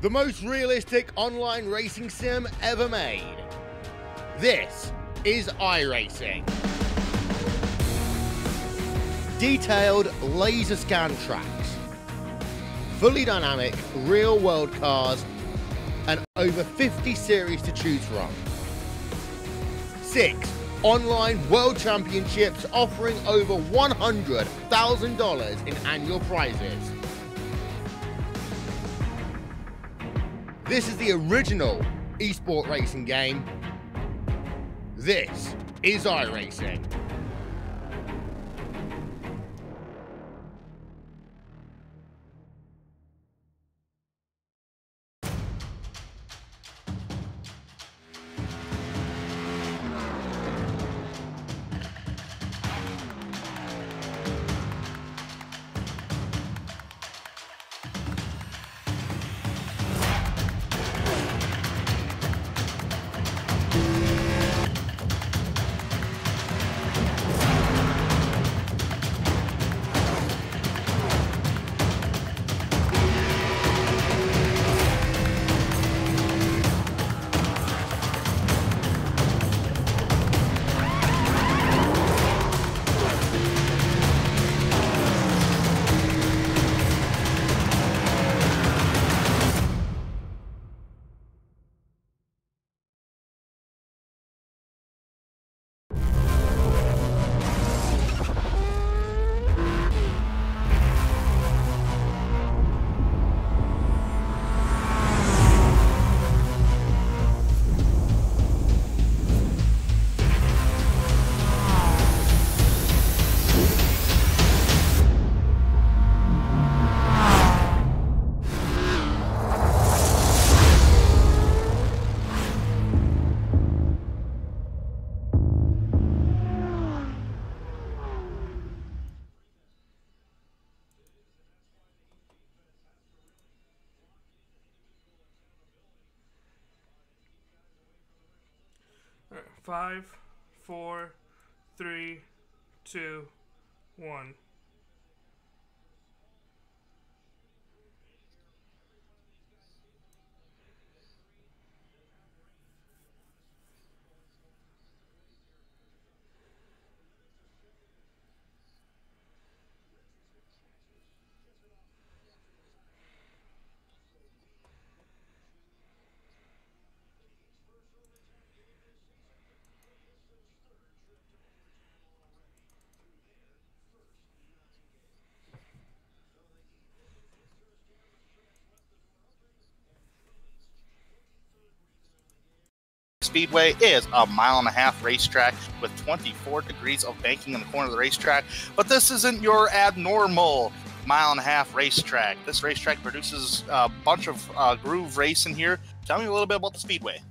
the most realistic online racing sim ever made. This is iRacing. Detailed laser scan tracks, fully dynamic real-world cars, and over 50 series to choose from. 6 online world championships offering over $100,000 in annual prizes. This is the original esport racing game. This is iRacing. Alright, 5, 4, 3, 2, 1. Speedway is a 1.5 mile racetrack with 24 degrees of banking in the corner of the racetrack, but this isn't your abnormal 1.5 mile racetrack. This racetrack produces a bunch of groove racing here. Tell me a little bit about the Speedway.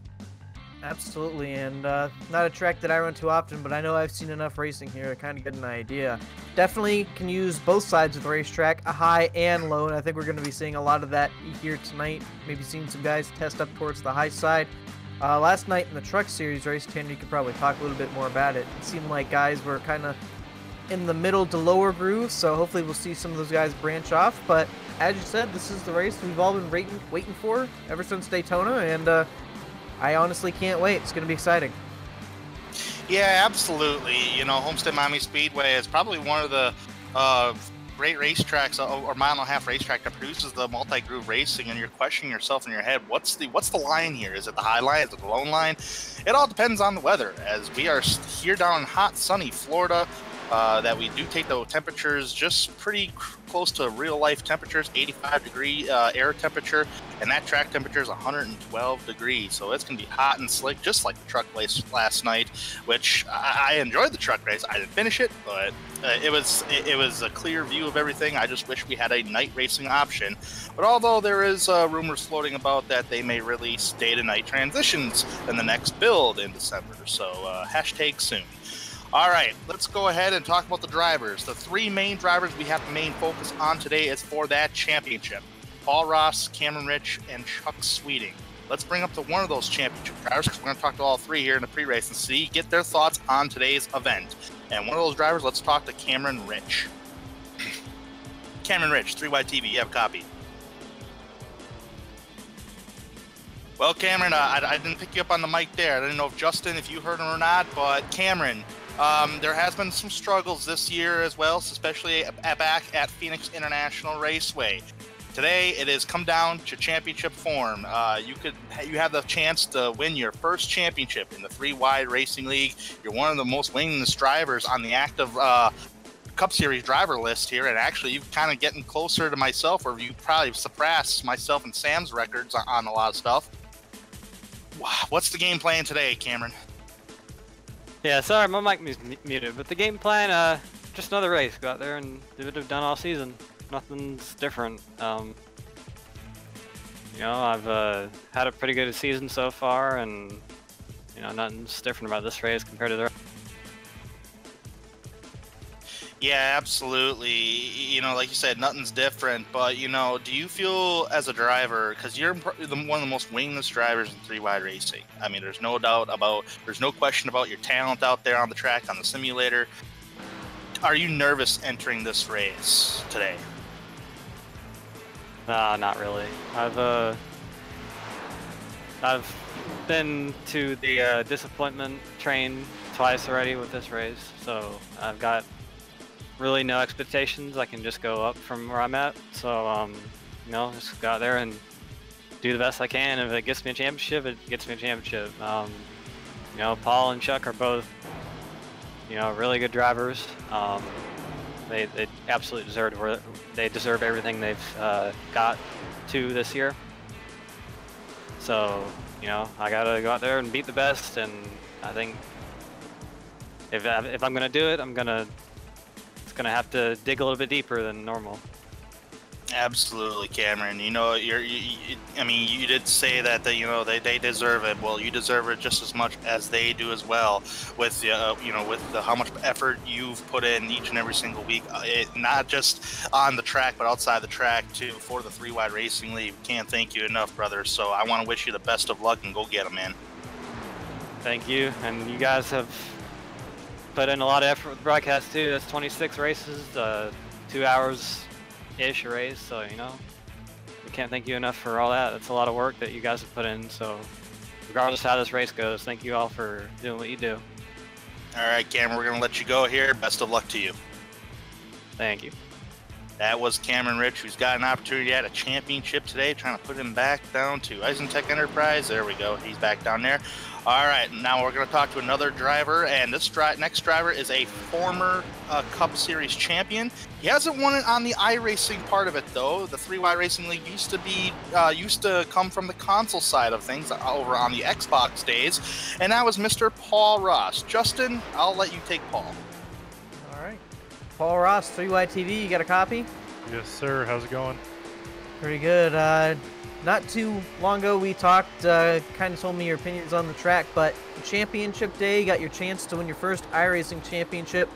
Absolutely, and not a track that I run too often, but I know I've seen enough racing here to kind of get an idea. Definitely can use both sides of the racetrack, a high and low, and I think we're going to be seeing a lot of that here tonight. Maybe seeing some guys test up towards the high side. Last night in the Truck Series race, Tanner, you could probably talk a little bit more about it. It seemed like guys were kind of in the middle to lower grooves, so hopefully we'll see some of those guys branch off. But as you said, this is the race we've all been waiting for ever since Daytona, and I honestly can't wait. It's going to be exciting. Yeah, absolutely. You know, Homestead-Miami Speedway is probably one of the great racetracks, or 1.5 mile racetrack that produces the multi-groove racing, and you're questioning yourself in your head, what's the line here? Is it the high line? Is it the low line? It all depends on the weather, as we are here down in hot, sunny Florida. That we do take the temperatures just pretty close to real-life temperatures, 85-degree air temperature, and that track temperature is 112 degrees. So it's going to be hot and slick, just like the truck race last night, which I enjoyed the truck race. I didn't finish it, but it was a clear view of everything. I just wish we had a night racing option. But although there is rumors floating about that they may release day-to-night transitions in the next build in December, so hashtag soon. All right, let's go ahead and talk about the drivers. The 3 main drivers we have to main focus on today is for that championship. Paul Ross, Cameron Rich, and Chuck Sweeting. Let's bring up to one of those championship drivers, because we're going to talk to all 3 here in the pre-race and get their thoughts on today's event. And one of those drivers, let's talk to Cameron Rich. Cameron Rich, 3Y TV, you have a copy. Well, Cameron, I didn't pick you up on the mic there. I didn't know if Justin, if you heard him or not, but Cameron, there has been some struggles this year as well, especially back at Phoenix International Raceway. Today, it has come down to championship form. You have the chance to win your first championship in the 3-Wide Racing League. You're one of the most winningest drivers on the active Cup Series driver list here, and actually, you're kind of getting closer to myself, or you probably surpassed myself and Sam's records on a lot of stuff. What's the game plan today, Cameron? Yeah, sorry, my mic was muted, but the game plan, just another race. Go out there and do what we've done all season. Nothing's different. You know, I've had a pretty good season so far, and you know, nothing's different about this race compared to the rest. Yeah, absolutely. You know, like you said, nothing's different. But, you know, do you feel as a driver, because you're one of the most wingless drivers in 3-Wide Racing. I mean, there's no question about your talent out there on the track, on the simulator. Are you nervous entering this race today? Not really. I've been to the disappointment train twice already with this race, so I've got really no expectations. I can just go up from where I'm at. So, you know, just go out there and do the best I can. If it gets me a championship, it gets me a championship. You know, Paul and Chuck are both, you know, really good drivers. They absolutely deserve everything they've got to this year. So, you know, I gotta go out there and beat the best. And I think if I'm gonna do it, it's gonna have to dig a little bit deeper than normal. Absolutely, Cameron. You know, I mean, you did say that you know they deserve it. Well, you deserve it just as much as they do as well. With you know, with how much effort you've put in each and every single week, not just on the track but outside the track too, for the 3-Wide Racing League. Can't thank you enough, brother. So I want to wish you the best of luck and go get 'em, man. Thank you, and you guys have put in a lot of effort with the broadcast too. That's 26 races, 2 hours. Ish race, so you know, we can't thank you enough for all that. That's a lot of work that you guys have put in. So regardless of how this race goes, thank you all for doing what you do. All right, Cameron, we're gonna let you go here. Best of luck to you. Thank you. That was Cameron Rich, who's got an opportunity at a championship today, trying to put him back down to Isentech Enterprise. There we go. He's back down there. All right, now we're going to talk to another driver, and this next driver is a former Cup Series champion. He hasn't won it on the iRacing part of it, though. The 3-Wide Racing League used to come from the console side of things over on the Xbox days, and that was Mr. Paul Ross. Justin, I'll let you take Paul. All right. Paul Ross, 3-Wide TV, you got a copy? Yes, sir. How's it going? Pretty good. Not too long ago, we talked, kind of told me your opinions on the track, but championship day, you got your chance to win your first iRacing championship.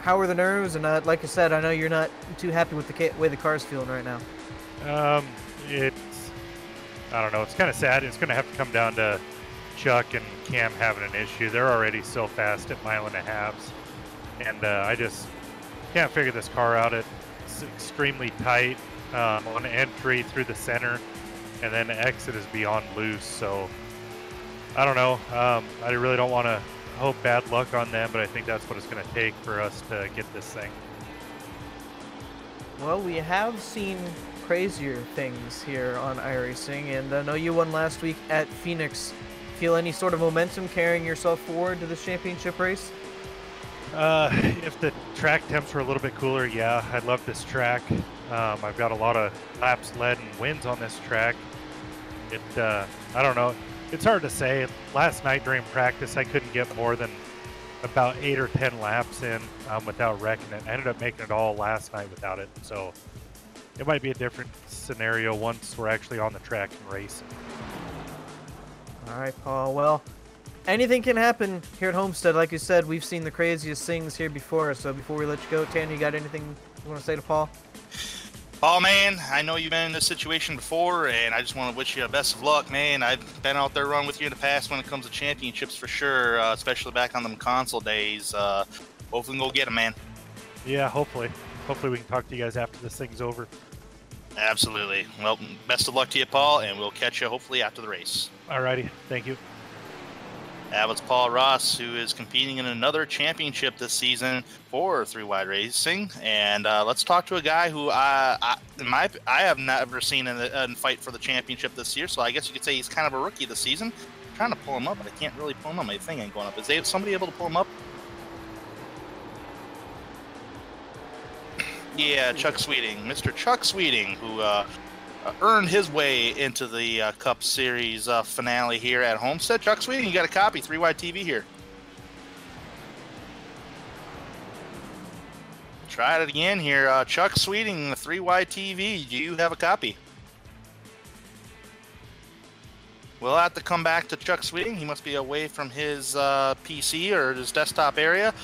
How are the nerves? And like I said, I know you're not too happy with the way the car's feeling right now. I don't know. It's kind of sad. It's going to have to come down to Chuck and Cam having an issue. They're already so fast at 1.5 miles. And I just can't figure this car out. It's extremely tight on entry through the center. And then the exit is beyond loose, so I don't know. I really don't want to hope bad luck on them, but I think that's what it's going to take for us to get this thing. Well, we have seen crazier things here on iRacing, and I know you won last week at Phoenix. Feel any sort of momentum carrying yourself forward to this championship race? If the track temps were a little bit cooler, yeah, I love this track. I've got a lot of laps led and wins on this track. I don't know. It's hard to say. Last night during practice, I couldn't get more than about 8 or 10 laps in without wrecking it. I ended up making it all last night without it. So it might be a different scenario once we're actually on the track and racing. All right, Paul. Well, anything can happen here at Homestead. Like you said, we've seen the craziest things here before. So before we let you go, Tan, you got anything you want to say to Paul? Paul, man, I know you've been in this situation before, and I just want to wish you the best of luck, man. I've been out there running with you in the past when it comes to championships for sure, especially back on them console days. Hopefully we can go get them, man. Yeah, hopefully. Hopefully we can talk to you guys after this thing's over. Absolutely. Well, best of luck to you, Paul, and we'll catch you hopefully after the race. Alrighty, thank you. That was Paul Ross, who is competing in another championship this season for 3-Wide Racing. And let's talk to a guy who I have never seen in fight for the championship this year. So I guess you could say he's kind of a rookie this season. I'm trying to pull him up, but I can't really pull him up. My thing ain't going up. Is somebody able to pull him up? Yeah, Chuck Sweeting. Mr. Chuck Sweeting, who earned his way into the Cup Series finale here at Homestead. Chuck Sweeting, you got a copy, 3-Wide TV here. Try it again here. Chuck Sweeting, the 3-Wide TV, do you have a copy? We'll have to come back to Chuck Sweeting. He must be away from his PC or his desktop area.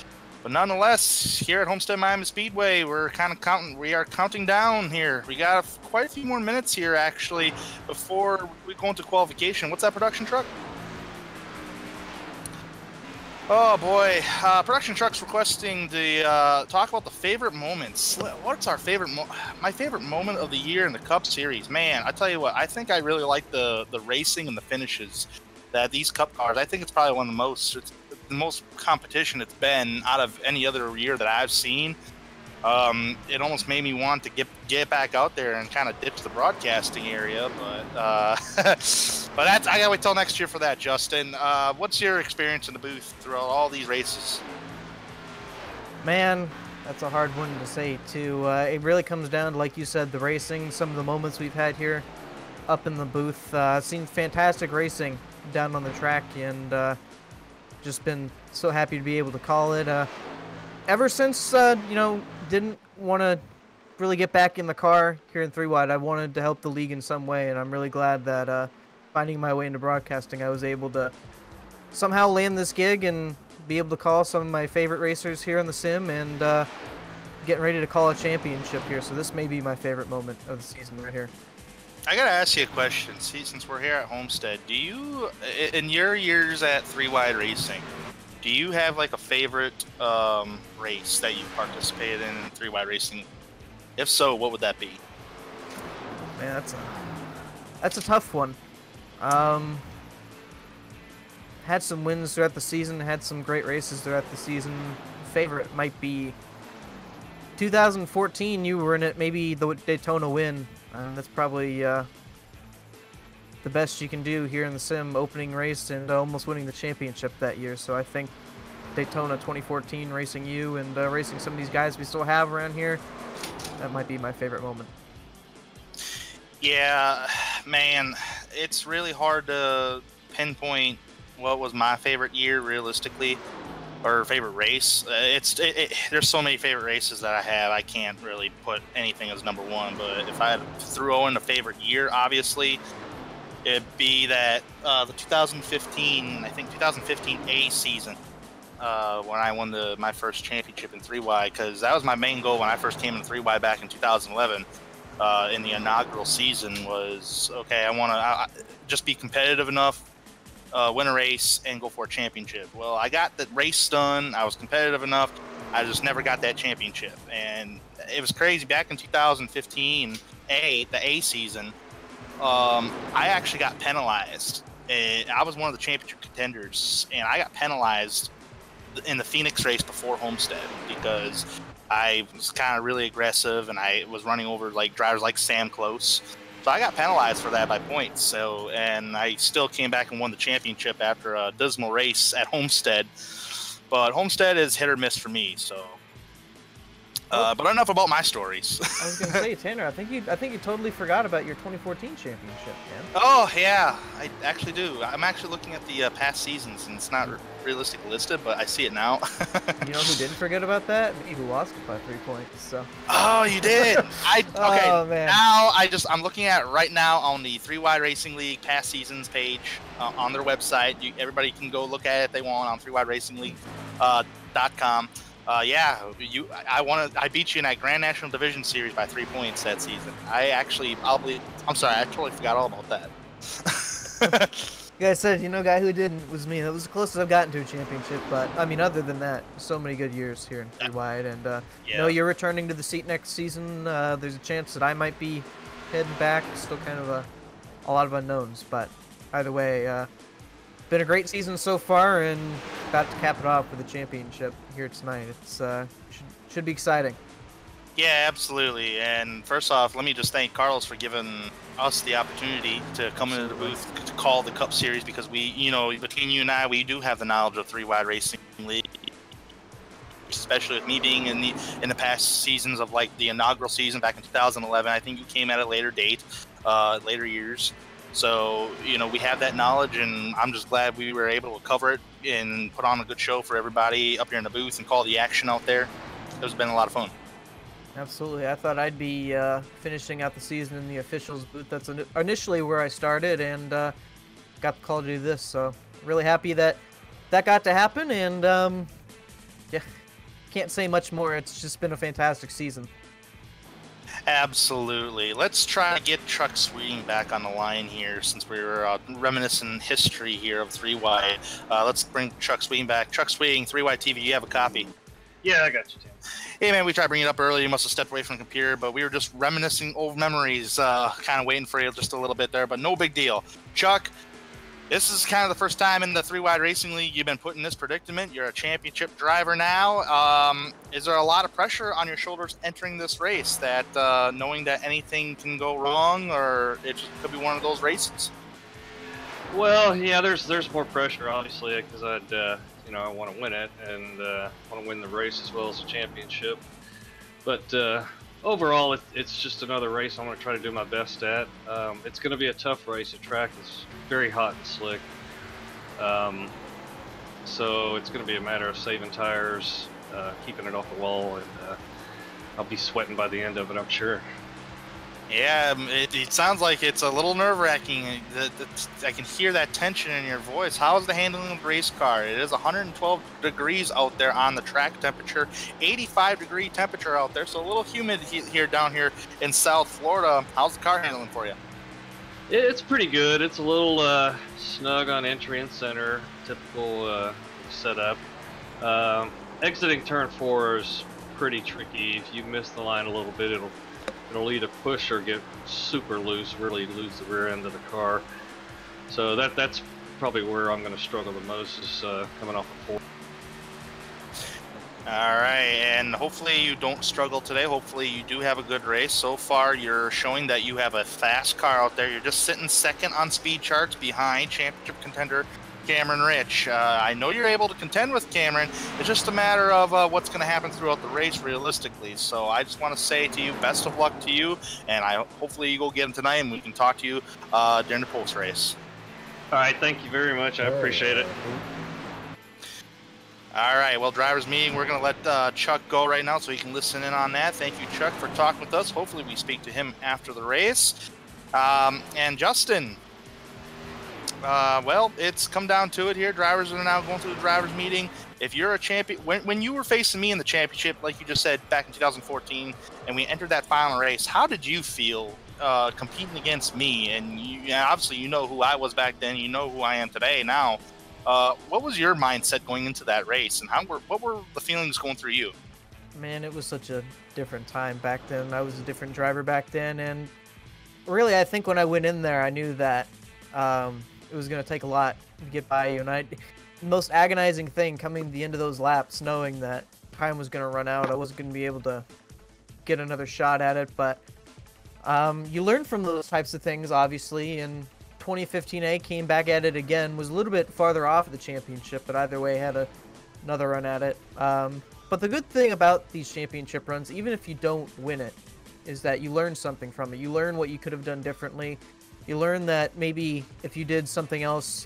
But nonetheless, here at Homestead-Miami Speedway, we are counting down here. We got quite a few more minutes here, actually, before we go into qualification. What's that production truck? Oh boy, production truck's requesting to talk about the favorite moments. What's our favorite? My favorite moment of the year in the Cup Series, man. I tell you what, I think I really like the racing and the finishes that these Cup cars. I think it's probably one of the most. It's the most competition it's been out of any other year that I've seen. It almost made me want to get back out there and kind of ditch the broadcasting area, but but I gotta wait till next year for that. Justin, what's your experience in the booth throughout all these races? Man, that's a hard one to say too. It really comes down to, like you said, the racing, some of the moments we've had here up in the booth. I've seen fantastic racing down on the track, and just been so happy to be able to call it. Ever since, didn't want to really get back in the car here in 3-Wide, I wanted to help the league in some way, and I'm really glad that finding my way into broadcasting, I was able to somehow land this gig and be able to call some of my favorite racers here in the sim, and getting ready to call a championship here. So this may be my favorite moment of the season right here. I gotta ask you a question. See, since we're here at Homestead, do you, in your years at 3-Wide Racing, do you have like a favorite race that you participated in 3-Wide Racing? If so, what would that be? Man, that's a tough one. Had some wins throughout the season, had some great races throughout the season. Favorite might be 2014. You were in it, maybe the Daytona win. That's probably the best you can do here in the sim, opening race and almost winning the championship that year. So I think Daytona 2014, racing you and racing some of these guys we still have around here, that might be my favorite moment. Yeah, man, it's really hard to pinpoint what was my favorite year realistically, or favorite race. There's so many favorite races that I have. I can't really put anything as number one. But if I had to throw in a favorite year, obviously, it'd be that the 2015 A season when I won my first championship in 3-Wide, because that was my main goal when I first came in 3-Wide back in 2011. In the inaugural season was, okay, I want to just be competitive enough, win a race, and go for a championship. Well, I got the race done. I was competitive enough. I just never got that championship. And it was crazy. Back in 2015, the A season, I actually got penalized. And I was one of the championship contenders, and I got penalized in the Phoenix race before Homestead because I was kind of really aggressive, and I was running over like drivers like Sam Close. So I got penalized for that by points. So, and I still came back and won the championship after a dismal race at Homestead. But Homestead is hit or miss for me. So, but enough about my stories. I was gonna say, Tanner, I think you totally forgot about your 2014 championship, man. Oh yeah, I actually do. I'm actually looking at the past seasons, and it's not realistically listed, but I see it now. You know who didn't forget about that? Me, who lost it by 3 points. So. Oh, you did. Okay. Oh, man. Now I'm looking at it right now on the 3-Wide Racing League past seasons page on their website. Everybody can go look at it if they want on 3WideRacingLeague.com. Yeah, I beat you in that Grand National Division Series by 3 points that season. I'm sorry, I totally forgot all about that. Like I said, guy who didn't was me. That was the closest I've gotten to a championship. But I mean, other than that, so many good years here in 3-Wide, and yeah. you're returning to the seat next season. There's a chance that I might be heading back. Still kind of a lot of unknowns, but either way, been a great season so far, and about to cap it off with a championship here tonight. It's should be exciting. Yeah, absolutely. And first off, let me just thank Carlos for giving us the opportunity to come into the booth to call the Cup Series, because we, you know, between you and I, we do have the knowledge of 3-Wide Racing League, especially with me being in the past seasons of like the inaugural season back in 2011. I think you came at a later date, later years. So, you know, we have that knowledge, and I'm just glad we were able to cover it and put on a good show for everybody up here in the booth and call the action out there. It's been a lot of fun. Absolutely. I thought I'd be finishing out the season in the officials booth. That's initially where I started, and got the call to do this. So really happy that got to happen, and yeah, can't say much more. It's just been a fantastic season. Absolutely. Let's try to get Chuck Sweeting back on the line here, since we were reminiscing history here of 3-Wide. Let's bring Chuck Sweeting back. Chuck Sweeting, 3-Wide TV, you have a copy? Yeah, I got you, Tim. Hey, man, we tried bringing it up earlier. You must have stepped away from the computer, but we were just reminiscing old memories, kind of waiting for you just a little bit there, but no big deal. Chuck, this is kind of the first time in the 3-Wide Racing League you've been put in this predicament. You're a championship driver now. Is there a lot of pressure on your shoulders entering this race, that knowing that anything can go wrong, or it just could be one of those races? Well, yeah, there's more pressure, obviously, because you know, I want to win it, and want to win the race as well as the championship. But overall, it's just another race I'm going to try to do my best at. It's going to be a tough race. The track is very hot and slick. So it's going to be a matter of saving tires, keeping it off the wall, and I'll be sweating by the end of it, I'm sure. Yeah, it sounds like it's a little nerve-wracking. I can hear that tension in your voice. How is the handling of the race car? It is 112 degrees out there on the track temperature, 85-degree temperature out there, so a little humid here down here in South Florida. How's the car handling for you? It's pretty good. It's a little snug on entry and center, typical setup. Exiting turn 4 is pretty tricky. If you miss the line a little bit, it'll either push or get super loose, really lose the rear end of the car. So that's probably where I'm going to struggle the most, is coming off a 4. All right, and hopefully you don't struggle today. Hopefully you do have a good race. So far, you're showing that you have a fast car out there. You're just sitting second on speed charts behind championship contender Cameron Rich. I know you're able to contend with Cameron. It's just a matter of what's going to happen throughout the race realistically. So I just want to say to you, best of luck to you, and hopefully you go get him tonight, and we can talk to you during the post race. All right, thank you very much. I appreciate it. All right, well, drivers meeting, we're going to let Chuck go right now so he can listen in on that. Thank you, Chuck, for talking with us. Hopefully we speak to him after the race. And Justin, well, it's come down to it here. Drivers are now going through the drivers meeting. If you're a champion, when you were facing me in the championship, like you just said, back in 2014, and we entered that final race, how did you feel competing against me? And obviously you know who I was back then. You know who I am today now. What was your mindset going into that race, and what were the feelings going through you? Man, it was such a different time back then. I was a different driver back then, and really, I think when I went in there, I knew that it was going to take a lot to get by you. And the most agonizing thing coming to the end of those laps, knowing that time was going to run out, I wasn't going to be able to get another shot at it. But you learn from those types of things, obviously, and 2015A came back at it again, was a little bit farther off of the championship, but either way had another run at it. But the good thing about these championship runs, even if you don't win it, is that you learn something from it. You learn what you could have done differently. You learn that maybe if you did something else,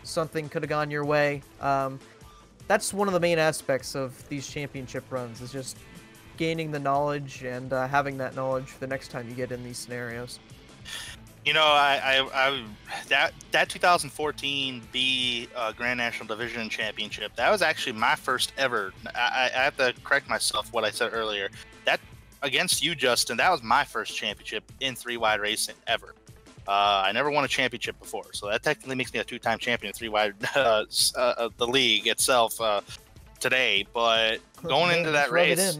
something could have gone your way. That's one of the main aspects of these championship runs, is just gaining the knowledge and having that knowledge for the next time you get in these scenarios. You know, that 2014 B Grand National Division Championship, that was actually my first ever. I have to correct myself what I said earlier. That against you, Justin, that was my first championship in 3-Wide racing ever. I never won a championship before, so that technically makes me a 2-time champion in 3-Wide, the league itself today. But going into that race,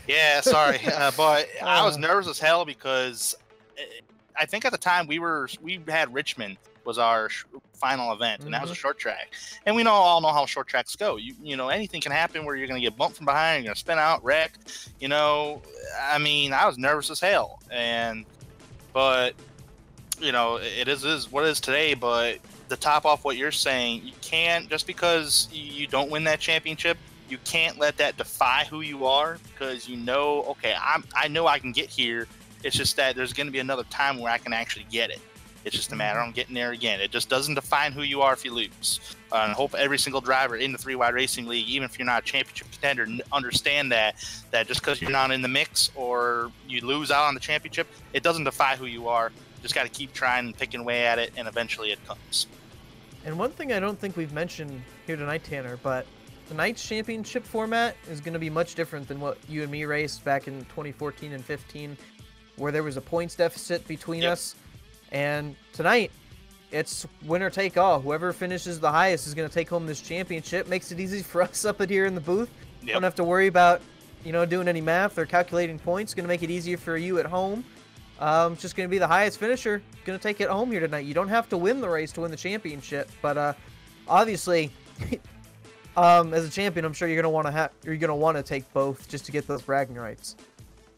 yeah, sorry, but I was nervous as hell because I think at the time we had Richmond was our final event, and that was a short track. And we all know how short tracks go. You know, anything can happen where you're going to get bumped from behind, you're going to spin out, wreck. You know, I mean, I was nervous as hell, but you know, it is what it is today. But to top off what you're saying, you can't, just because you don't win that championship, you can't let that defy who you are, because you know, okay, I know I can get here. It's just that there's going to be another time where I can actually get it. It's just a matter of getting there again. It just doesn't define who you are if you lose. And I hope every single driver in the 3-Wide Racing League, even if you're not a championship contender, understand that just because you're not in the mix or you lose out on the championship, it doesn't defy who you are. Just got to keep trying and picking away at it, and eventually it comes. And one thing I don't think we've mentioned here tonight, Tanner, but tonight's championship format is going to be much different than what you and me raced back in 2014 and 15, where there was a points deficit between us. And tonight, it's winner take all. Whoever finishes the highest is going to take home this championship. Makes it easy for us up here in the booth. Don't have to worry about, you know, doing any math or calculating points. Going to make it easier for you at home. It's just going to be the highest finisher going to take it home here tonight. You don't have to win the race to win the championship, but obviously, as a champion, I'm sure you're going to want to take both just to get those bragging rights.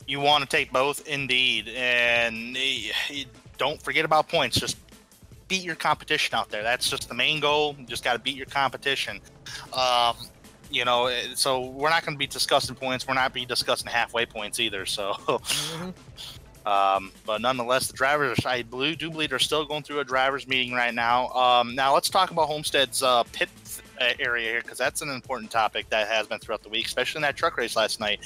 You want to take both, indeed, and don't forget about points. Just beat your competition out there. That's just the main goal. You just got to beat your competition. You know, so we're not going to be discussing points. We're not be discussing halfway points either. So, but nonetheless, the drivers, I do believe, are still going through a drivers meeting right now. Now let's talk about Homestead's pit area here, because that's an important topic that has been throughout the week, especially in that truck race last night.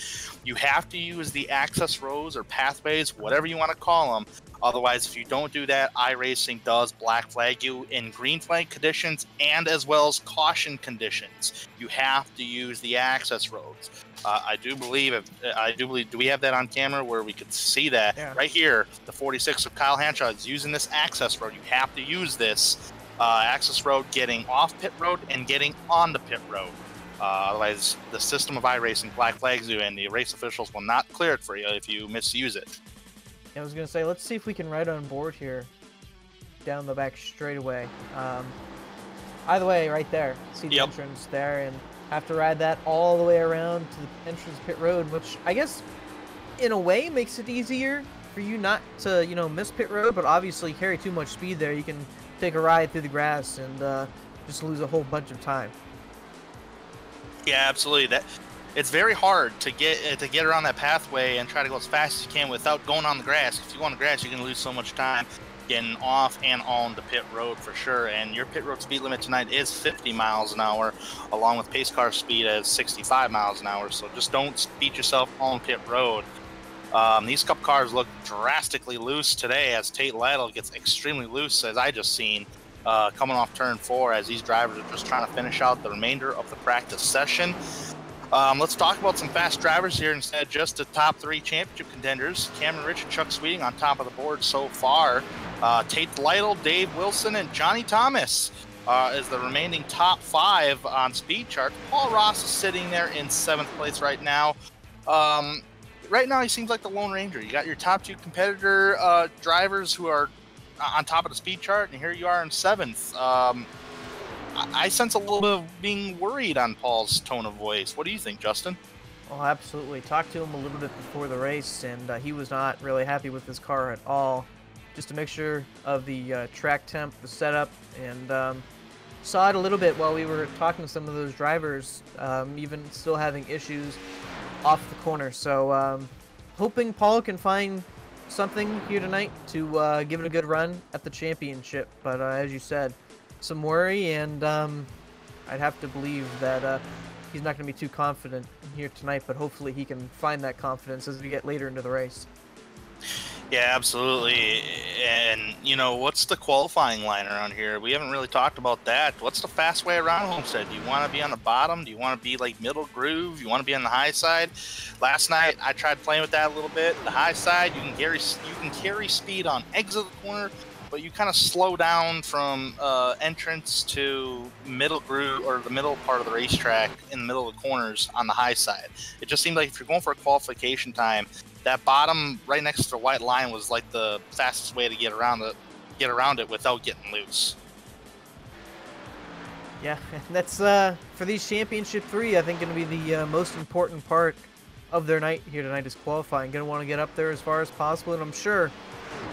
You have to use the access roads or pathways, whatever you want to call them. Otherwise, if you don't do that, iRacing does black flag you in green flag conditions and as well as caution conditions. You have to use the access roads. I do believe, do we have that on camera where we could see that? Right here, the 46 of Kyle Hanshaw is using this access road. You have to use this access road getting off pit road and getting on the pit road. Otherwise, the system of iRacing black flags you, and the race officials will not clear it for you if you misuse it. I was going to say, let's see if we can ride on board here down the back straightaway. Either way, right there. See the entrance there, and have to ride that all the way around to the entrance pit road, which I guess in a way makes it easier for you not to, you know, miss pit road, but obviously carry too much speed there. You can take a ride through the grass and just lose a whole bunch of time. Yeah, absolutely. It's very hard to get around that pathway and try to go as fast as you can without going on the grass. If you go on the grass, you're going to lose so much time getting off and on the pit road for sure. And your pit road speed limit tonight is 50 miles an hour, along with pace car speed as 65 miles an hour. So just don't beat yourself on pit road. These Cup cars look drastically loose today as Tate Lytle gets extremely loose, as I just seen, coming off turn 4, as these drivers are just trying to finish out the remainder of the practice session. Let's talk about some fast drivers here instead of just the top 3 championship contenders. Cameron Rich and Chuck Sweeting on top of the board so far. Tate Lytle, Dave Wilson, and Johnny Thomas is the remaining top 5 on speed chart. Paul Ross is sitting there in 7th place right now. Right now, he seems like the Lone Ranger. You got your top 2 competitor drivers who are on top of the speed chart, and here you are in 7th. I sense a little bit of being worried on Paul's tone of voice. What do you think, Justin? Well, absolutely. Talked to him a little bit before the race, and he was not really happy with his car at all. Just a mixture of the track temp, the setup, and saw it a little bit while we were talking to some of those drivers, even still having issues off the corner. So hoping Paul can find something here tonight to give it a good run at the championship. But as you said, some worry, and I'd have to believe that he's not going to be too confident here tonight, but hopefully he can find that confidence as we get later into the race. Yeah, absolutely. And, you know, what's the qualifying line around here? We haven't really talked about that. What's the fast way around Homestead? Do you want to be on the bottom? Do you want to be like middle groove? You want to be on the high side? Last night, I tried playing with that a little bit. The high side, you can carry speed on exit of the corner, but you kind of slow down from entrance to middle groove or the middle part of the racetrack in the middle of the corners on the high side. It just seemed like if you're going for a qualification time, that bottom right next to the white line was like the fastest way to get around it without getting loose. Yeah, and that's for these Championship 3, I think going to be the most important part of their night here tonight is qualifying. Going to want to get up there as far as possible, and I'm sure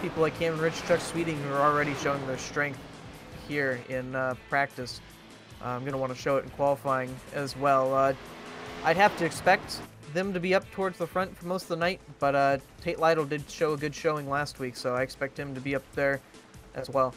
people like Cameron Rich, Chuck Sweeting, who are already showing their strength here in practice, I'm going to want to show it in qualifying as well. I'd have to expect them to be up towards the front for most of the night, but Tate Lytle did show a good showing last week, so I expect him to be up there as well.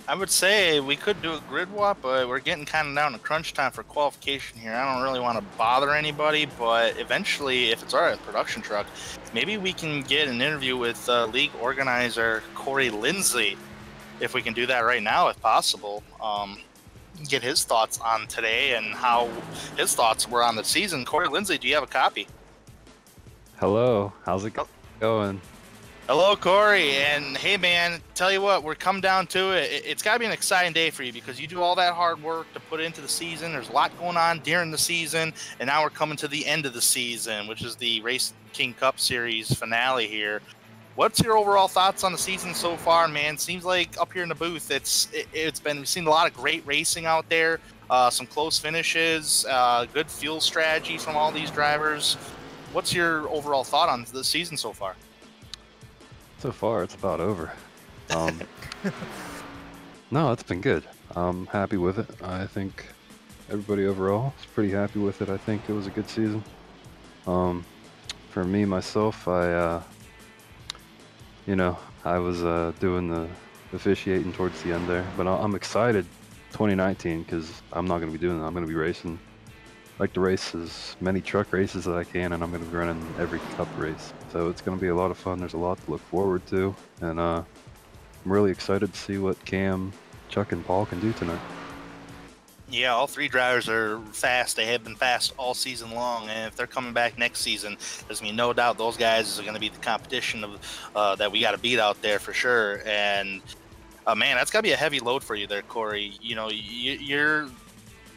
I would say we could do a grid walk, but we're getting kind of down to crunch time for qualification here. I don't really want to bother anybody, but eventually, if it's all right with production truck, maybe we can get an interview with league organizer Corey Lindsay, if we can do that right now, if possible. Get his thoughts on today and how his thoughts were on the season. Corey Lindsay, do you have a copy? Hello, how's it going? Hello, Corey, and hey, man, tell you what, we're coming down to it. It's got to be an exciting day for you because you do all that hard work to put into the season. There's a lot going on during the season, and now we're coming to the end of the season, which is the Race King Cup Series finale here. What's your overall thoughts on the season so far, man? Seems like up here in the booth, we've seen a lot of great racing out there, some close finishes, good fuel strategy from all these drivers. What's your overall thought on the season so far? So far, it's about over. No, it's been good. I'm happy with it. I think everybody overall is pretty happy with it. I think it was a good season. For me, myself, I was doing the officiating towards the end there, but I'm excited 2019 because I'm not going to be doing that. I'm going to be racing. I like to race as many truck races as I can, and I'm going to be running every cup race. So it's going to be a lot of fun. There's a lot to look forward to, and I'm really excited to see what Cam, Chuck, and Paul can do tonight. Yeah, all three drivers are fast. They have been fast all season long, and if they're coming back next season, there's going to be no doubt those guys are going to be the competition of that we got to beat out there for sure. And man, that's got to be a heavy load for you there, Corey. You know,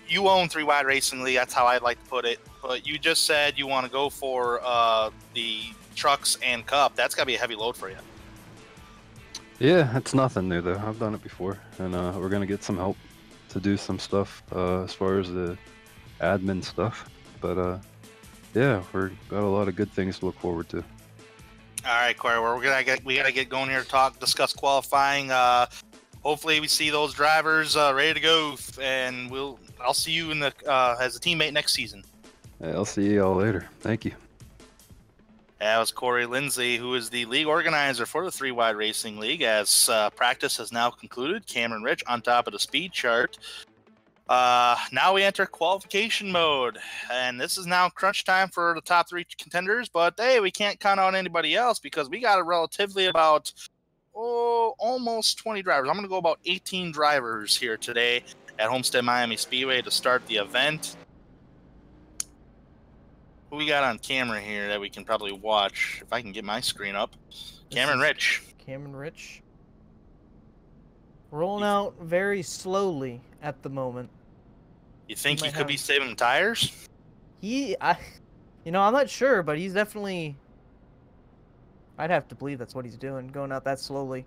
you own Three Wide Racing League. That's how I'd like to put it. But you just said you want to go for the trucks and cup. That's got to be a heavy load for you. Yeah, it's nothing new though. I've done it before, and we're going to get some help to do some stuff as far as the admin stuff. But yeah, we've got a lot of good things to look forward to. All right, Corey. Well, we gotta get going here to discuss qualifying. Hopefully, we see those drivers ready to go, and I'll see you in the as a teammate next season. Hey, I'll see you all later. Thank you. That was Corey Lindsay, who is the league organizer for the Three Wide Racing League. As practice has now concluded, Cameron Rich on top of the speed chart. Now we enter qualification mode, and this is now crunch time for the top three contenders. But hey, we can't count on anybody else because we got a relatively about almost 20 drivers. I'm going to go about 18 drivers here today at Homestead-Miami Speedway to start the event. Who we got on camera here that we can probably watch if I can get my screen up? Cameron Rich. Cameron Rich. Rolling out very slowly at the moment. You think he could be saving tires? I'm not sure, but he's definitely. I'd have to believe that's what he's doing, going out that slowly,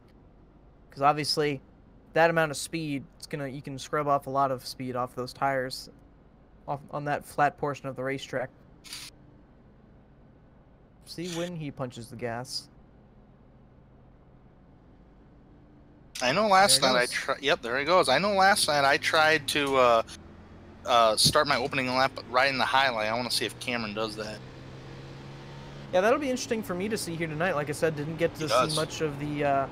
because obviously, that amount of speed, you can scrub off a lot of speed off those tires, on that flat portion of the racetrack. See when he punches the gas. I know last night I tried. Yep, there he goes. I know last night I tried to start my opening lap right in the highlight. I want to see if Cameron does that. Yeah, that'll be interesting for me to see here tonight. Like I said, didn't get to see much of the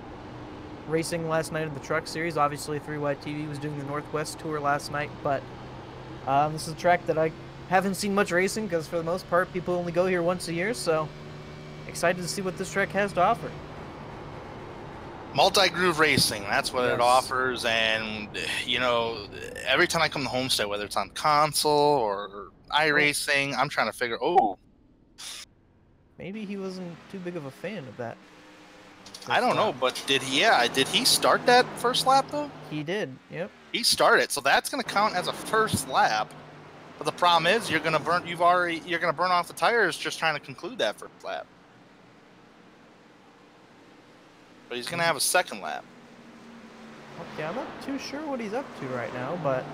racing last night of the truck series. Obviously, 3Wide TV was doing the Northwest Tour last night, but this is a track that I haven't seen much racing because for the most part, people only go here once a year. So excited to see what this track has to offer. Multi-groove racing, that's what it offers. And, every time I come to Homestead, whether it's on console or iRacing, I'm trying to figure, maybe he wasn't too big of a fan of that. I don't know, but did he start that first lap though? He did. Yep. He started, so that's going to count as a first lap. But the problem is you're going to burn off the tires just trying to conclude that first lap. But he's going to have a second lap. Okay, I'm not too sure what he's up to right now, but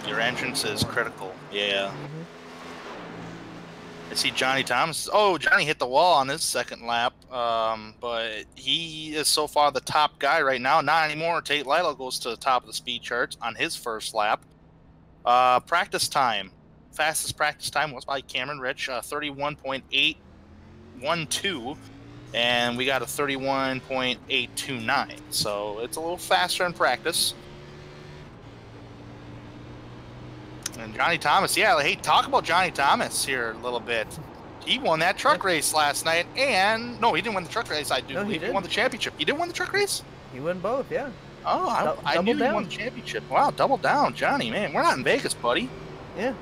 your entrance is critical. Yeah. I see Johnny Thomas. Oh, Johnny hit the wall on his second lap, but he is so far the top guy right now. Not anymore. Tate Lytle goes to the top of the speed charts on his first lap. Practice time. Fastest practice time was by Cameron Rich, 31.812, and we got a 31.829. So it's a little faster in practice. And Johnny Thomas, hey, talk about Johnny Thomas here a little bit. He won that truck race last night, and no, he didn't win the truck race. I do believe he won the championship. He didn't win the truck race? He won both, yeah. Oh, I knew he won the championship. Wow, double down, Johnny, man. We're not in Vegas, buddy. Yeah.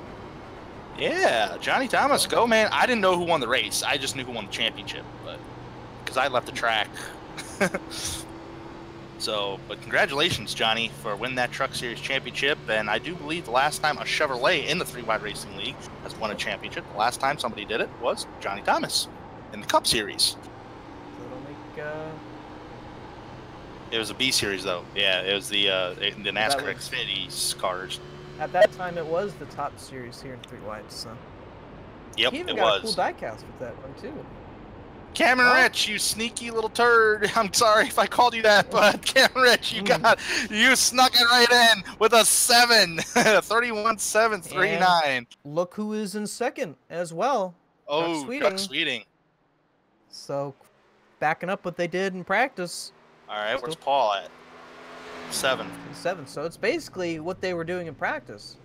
Yeah, Johnny Thomas, go, man. I didn't know who won the race. I just knew who won the championship, but because I left the track. So, but congratulations, Johnny, for winning that Truck Series championship. And I do believe the last time a Chevrolet in the 3-Wide Racing League has won a championship, the last time somebody did it was Johnny Thomas in the Cup Series. It was a B Series, though. Yeah, it was the NASCAR Xfinity cars. At that time, it was the top series here in 3-Wide, so. Yep, he even it got was. a cool diecast with that one, too. Cameron Rich, you sneaky little turd. I'm sorry if I called you that, but Cameron Rich, you snuck it right in with a 31.739. Look who is in second as well. Oh, Chuck Sweeting. So, backing up what they did in practice. All right, where's Paul at? 7. So it's basically what they were doing in practice.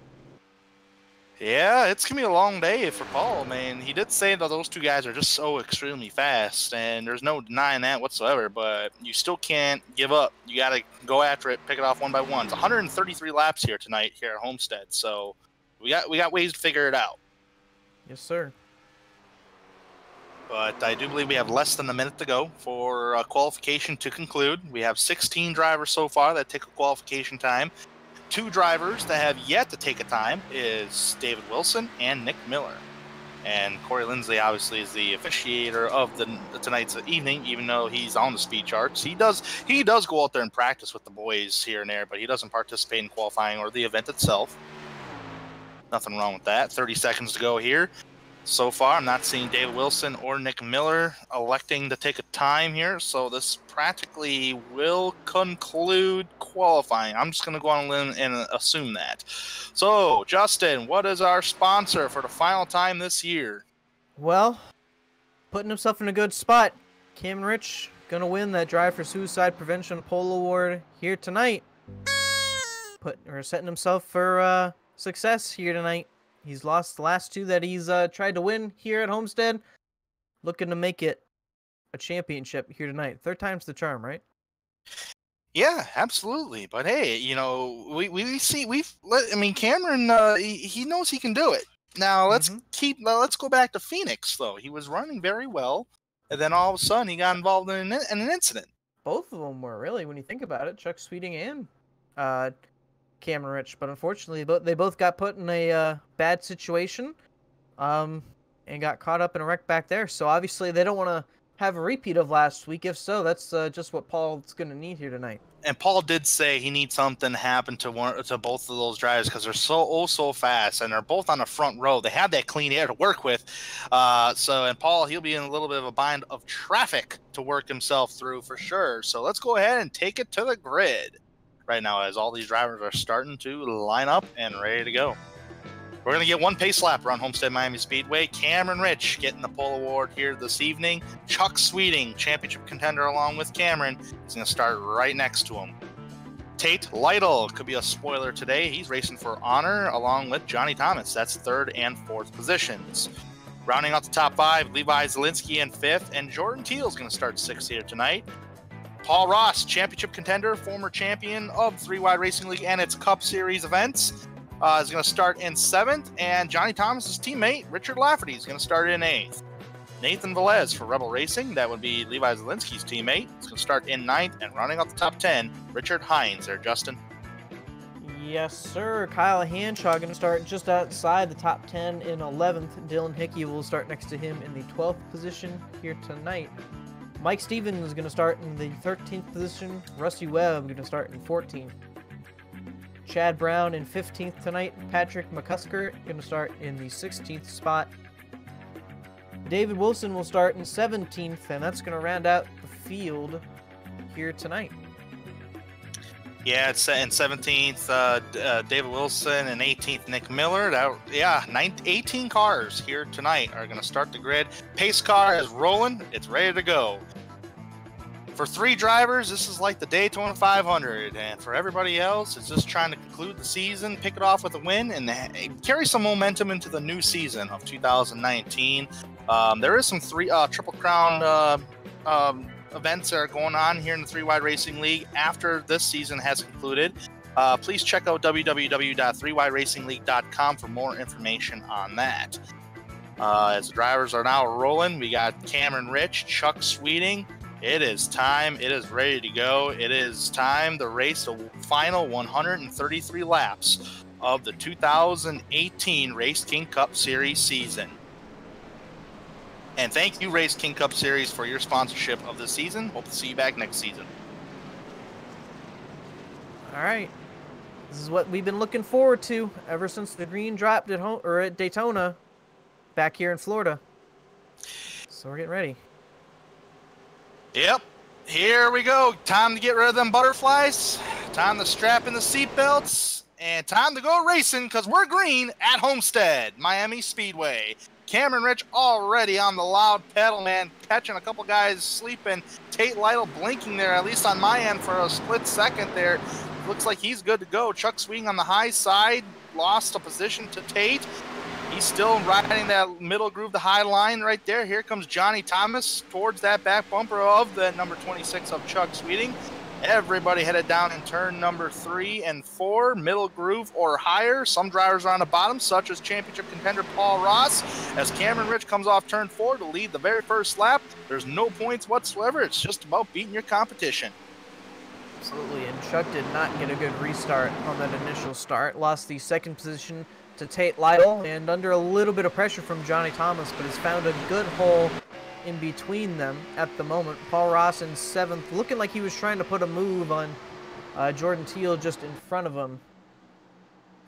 Yeah, it's going to be a long day for Paul, man. He did say that those two guys are just so extremely fast, and there's no denying that whatsoever, but you still can't give up. You got to go after it, pick it off one by one. It's 133 laps here tonight here at Homestead, so we got ways to figure it out. Yes, sir. But I do believe we have less than a minute to go for qualification to conclude. We have 16 drivers so far that take a qualification time. 2 drivers that have yet to take a time is David Wilson and Nick Miller. And Corey Lindsley obviously is the officiator of tonight's evening, even though he's on the speed charts. He does go out there and practice with the boys here and there, but he doesn't participate in qualifying or the event itself. Nothing wrong with that. 30 seconds to go here. So far, I'm not seeing David Wilson or Nick Miller electing to take a time here, so this practically will conclude qualifying. I'm just going to go on a limb and assume that. So, Justin, what is our sponsor for the final time this year? Well, putting himself in a good spot. Cameron Rich going to win that Drive for Suicide Prevention Pole Award here tonight. Setting himself for success here tonight. He's lost the last 2 that he's tried to win here at Homestead. Looking to make it a championship here tonight. 3rd time's the charm, right? Yeah, absolutely. But hey, Cameron, he knows he can do it. Now let's go back to Phoenix though. He was running very well, and then all of a sudden he got involved in an incident. Both of them were really, when you think about it, Chuck Sweeting and Cameron Rich, but unfortunately they both got put in a bad situation and got caught up in a wreck back there. So obviously they don't want to have a repeat of last week. If so, that's just what Paul's going to need here tonight. And Paul did say he needs something to happen to both of those drivers because they're so fast and they're both on the front row. They have that clean air to work with. And Paul, he'll be in a little bit of a bind of traffic to work himself through for sure. So let's go ahead and take it to the grid right now as all these drivers are starting to line up and ready to go. We're going to get one pace lap around Homestead-Miami Speedway. Cameron Rich getting the pole award here this evening. Chuck Sweeting, championship contender along with Cameron, is going to start right next to him. Tate Lytle could be a spoiler today. He's racing for honor along with Johnny Thomas. That's 3rd and 4th positions. Rounding out the top 5, Levi Zielinski in 5th, and Jordan Teal is going to start 6th here tonight. Paul Ross, championship contender, former champion of 3-Wide Racing League and its Cup Series events, is going to start in 7th, and Johnny Thomas's teammate, Richard Lafferty, is going to start in 8th. Nathan Velez for Rebel Racing. That would be Levi Zielinski's teammate. It's going to start in 9th and running off the top 10. Richard Hines there, Justin. Yes, sir. Kyle Hanshaw going to start just outside the top 10 in 11th. Dylan Hickey will start next to him in the 12th position here tonight. Mike Stevens is going to start in the 13th position. Rusty Webb going to start in 14th. Chad Brown in 15th tonight. Patrick McCusker going to start in the 16th spot. David Wilson will start in 17th, and that's going to round out the field here tonight. Yeah, it's in 17th, David Wilson, and 18th, Nick Miller. 18 cars here tonight are going to start the grid. Pace car is rolling. It's ready to go. For 3 drivers, this is like the Daytona 500, and for everybody else, it's just trying to conclude the season, pick it off with a win, and carry some momentum into the new season of 2019. There is some Triple Crown events that are going on here in the 3-Wide Racing League after this season has concluded. Please check out www.3wideracingleague.com for more information on that. As the drivers are now rolling, we got Cameron Rich, Chuck Sweeting. It is time. It is ready to go. It is time to race the final 133 laps of the 2018 Race King Cup Series season. And thank you, Race King Cup Series, for your sponsorship of the season. Hope to see you back next season. All right. This is what we've been looking forward to ever since the green dropped at home or at Daytona back here in Florida. So we're getting ready. Yep. Here we go. Time to get rid of them butterflies. Time to strap in the seatbelts. And time to go racing because we're green at Homestead-Miami Speedway. Cameron Rich already on the loud pedal, man, catching a couple guys sleeping. Tate Lytle blinking there, at least on my end, for a split second there. Looks like he's good to go. Chuck Swing on the high side, lost a position to Tate. He's still riding that middle groove, the high line right there. Here comes Johnny Thomas towards that back bumper of the number 26 of Chuck Sweeting. Everybody headed down in turn number 3 and 4, middle groove or higher. Some drivers are on the bottom, such as championship contender Paul Ross. As Cameron Rich comes off turn 4 to lead the very first lap, there's no points whatsoever. It's just about beating your competition. Absolutely, and Chuck did not get a good restart on that initial start. Lost the second position to Tate Lytle, and under a little bit of pressure from Johnny Thomas, but has found a good hole in between them at the moment. Paul Ross in 7th, looking like he was trying to put a move on Jordan Teal just in front of him,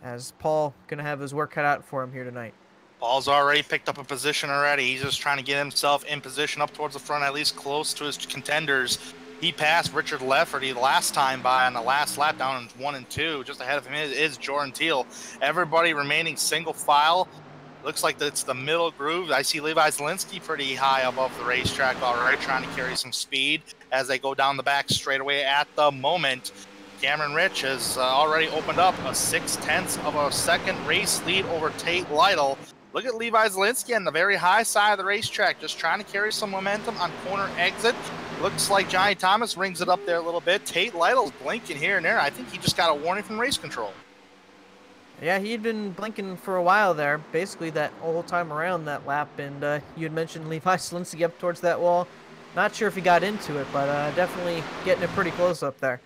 as Paul going to have his work cut out for him here tonight. Paul's already picked up a position already. He's just trying to get himself in position up towards the front, at least close to his contenders. He passed Richard Lefferty last time by on the last lap down in 1 and 2. Just ahead of him is Jordan Teal. Everybody remaining single file. Looks like it's the middle groove. I see Levi Zielinski pretty high above the racetrack already, trying to carry some speed as they go down the back straightaway at the moment. Cameron Rich has already opened up a 0.6 of a second race lead over Tate Lytle. Look at Levi Zielinski on the very high side of the racetrack, just trying to carry some momentum on corner exit. Looks like Johnny Thomas rings it up there a little bit. Tate Lytle's blinking here and there. I think he just got a warning from race control. Yeah, he had been blinking for a while there, basically that whole time around that lap, and you had mentioned Levi Zielinski up towards that wall. Not sure if he got into it, but definitely getting it pretty close up there.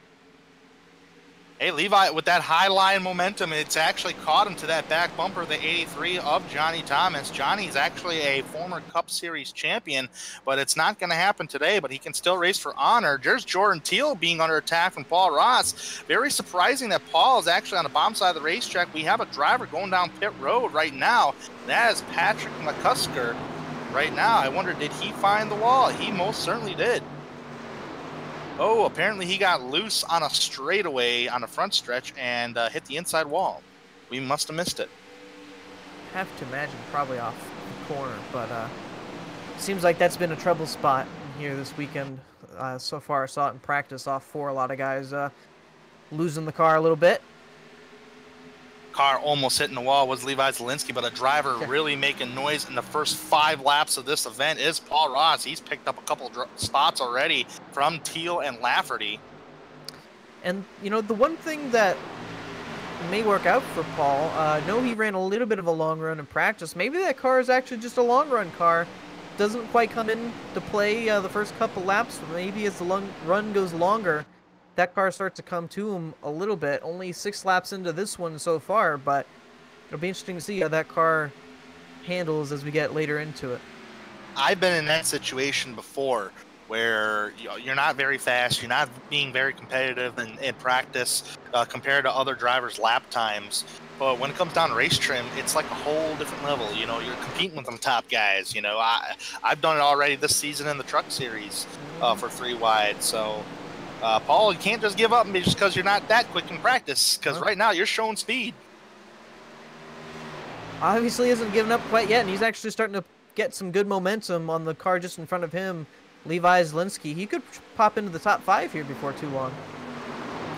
Hey, Levi, with that high line momentum, it's actually caught him to that back bumper, the 83 of Johnny Thomas. Johnny's actually a former Cup Series champion, but it's not going to happen today, but he can still race for honor. There's Jordan Teal being under attack from Paul Ross. Very surprising that Paul is actually on the bottom side of the racetrack. We have a driver going down pit road right now. That is Patrick McCusker right now. I wonder, did he find the wall? He most certainly did. Oh, apparently he got loose on a straightaway on the front stretch and hit the inside wall. We must have missed it. Have to imagine probably off the corner, but seems like that's been a trouble spot here this weekend. So far, I saw it in practice off 4. A lot of guys losing the car a little bit. Car almost hitting the wall was Levi Zielinski, but a driver really making noise in the first 5 laps of this event is Paul Ross. He's picked up a couple spots already from Teal and Lafferty. And, you know, the one thing that may work out for Paul, no, he ran a little bit of a long run in practice. Maybe that car is actually just a long run car. doesn't quite come into play the first couple laps. Maybe as the run goes longer, that car starts to come to him a little bit. Only 6 laps into this one so far, but it'll be interesting to see how that car handles as we get later into it. I've been in that situation before where you're not very fast, you're not being very competitive in practice compared to other drivers' lap times. But when it comes down to race trim, it's like a whole different level. You know, you're competing with them top guys. You know, I've done it already this season in the truck series for 3 wide. So, Paul, you can't just give up just because you're not that quick in practice. Because right now you're showing speed. Obviously isn't giving up quite yet, and he's actually starting to get some good momentum on the car just in front of him, Levi Zielinski. He could pop into the top 5 here before too long.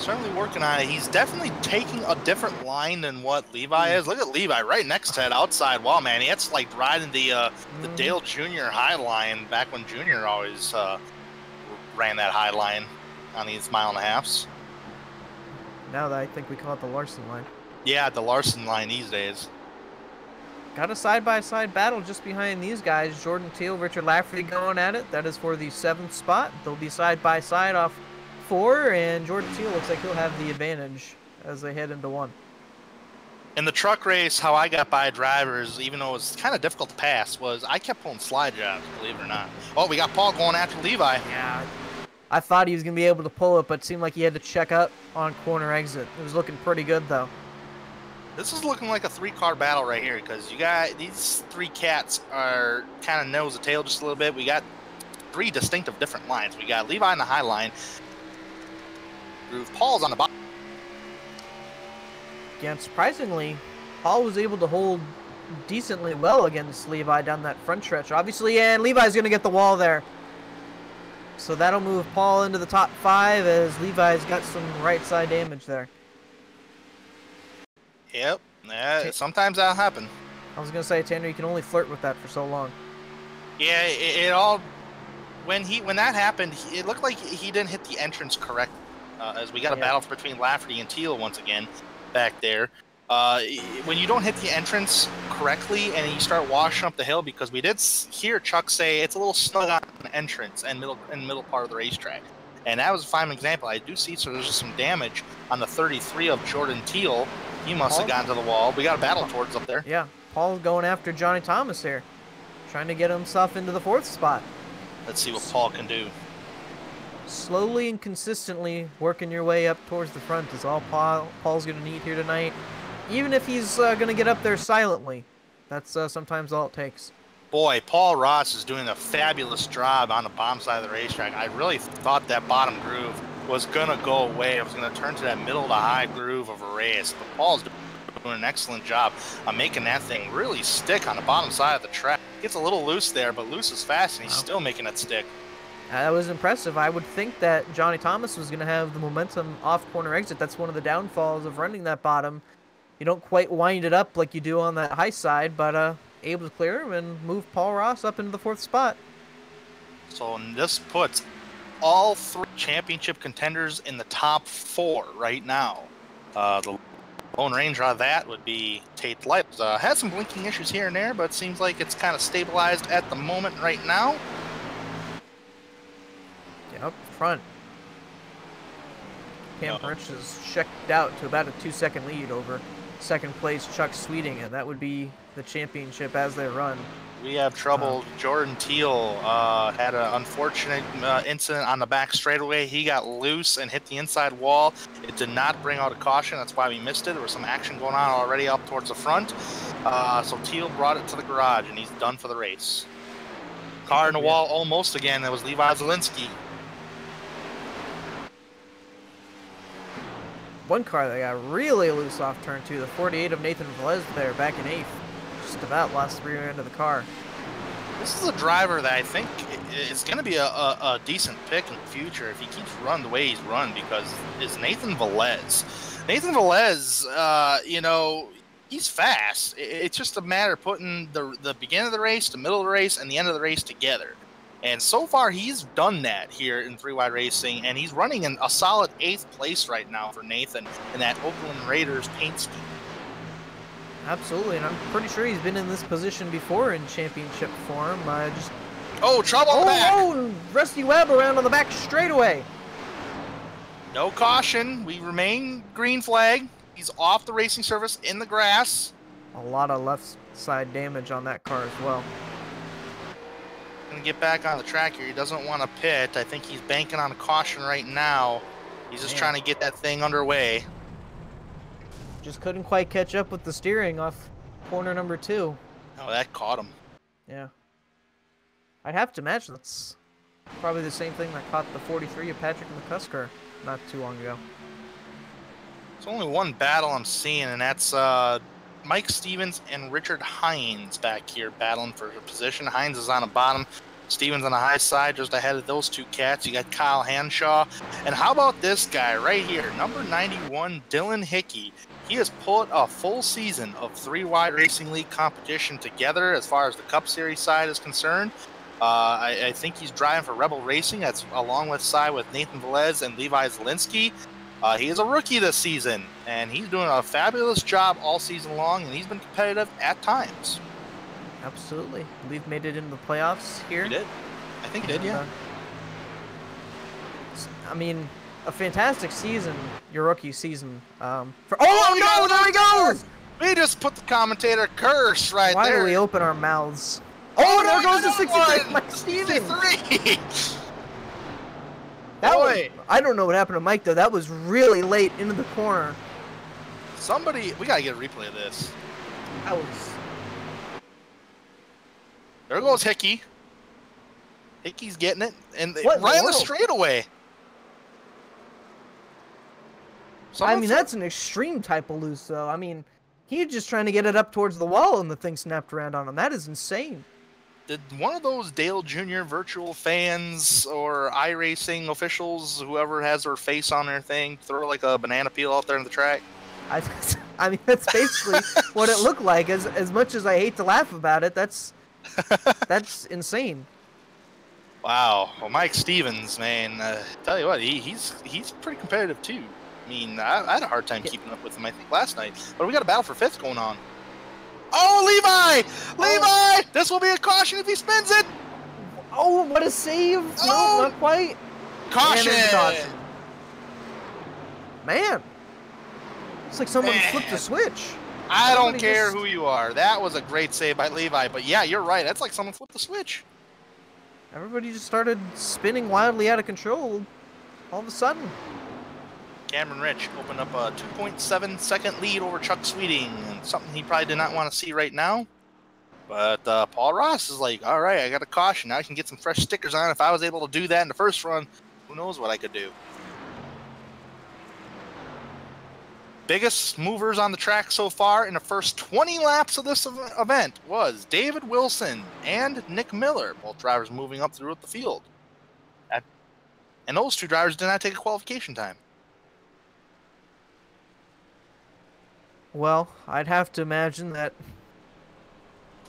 Certainly working on it. He's definitely taking a different line than what Levi is. Look at Levi right next to that outside wall, man. That's like riding the Dale Jr. high line back when Jr. always ran that high line on these 1.5 miles. Now that I think we call it the Larson line. Yeah, the Larson line these days. Got a side-by-side battle just behind these guys. Jordan Teal, Richard Lafferty going at it. That is for the 7th spot. They'll be side-by-side off 4, and Jordan Teal looks like he'll have the advantage as they head into 1. In the truck race, how I got by drivers, even though it was kind of difficult to pass, was I kept pulling slide jobs, believe it or not. Oh, we got Paul going after Levi. Yeah, I thought he was going to be able to pull it, but it seemed like he had to check up on corner exit. It was looking pretty good, though. This is looking like a 3-car battle right here because you got these 3 cats are kind of nose to tail just a little bit. We got 3 distinctive different lines. We got Levi in the high line. Paul's on the bottom. Again, surprisingly, Paul was able to hold decently well against Levi down that front stretch, obviously, and Levi's going to get the wall there. So that'll move Paul into the top 5 as Levi's got some right side damage there. Yep, sometimes that'll happen. I was gonna say, Tanner, you can only flirt with that for so long. Yeah, it all when that happened, it looked like he didn't hit the entrance correct. As we got a battle between Lafferty and Teal once again back there. When you don't hit the entrance correctly and you start washing up the hill, because we did hear Chuck say it's a little snug on the entrance and middle part of the racetrack. And that was a fine example. I do see so there's just some damage on the 33 of Jordan Teal. He must have gotten to the wall. We got a battle towards up there. Yeah, Paul's going after Johnny Thomas here, trying to get himself into the 4th spot. Let's see what Paul can do. Slowly and consistently working your way up towards the front is all Paul's going to need here tonight. Even if he's going to get up there silently, that's sometimes all it takes. Boy, Paul Ross is doing a fabulous job on the bottom side of the racetrack. I really thought that bottom groove was going to go away. It was going to turn to that middle to high groove of a race. But Paul's doing an excellent job of making that thing really stick on the bottom side of the track. Gets a little loose there, but loose is fast, and he's still making it stick. That was impressive. I would think that Johnny Thomas was going to have the momentum off corner exit. That's one of the downfalls of running that bottom. You don't quite wind it up like you do on that high side, but able to clear him and move Paul Ross up into the 4th spot. So this puts all 3 championship contenders in the top 4 right now. The Lone Ranger of that would be Tate Light. Had some blinking issues here and there, but it seems like it's kind of stabilized at the moment right now. Yeah, up front. Cam Birch is checked out to about a 2-second lead over 2nd place Chuck Sweeting, and that would be the championship as they run. We have trouble. Jordan Teal had an unfortunate incident on the back straightaway. He got loose and hit the inside wall. It did not bring out a caution. That's why we missed it. There was some action going on already up towards the front. So Teal brought it to the garage, and he's done for the race. Car in the wall almost again. That was Levi Zielinski. One car that got really loose off turn 2, the 48 of Nathan Velez there back in 8th. Just about lost the rear end of the car. This is a driver that I think is going to be a decent pick in the future if he keeps running the way he's run, because it's Nathan Velez. Nathan Velez, you know, he's fast. It's just a matter of putting the beginning of the race, the middle of the race, and the end of the race together. And so far, he's done that here in 3-wide racing, and he's running in a solid 8th place right now for Nathan in that Oakland Raiders paint scheme. Absolutely, and I'm pretty sure he's been in this position before in championship form. Just Oh, trouble on the back. Oh, Rusty Webb around on the back straightaway. No caution. We remain green flag. He's off the racing surface in the grass. A lot of left side damage on that car as well. Gonna get back on the track here. He doesn't want to pit. I think he's banking on a caution right now. He's just trying to get that thing underway. Just couldn't quite catch up with the steering off corner number 2. Oh, that caught him. Yeah. I'd have to imagine that's probably the same thing that caught the 43 of Patrick McCusker not too long ago. There's only one battle I'm seeing, and that's Mike Stevens and Richard Hines back here battling for position. Hines is on the bottom. Stevens on the high side, just ahead of those two cats. You got Kyle Hanshaw. And how about this guy right here, number 91, Dylan Hickey. He has put a full season of 3-wide Racing League competition together as far as the Cup Series side is concerned. I think he's driving for Rebel Racing. That's along with side with Nathan Velez and Levi Zielinski. He is a rookie this season, and he's doing a fabulous job all season long, and he's been competitive at times. Absolutely. We've made it into the playoffs here. He did. I think he did, yeah. I mean, a fantastic season, your rookie season. Oh, no, there he goes! We just put the commentator curse right Why there. do we open our mouths? Oh, there goes the 63, Mike Stevens! 63! I don't know what happened to Mike, though. That was really late into the corner. We gotta get a replay of this. That was... There goes Hickey. Hickey's getting it, and What in the right on the world? straightaway. I mean, that's an extreme type of loose, though. I mean, he's just trying to get it up towards the wall, and the thing snapped around on him. That is insane. Did one of those Dale Jr. virtual fans or iRacing officials, whoever has their face on their thing, throw like a banana peel out there in the track? I mean, that's basically what it looked like. As much as I hate to laugh about it, that's insane. Wow. Well, Mike Stevens, man, tell you what, he's pretty competitive too. I mean, I had a hard time keeping up with him, I think, last night. But we got a battle for 5th going on. Oh, Levi! Levi! This will be a caution if he spins it! Oh, what a save! Oh! No, not quite. Caution! And caution. Man. It's like someone flipped a switch. I don't care who you are. That was a great save by Levi. But yeah, you're right. That's like someone flipped the switch. Everybody just started spinning wildly out of control all of a sudden. Cameron Rich opened up a 2.7 second lead over Chuck Sweeting, and something he probably did not want to see right now. But Paul Ross is like, all right, I got a caution. Now I can get some fresh stickers on. If I was able to do that in the first run, who knows what I could do. Biggest movers on the track so far in the first 20 laps of this event was David Wilson and Nick Miller, both drivers moving up throughout the field. And those two drivers did not take a qualification time. Well, I'd have to imagine that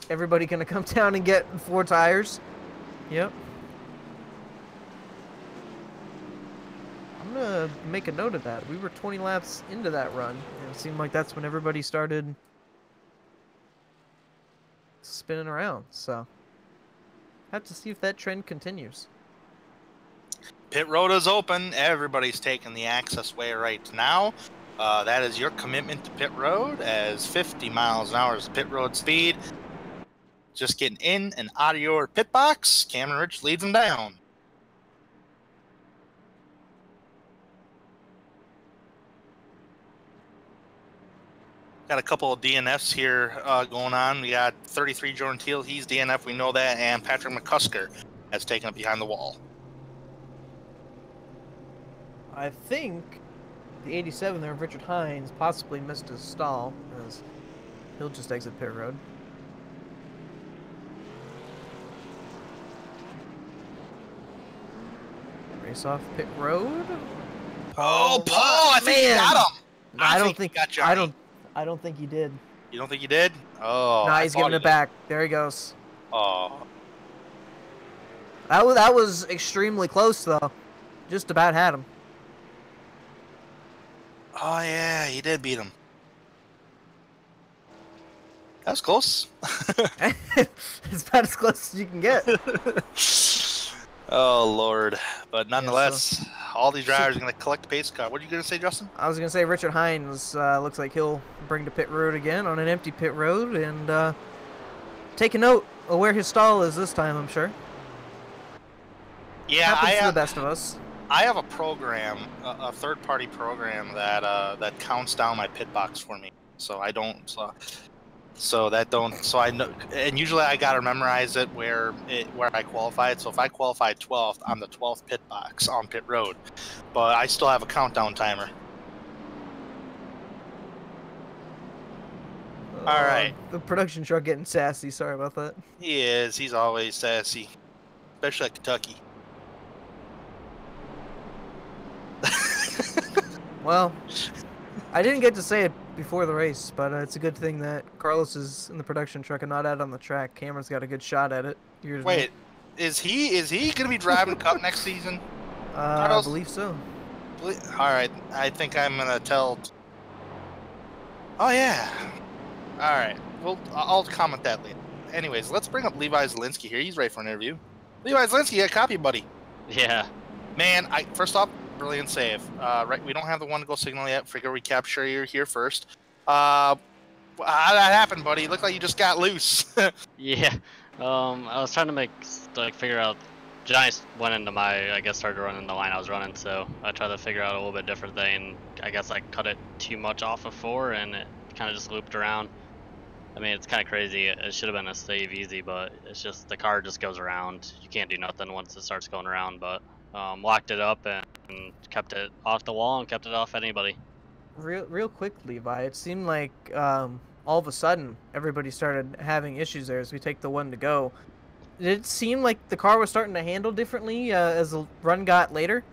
everybody gonna come down and get 4 tires. Yep. I'm gonna make a note of that. We were 20 laps into that run, and it seemed like that's when everybody started spinning around. So, have to see if that trend continues. Pit road is open. Everybody's taking the access way right now. That is your commitment to pit road, as 50 miles an hour is pit road speed. Just getting in and out of your pit box. Cameron Rich leads them down. Got a couple of DNFs here going on. We got 33 Jordan Teal, he's DNF, we know that, and Patrick McCusker has taken it behind the wall. I think the 87 there of Richard Hines possibly missed his stall, as he'll just exit pit road. Race off pit road. Oh, Paul! I think he got him. I don't think he got Johnny. I don't think he did. You don't think he did? Oh, no, he's giving it back. There he goes. Oh, that was extremely close though. Just about had him. Oh yeah, he did beat him. That's close. It's about as close as you can get. Oh, Lord. But nonetheless, so- all these drivers are going to collect the pace car. What are you going to say, Justin? I was going to say Richard Hines looks like he'll bring to pit road again on an empty pit road and take a note of where his stall is this time, I'm sure. Yeah, Happens to the best of us. I have a program, a third-party program that counts down my pit box for me. So I don't... So I know, and usually I gotta memorize it where I qualified. So if I qualified 12th, I'm the 12th pit box on pit road, but I still have a countdown timer. All right. The production truck getting sassy. Sorry about that. He is. He's always sassy, especially at Kentucky. Well, I didn't get to say it before the race, but it's a good thing that Carlos is in the production truck and not out on the track. Cameron's got a good shot at it. Wait, is he gonna be driving Cup next season? I believe so. All right, I think I'm gonna tell. Oh yeah. All right. Well, I'll comment that later. Anyways, let's bring up Levi Zielinski here. He's ready for an interview. Levi Zielinski, yeah, copy, buddy. Yeah. Man, first off, brilliant save. Right, we don't have the one to go signal yet. Figure we capture you here first. How that happened, buddy? It looked like you just got loose. Yeah. I was trying to figure out. Johnny went into started running the line I was running, so I tried to figure out a little bit different thing. I guess I cut it too much off of 4, and it kind of just looped around. I mean, it's kind of crazy. It should have been a save easy, but it's just the car just goes around. You can't do nothing once it starts going around, but locked it up and kept it off the wall and kept it off anybody. Real quick, Levi, it seemed like all of a sudden everybody started having issues there as we take the one to go. Did it seem like the car was starting to handle differently as the run got later?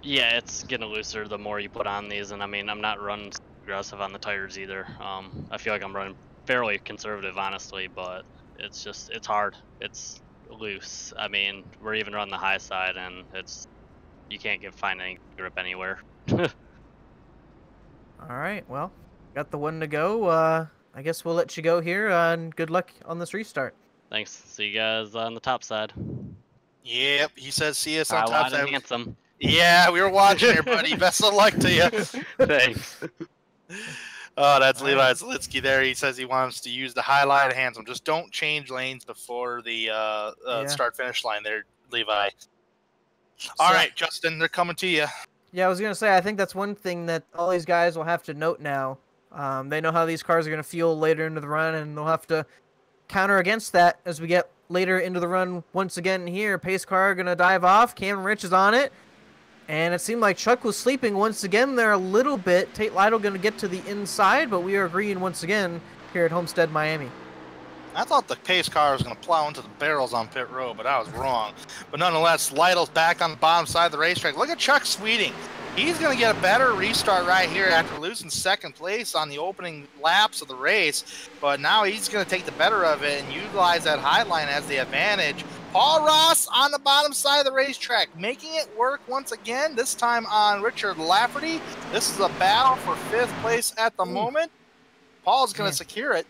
Yeah, it's getting looser the more you put on these, and I mean, I'm not running aggressive on the tires either. I feel like I'm running fairly conservative, honestly, but it's hard. It's loose. I mean, we're even running the high side, and you can't find any grip anywhere. All right, well, got the one to go. I guess we'll let you go here, and good luck on this restart. Thanks. See you guys on the top side. Yep, he says see us on top side. Handsome. Yeah, we were watching here, buddy. Best of luck to you. Thanks. Oh, that's Levi Zielinski there. He says he wants to use the highlight handsome. Just don't change lanes before the start-finish line there, Levi. All right, Justin, they're coming to you. Yeah, I was going to say, I think that's one thing that all these guys will have to note now. They know how these cars are going to feel later into the run, and they'll have to counter against that as we get later into the run once again here. Pace car going to dive off. Cameron Rich is on it. And it seemed like Chuck was sleeping once again there a little bit. Tate Lytle going to get to the inside, but we are agreeing once again here at Homestead-Miami. I thought the pace car was going to plow into the barrels on pit road, but I was wrong. But nonetheless, Lytle's back on the bottom side of the racetrack. Look at Chuck Sweeting. He's going to get a better restart right here after losing second place on the opening laps of the race. But now he's going to take the better of it and utilize that high line as the advantage. Paul Ross on the bottom side of the racetrack, making it work once again, this time on Richard Lafferty. This is a battle for 5th place at the moment. Paul's going to secure it.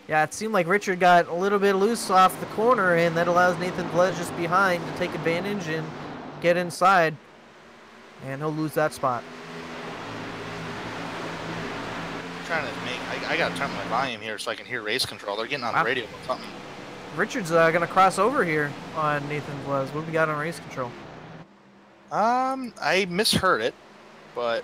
Yeah, it seemed like Richard got a little bit loose off the corner, and that allows Nathan Velez just behind to take advantage and get inside. And he'll lose that spot. I'm trying to I got to turn my volume here so I can hear race control. They're getting on the radio or something. Richard's going to cross over here on Nathan Velez. What do we got on race control? I misheard it, but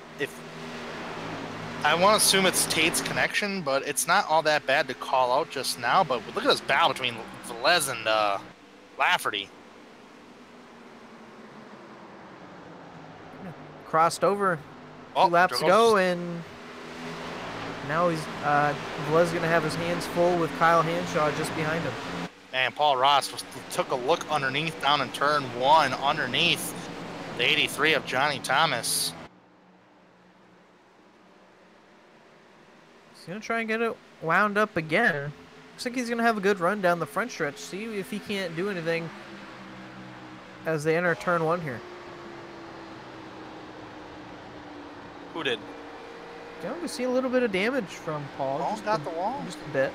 I want to assume it's Tate's connection, but it's not all that bad to call out just now. But look at this battle between Velez and Lafferty. Crossed over. 2 laps to go, and now he's Velez going to have his hands full with Kyle Hanshaw just behind him. And Paul Ross took a look underneath down in turn 1, underneath the 83 of Johnny Thomas. He's going to try and get it wound up again. Looks like he's going to have a good run down the front stretch. See if he can't do anything as they enter turn 1 here. Who did? Yeah, we see a little bit of damage from Paul. Paul's got the wall. Just a bit.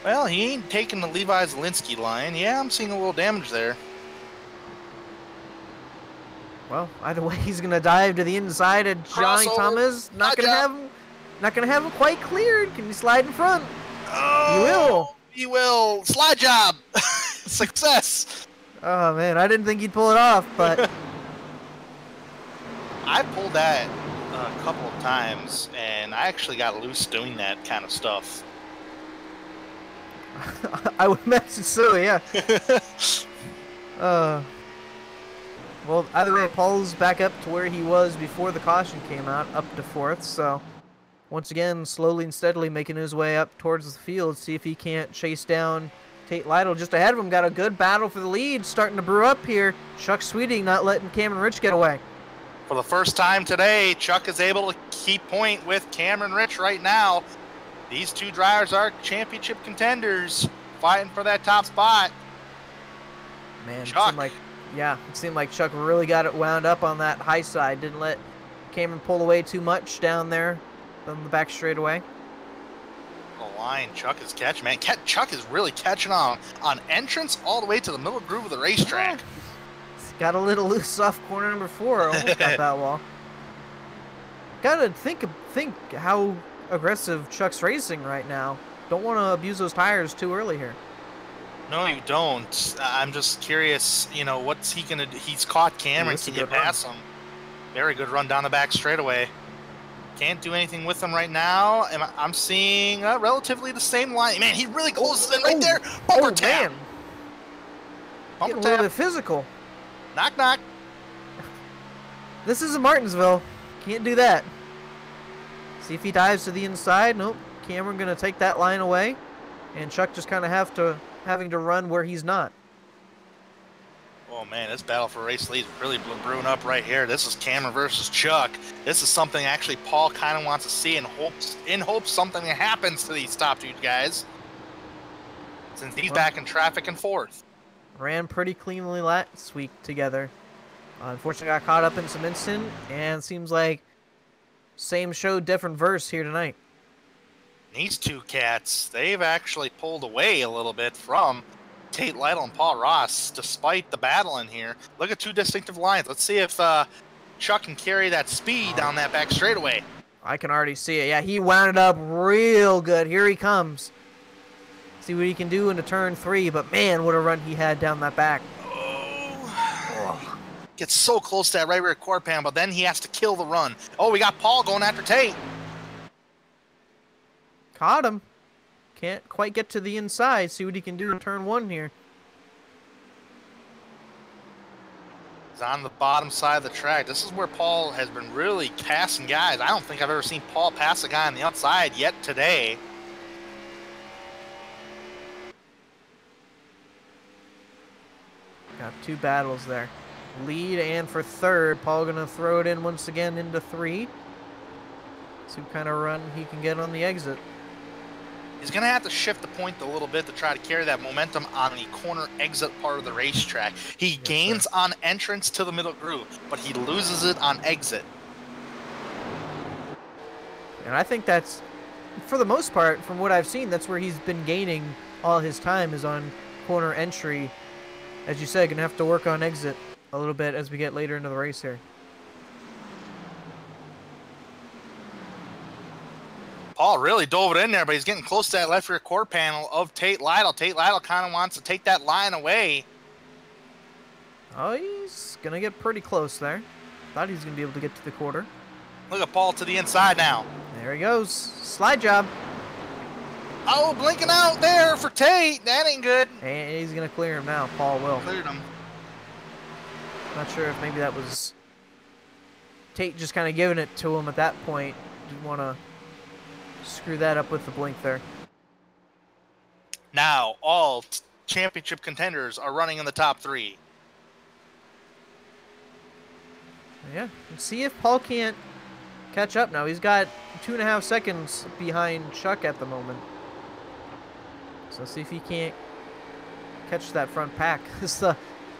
Well, he ain't taking the Levi Zielinski line. Yeah, I'm seeing a little damage there. Well, either way, he's gonna dive to the inside, and Johnny Crossover. Thomas not gonna have him quite cleared. Can he slide in front? Oh, He will. He will. Slide job. Success. Oh man, I didn't think he'd pull it off, but I pulled that a couple of times, and I actually got loose doing that kind of stuff. I would imagine so. Yeah. Well, either way, Paul's back up to where he was before the caution came out, up to 4th. So, once again, slowly and steadily making his way up towards the field. See if he can't chase down Tate Lytle just ahead of him. Got a good battle for the lead starting to brew up here. Chuck Sweeting not letting Cameron Rich get away. For the first time today, Chuck is able to keep point with Cameron Rich right now. These two drivers are championship contenders, fighting for that top spot. Man, Chuck. it seemed like Chuck really got it wound up on that high side. Didn't let Cameron pull away too much down there on the back straightaway. The line Chuck is catching, man. Chuck is really catching on entrance all the way to the middle groove of the racetrack. He's got a little loose off corner number 4. Almost got that wall. Gotta think how aggressive Chuck's racing right now. Don't want to abuse those tires too early here. No, you don't. I'm just curious, you know, what's he going to do? He's caught Cameron. Can you pass him? Very good run down the back straightaway. Can't do anything with him right now. I'm seeing relatively the same line. Man, he really closes in right there. Bumper tap. Man. Bumper Getting a little tap. bit physical. Knock, knock. This is Martinsville. Can't do that. See if he dives to the inside. Nope. Cameron going to take that line away. And Chuck just kind of having to run where he's not. Oh, man, this battle for race lead is really brewing up right here. This is Cameron versus Chuck. This is something actually Paul kind of wants to see and hopes something happens to these top two guys. Since he's back in traffic and 4th. Ran pretty cleanly last week together. Unfortunately, got caught up in some incident, and seems like same show, different verse here tonight. These two cats, they've actually pulled away a little bit from Tate Lytle and Paul Ross, despite the battle in here. Look at two distinctive lines. Let's see if Chuck can carry that speed down that back straightaway. I can already see it. Yeah, he wound it up real good. Here he comes. See what he can do into turn 3, but man, what a run he had down that back. Oh. Gets so close to that right rear quarter panel, but then he has to kill the run. Oh, we got Paul going after Tate. Caught him. Can't quite get to the inside. See what he can do in turn 1 here. He's on the bottom side of the track. This is where Paul has been really passing guys. I don't think I've ever seen Paul pass a guy on the outside yet today. Got 2 battles there. Lead and for 3rd. Paul gonna throw it in once again into 3. See what kind of run he can get on the exit. He's going to have to shift the point a little bit to try to carry that momentum on the corner exit part of the racetrack. He gains on entrance to the middle groove, but he loses it on exit. And I think that's, for the most part, from what I've seen, that's where he's been gaining all his time, is on corner entry. As you said, going to have to work on exit a little bit as we get later into the race here. Paul really dove it in there, but he's getting close to that left rear quarter panel of Tate Lytle. Tate Lytle kind of wants to take that line away. Oh, he's going to get pretty close there. Thought he was going to be able to get to the quarter. Look at Paul to the inside now. There he goes. Slide job. Oh, blinking out there for Tate. That ain't good. And he's going to clear him now. Paul will. Cleared him. Not sure if maybe that was Tate just kind of giving it to him at that point. Didn't want to screw that up with the blink there. Now, all championship contenders are running in the top 3. Yeah, let's see if Paul can't catch up now. He's got 2.5 seconds behind Chuck at the moment. So see if he can't catch that front pack.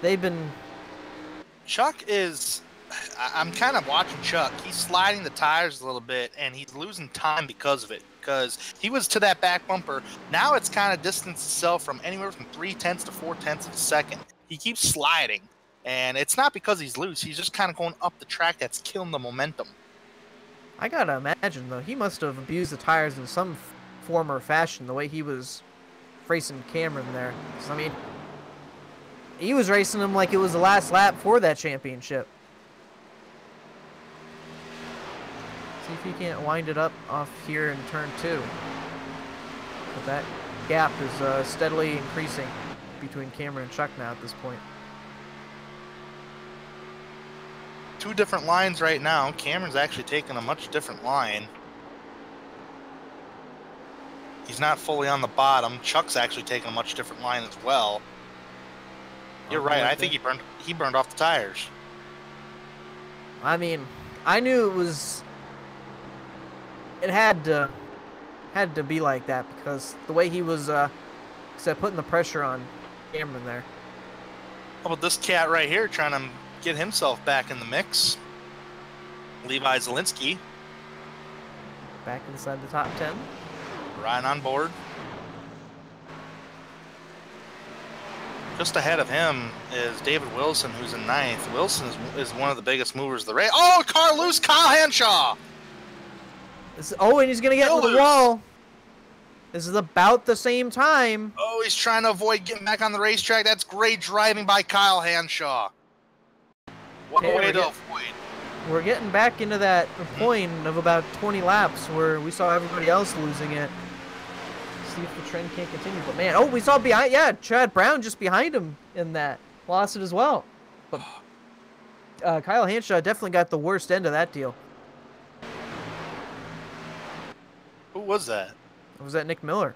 They've been... Chuck is I'm kind of watching Chuck. He's sliding the tires a little bit, and he's losing time because of it. Because he was to that back bumper. Now it's kind of distanced itself from anywhere from 0.3 to 0.4 of a second. He keeps sliding, and it's not because he's loose. He's just kind of going up the track. That's killing the momentum. I gotta imagine, though, he must have abused the tires in some form or fashion, the way he was racing Cameron there. 'Cause, I mean, he was racing him like it was the last lap for that championship. See if he can't wind it up off here in turn 2. But that gap is steadily increasing between Cameron and Chuck now at this point. 2 different lines right now. Cameron's actually taking a much different line. He's not fully on the bottom. Chuck's actually taking a much different line as well. You're right. I think he burned off the tires. I mean, I knew it had to be like that because the way he was putting the pressure on Cameron there. How about this cat right here trying to get himself back in the mix? Levi Zielinski. Back inside the top 10. Riding on board. Just ahead of him is David Wilson, who's in 9th. Wilson is one of the biggest movers of the race. Oh, car loose, Kyle Hanshaw! And he's going to get into the wall. This is about the same time. Oh, he's trying to avoid getting back on the racetrack. That's great driving by Kyle Hanshaw. What a way to avoid. We're getting back into that point of about 20 laps where we saw everybody else losing it. See if the trend can't continue. But man, we saw behind, Chad Brown just behind him in that. Lost it as well. But Kyle Hanshaw definitely got the worst end of that deal. Who was that? Was that Nick Miller?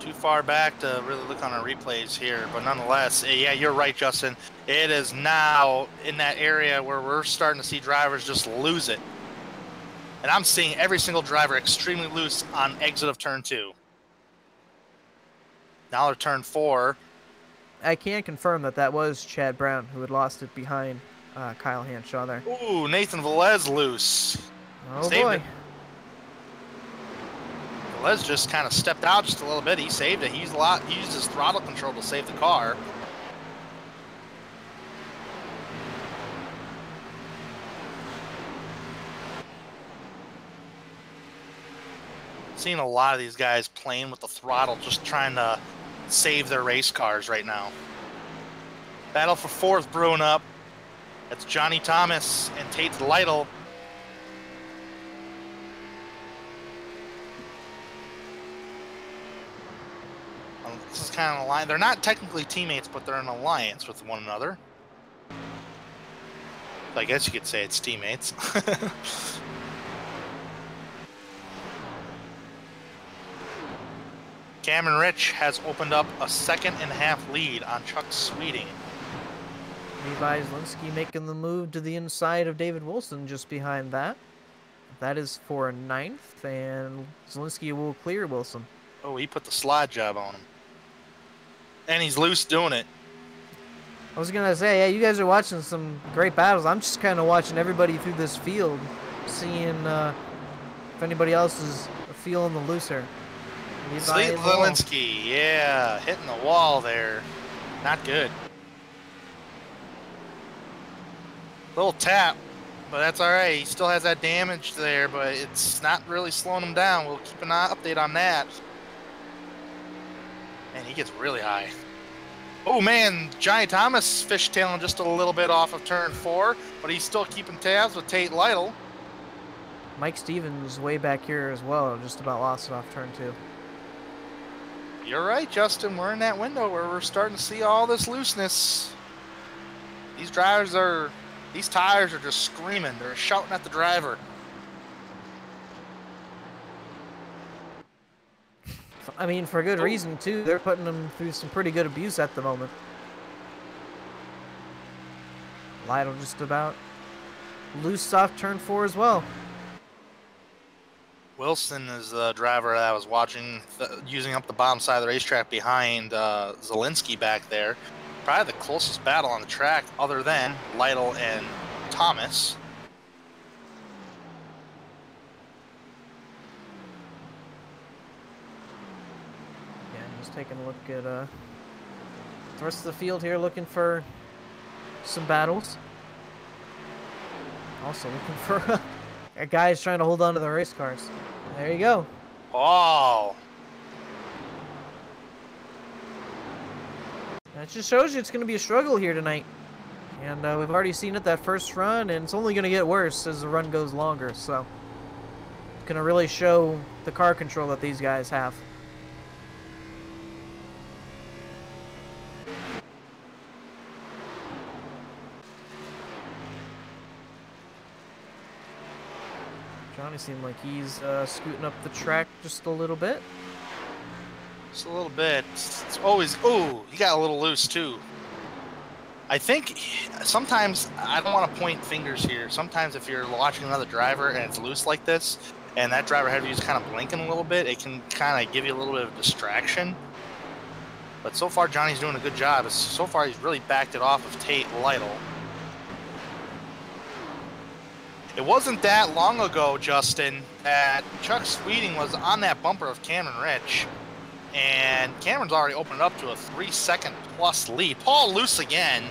Too far back to really look on our replays here, but nonetheless, yeah, you're right, Justin. It is now in that area where we're starting to see drivers just lose it. And I'm seeing every single driver extremely loose on exit of turn 2. Now they're turn 4. I can confirm that was Chad Brown who had lost it behind Kyle Hanshaw there. Ooh, Nathan Velez loose. Oh boy. Velez just kind of stepped out just a little bit. He saved it. He used his throttle control to save the car. Seeing a lot of these guys playing with the throttle, just trying to save their race cars right now. Battle for 4th brewing up. That's Johnny Thomas and Tate Lytle. This is kind of a line. They're not technically teammates, but they're in an alliance with one another. So I guess you could say it's teammates. Cameron Rich has opened up a 2.5 lead on Chuck Sweeting. Levi Zielinski making the move to the inside of David Wilson just behind that. That is for 9th, and Zielinski will clear Wilson. Oh, he put the slide job on him. And he's loose doing it. I was going to say, yeah, you guys are watching some great battles. I'm just kind of watching everybody through this field, seeing if anybody else is feeling the looser. Zielinski, yeah, hitting the wall there. Not good. Little tap, but that's all right. He still has that damage there, but it's not really slowing him down. We'll keep an update on that. Man, he gets really high. Oh, man, Johnny Thomas fishtailing just a little bit off of turn 4, but he's still keeping tabs with Tate Lytle. Mike Stevens way back here as well, just about lost it off turn 2. You're right, Justin. We're in that window where we're starting to see all this looseness. These tires are just screaming. They're shouting at the driver. I mean, for good reason, too. They're putting them through some pretty good abuse at the moment. Lytle just about loose off turn 4 as well. Wilson is the driver that I was watching, using up the bottom side of the racetrack behind Zielinski back there. Probably the closest battle on the track other than Lytle and Thomas. Yeah, just taking a look at the rest of the field here, looking for some battles. Also looking for guys trying to hold on to the race cars. There you go. Oh. That just shows you it's going to be a struggle here tonight. And we've already seen it that first run, and it's only going to get worse as the run goes longer. So it's going to really show the car control that these guys have. Johnny seemed like he's scooting up the track just a little bit. Just a little bit. It's always, ooh, he got a little loose too. I think sometimes, I don't want to point fingers here, sometimes if you're watching another driver and it's loose like this, and that driver head view's kind of blinking a little bit, it can kind of give you a little bit of distraction. But so far, Johnny's doing a good job. So far, he's really backed it off of Tate Lytle. It wasn't that long ago, Justin, that Chuck Sweeting was on that bumper of Cameron Rich. And Cameron's already opened up to a 3-second plus lead. Paul loose again.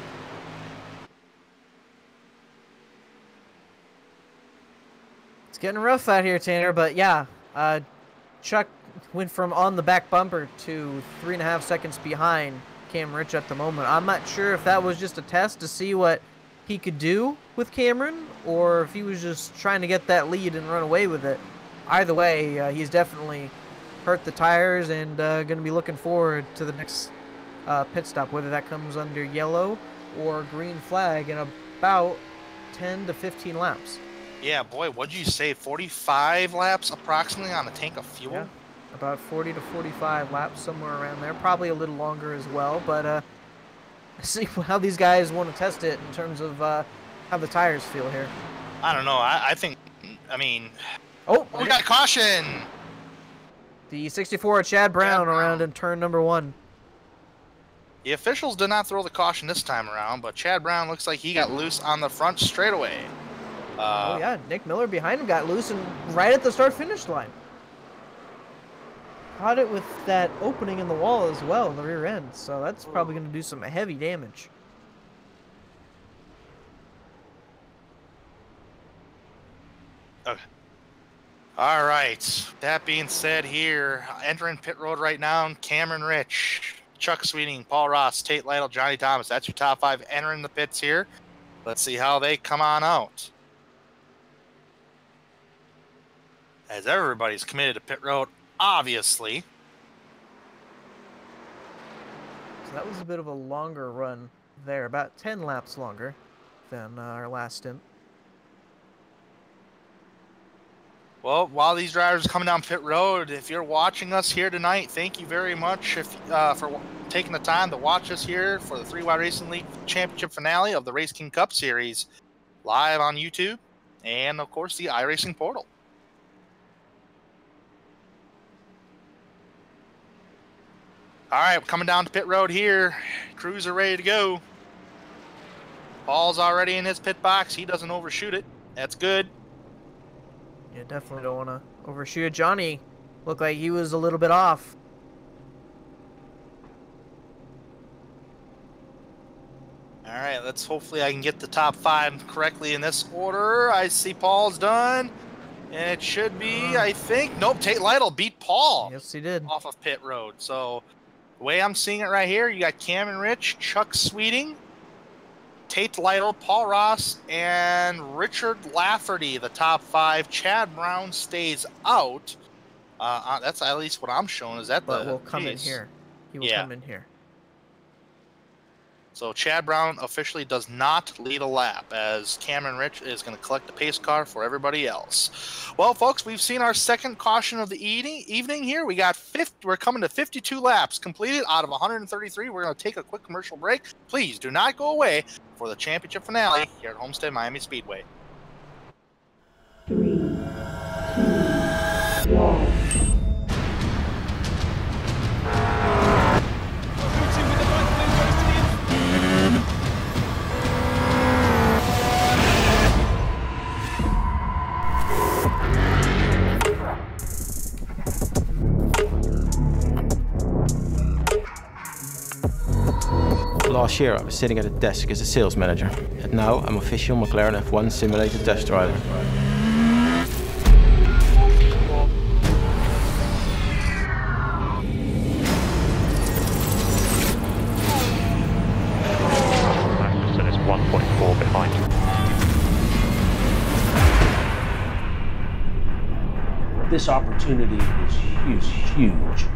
It's getting rough out here, Tanner, but yeah, Chuck went from on the back bumper to 3.5 seconds behind Cam Rich at the moment. I'm not sure if that was just a test to see what he could do with Cameron, or if he was just trying to get that lead and run away with it. Either way, he's definitely hurt the tires and going to be looking forward to the next pit stop, whether that comes under yellow or green flag in about 10 to 15 laps. Yeah, boy, what'd you say, 45 laps approximately on a tank of fuel? Yeah, about 40 to 45 laps, somewhere around there. Probably a little longer as well, but see how these guys want to test it in terms of how the tires feel here. I don't know. I think, I mean... Oh, we got caution! The 64 Chad Brown around in turn number 1. The officials did not throw the caution this time around, but Chad Brown looks like he got loose on the front straightaway. Oh yeah, Nick Miller behind him got loose and right at the start-finish line. Caught it with that opening in the wall as well, the rear end, so that's probably going to do some heavy damage. Okay. All right. That being said here, entering pit road right now, Cameron Rich, Chuck Sweeting, Paul Ross, Tate Lytle, Johnny Thomas. That's your top 5 entering the pits here. Let's see how they come on out. As everybody's committed to pit road, obviously. So that was a bit of a longer run there, about 10 laps longer than our last stint. Well, while these drivers are coming down pit road, if you're watching us here tonight, thank you very much for taking the time to watch us here for the 3Y Racing League Championship finale of the Race King Cup Series, live on YouTube and, of course, the iRacing portal. All right, we're coming down to pit road here. Crews are ready to go. Paul's already in his pit box. He doesn't overshoot it. That's good. Yeah, definitely don't want to overshoot it. Johnny looked like he was a little bit off. All right, let's hopefully I can get the top 5 correctly in this order. I see Paul's done. And it should be, I think, nope, Tate Lytle beat Paul. Yes, he did. Off of pit road. So the way I'm seeing it right here, you got Cameron Rich, Chuck Sweeting, Tate Lytle, Paul Ross, and Richard Lafferty, the top 5. Chad Brown stays out. That's at least what I'm showing. Is that but the will come case? in here. He will come in here. So Chad Brown officially does not lead a lap, as Cameron Rich is going to collect the pace car for everybody else. Well, folks, we've seen our second caution of the evening here. We're coming to 52 laps completed out of 133. We're going to take a quick commercial break. Please do not go away for the championship finale here at Homestead-Miami Speedway. 3, 2, Last year, I was sitting at a desk as a sales manager, and now I'm official McLaren F1 simulator test driver. Magnussen is 1.4 behind. This opportunity is huge.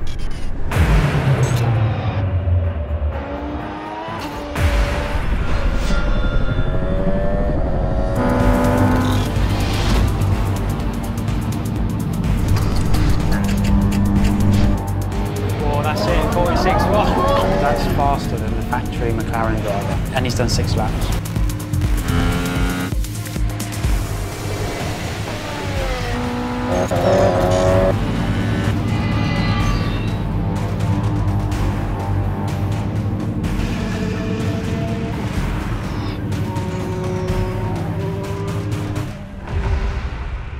That's faster than the factory McLaren driver, and he's done 6 laps.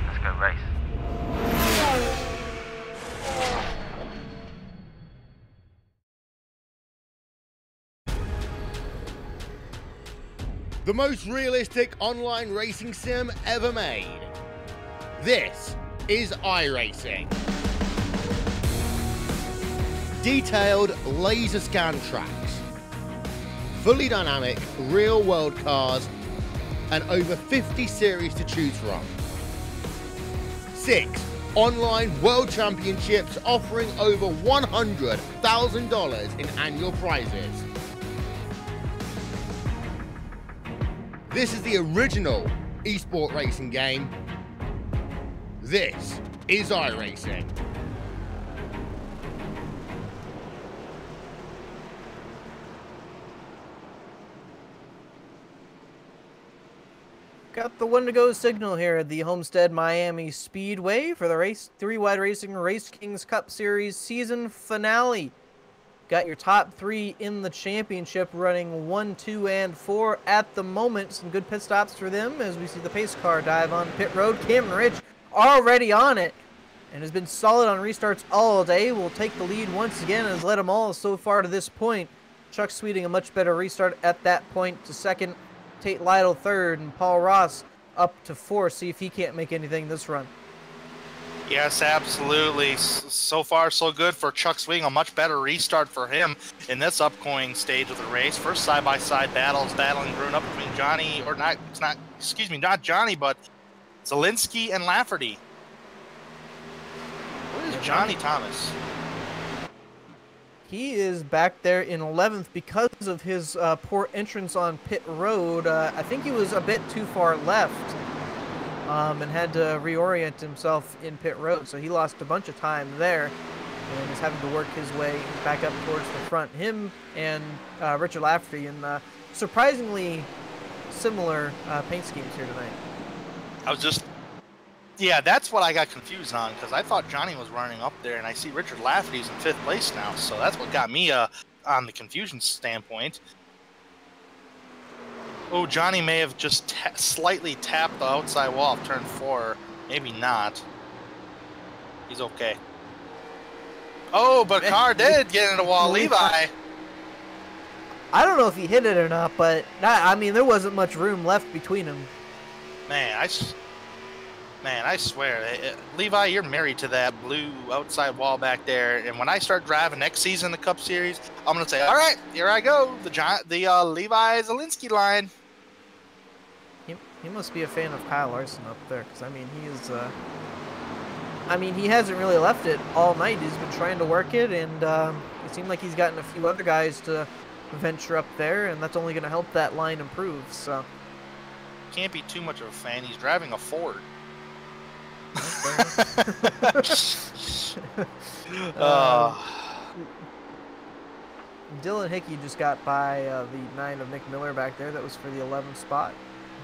Let's go race. The most realistic online racing sim ever made. This is iRacing. Detailed laser scan tracks, fully dynamic real world cars, and over 50 series to choose from. 6 online world championships offering over $100,000 in annual prizes. This is the original esport racing game. This is iRacing. Got the 1 to go signal here at the Homestead-Miami Speedway for the Race 3 Wide Racing RaceKings Cup Series season finale. Got your top 3 in the championship running 1, 2, and 4 at the moment. Some good pit stops for them as we see the pace car dive on pit road. Cameron Rich already on it and has been solid on restarts all day. Will take the lead once again and has led them all so far to this point. Chuck Sweeting a much better restart at that point to second. Tate Lytle third, and Paul Ross up to 4th. See if he can't make anything this run. Yes, absolutely. So far, so good for Chuck Swing. A much better restart for him in this upcoming stage of the race. First side-by-side battles, battling brewing up between Johnny, or not, it's not, excuse me, not Johnny, but Zielinski and Lafferty. Where is Johnny Thomas? He is back there in 11th because of his poor entrance on pit road. I think he was a bit too far left. And had to reorient himself in pit road, so he lost a bunch of time there and is having to work his way back up towards the front. Him and Richard Lafferty in surprisingly similar paint schemes here tonight. I was just, yeah, that's what I got confused on, because I thought Johnny was running up there, and I see Richard Lafferty's in 5th place now, so that's what got me on the confusion standpoint. Oh, Johnny may have just slightly tapped the outside wall of turn 4. Maybe not. He's okay. Oh, but car did get into the wall. Levi. I don't know if he hit it or not, but I mean, there wasn't much room left between them. Man, I swear, Levi, you're married to that blue outside wall back there. And when I start driving next season in the Cup Series, I'm gonna say, all right, here I go, the Levi Zielinski line. He must be a fan of Kyle Larson up there, because I mean, he is. I mean, he hasn't really left it all night. He's been trying to work it, and it seemed like he's gotten a few other guys to venture up there, and that's only going to help that line improve. So can't be too much of a fan. He's driving a Ford. Dylan Hickey just got by the 9 of Nick Miller back there. That was for the 11th spot.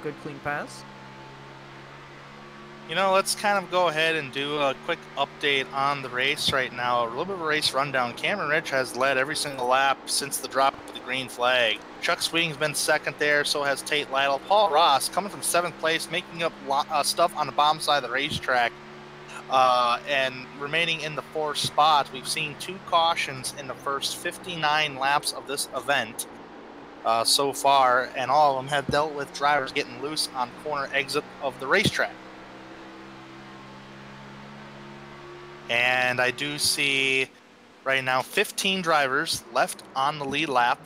Good clean pass. You know, let's kind of go ahead and do a quick update on the race right now. A little bit of a race rundown. Cameron Rich has led every single lap since the drop of the green flag. Chuck Sweeting's been second there, so has Tate Lytle. Paul Ross coming from 7th place, making up stuff on the bottom side of the racetrack. And remaining in the 4th spot. We've seen 2 cautions in the first 59 laps of this event so far, and all of them have dealt with drivers getting loose on corner exit of the racetrack. And I do see right now 15 drivers left on the lead lap,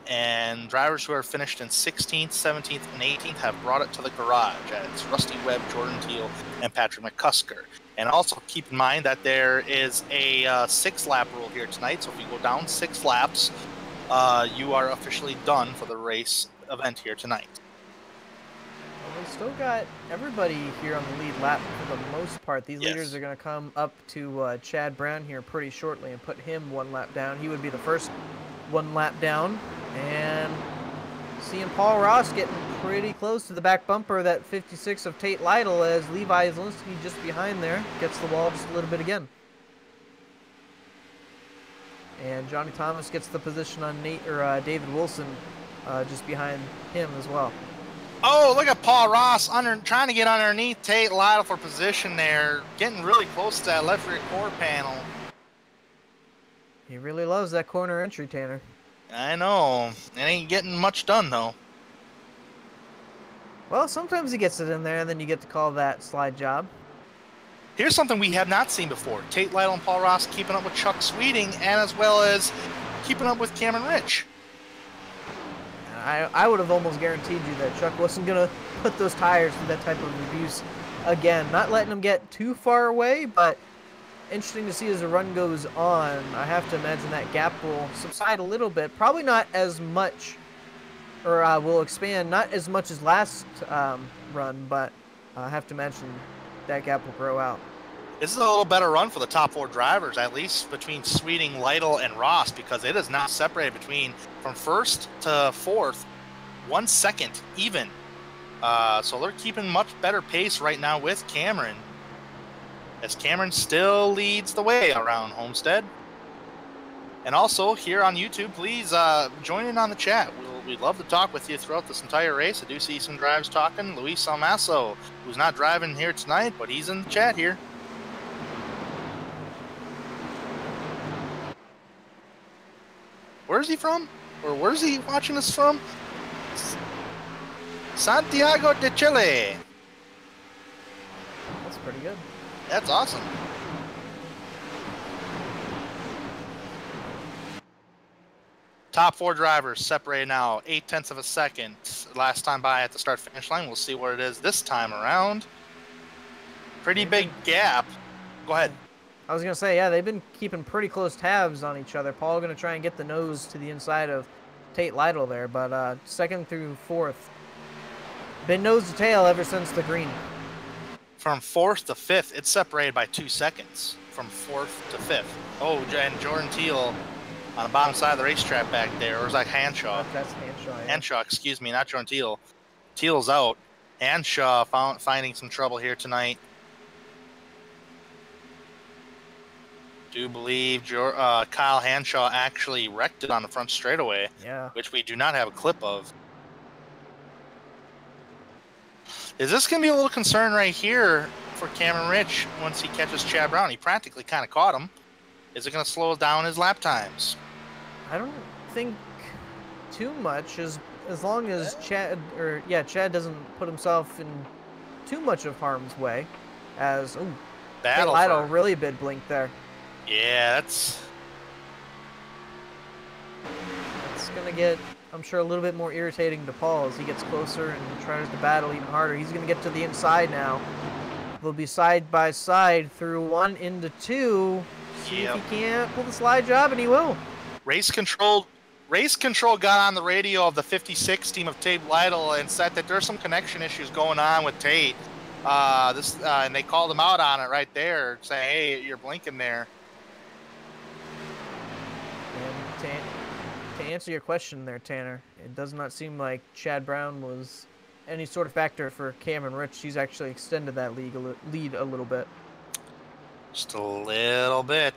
and drivers who are finished in 16th, 17th, and 18th have brought it to the garage. It's Rusty Webb, Jordan Teal, and Patrick McCusker. And also keep in mind that there is a 6-lap rule here tonight, so if you go down 6 laps, you are officially done for the race event here tonight. Well, we still got everybody here on the lead lap for the most part. These leaders are going to come up to Chad Brown here pretty shortly and put him 1 lap down. He would be the first 1 lap down. And seeing Paul Ross getting pretty close to the back bumper, that 56 of Tate Lytle, as Levi Zielinski just behind there gets the wall just a little bit again. And Johnny Thomas gets the position on David Wilson just behind him as well. Oh, look at Paul Ross trying to get underneath Tate Lytle for position there, getting really close to that left rear quarter panel. He really loves that corner entry, Tanner. I know. It ain't getting much done, though. Well, sometimes he gets it in there, and then you get to call that slide job. Here's something we have not seen before. Tate Lytle and Paul Ross keeping up with Chuck Sweeting, and as well as keeping up with Cameron Rich. I would have almost guaranteed you that Chuck wasn't going to put those tires through that type of abuse again. Not letting them get too far away, but interesting to see as the run goes on. I have to imagine that gap will subside a little bit. Probably not as much, or will expand, not as much as last run, but I have to imagine that gap will grow out. This is a little better run for the top 4 drivers, at least between Sweeting, Lytle, and Ross, because it is now separated from 1st to 4th, 1 second even. So they're keeping much better pace right now with Cameron, as Cameron still leads the way around Homestead. And also here on YouTube, please join in on the chat. We'd love to talk with you throughout this entire race. I do see some drivers talking. Luis Almaso, who's not driving here tonight, but he's in the chat here. Where's he from? Or where's he watching us from? Santiago de Chile. That's pretty good. That's awesome. Top 4 drivers separated now, 0.8 of a second. Last time by at the start-finish line. We'll see what it is this time around. Pretty big gap. Go ahead. I was going to say, yeah, they've been keeping pretty close tabs on each other. Paul going to try and get the nose to the inside of Tate Lytle there, but 2nd through 4th. Been nose to tail ever since the green. From 4th to 5th, it's separated by 2 seconds. From 4th to 5th. Oh, and Jordan Teal on the bottom side of the racetrack back there. Or is that Hanshaw? That's Hanshaw, yeah. Hanshaw, excuse me, not Jordan Teal. Teal's out. Hanshaw finding some trouble here tonight. Do believe Kyle Hanshaw actually wrecked it on the front straightaway, which we do not have a clip of. Is this going to be a little concern right here for Cameron Rich once he catches Chad Brown? He practically kind of caught him. Is it going to slow down his lap times? I don't think too much, as long as Chad doesn't put himself in too much of harm's way. As Tate Lytle really big blink there. Yeah, that's going to get, I'm sure, a little bit more irritating to Paul as he gets closer and tries to battle even harder. He's going to get to the inside now. They'll be side by side through 1 into 2. See if he can't pull the slide job, and he will. Race Control got on the radio of the 56 team of Tate Lytle and said that there's some connection issues going on with Tate. And they called him out on it right there, saying, "Hey, you're blinking there." And to answer your question there, Tanner, it does not seem like Chad Brown was any sort of factor for Cam and Rich. He's actually extended that lead a little bit. Just a little bit.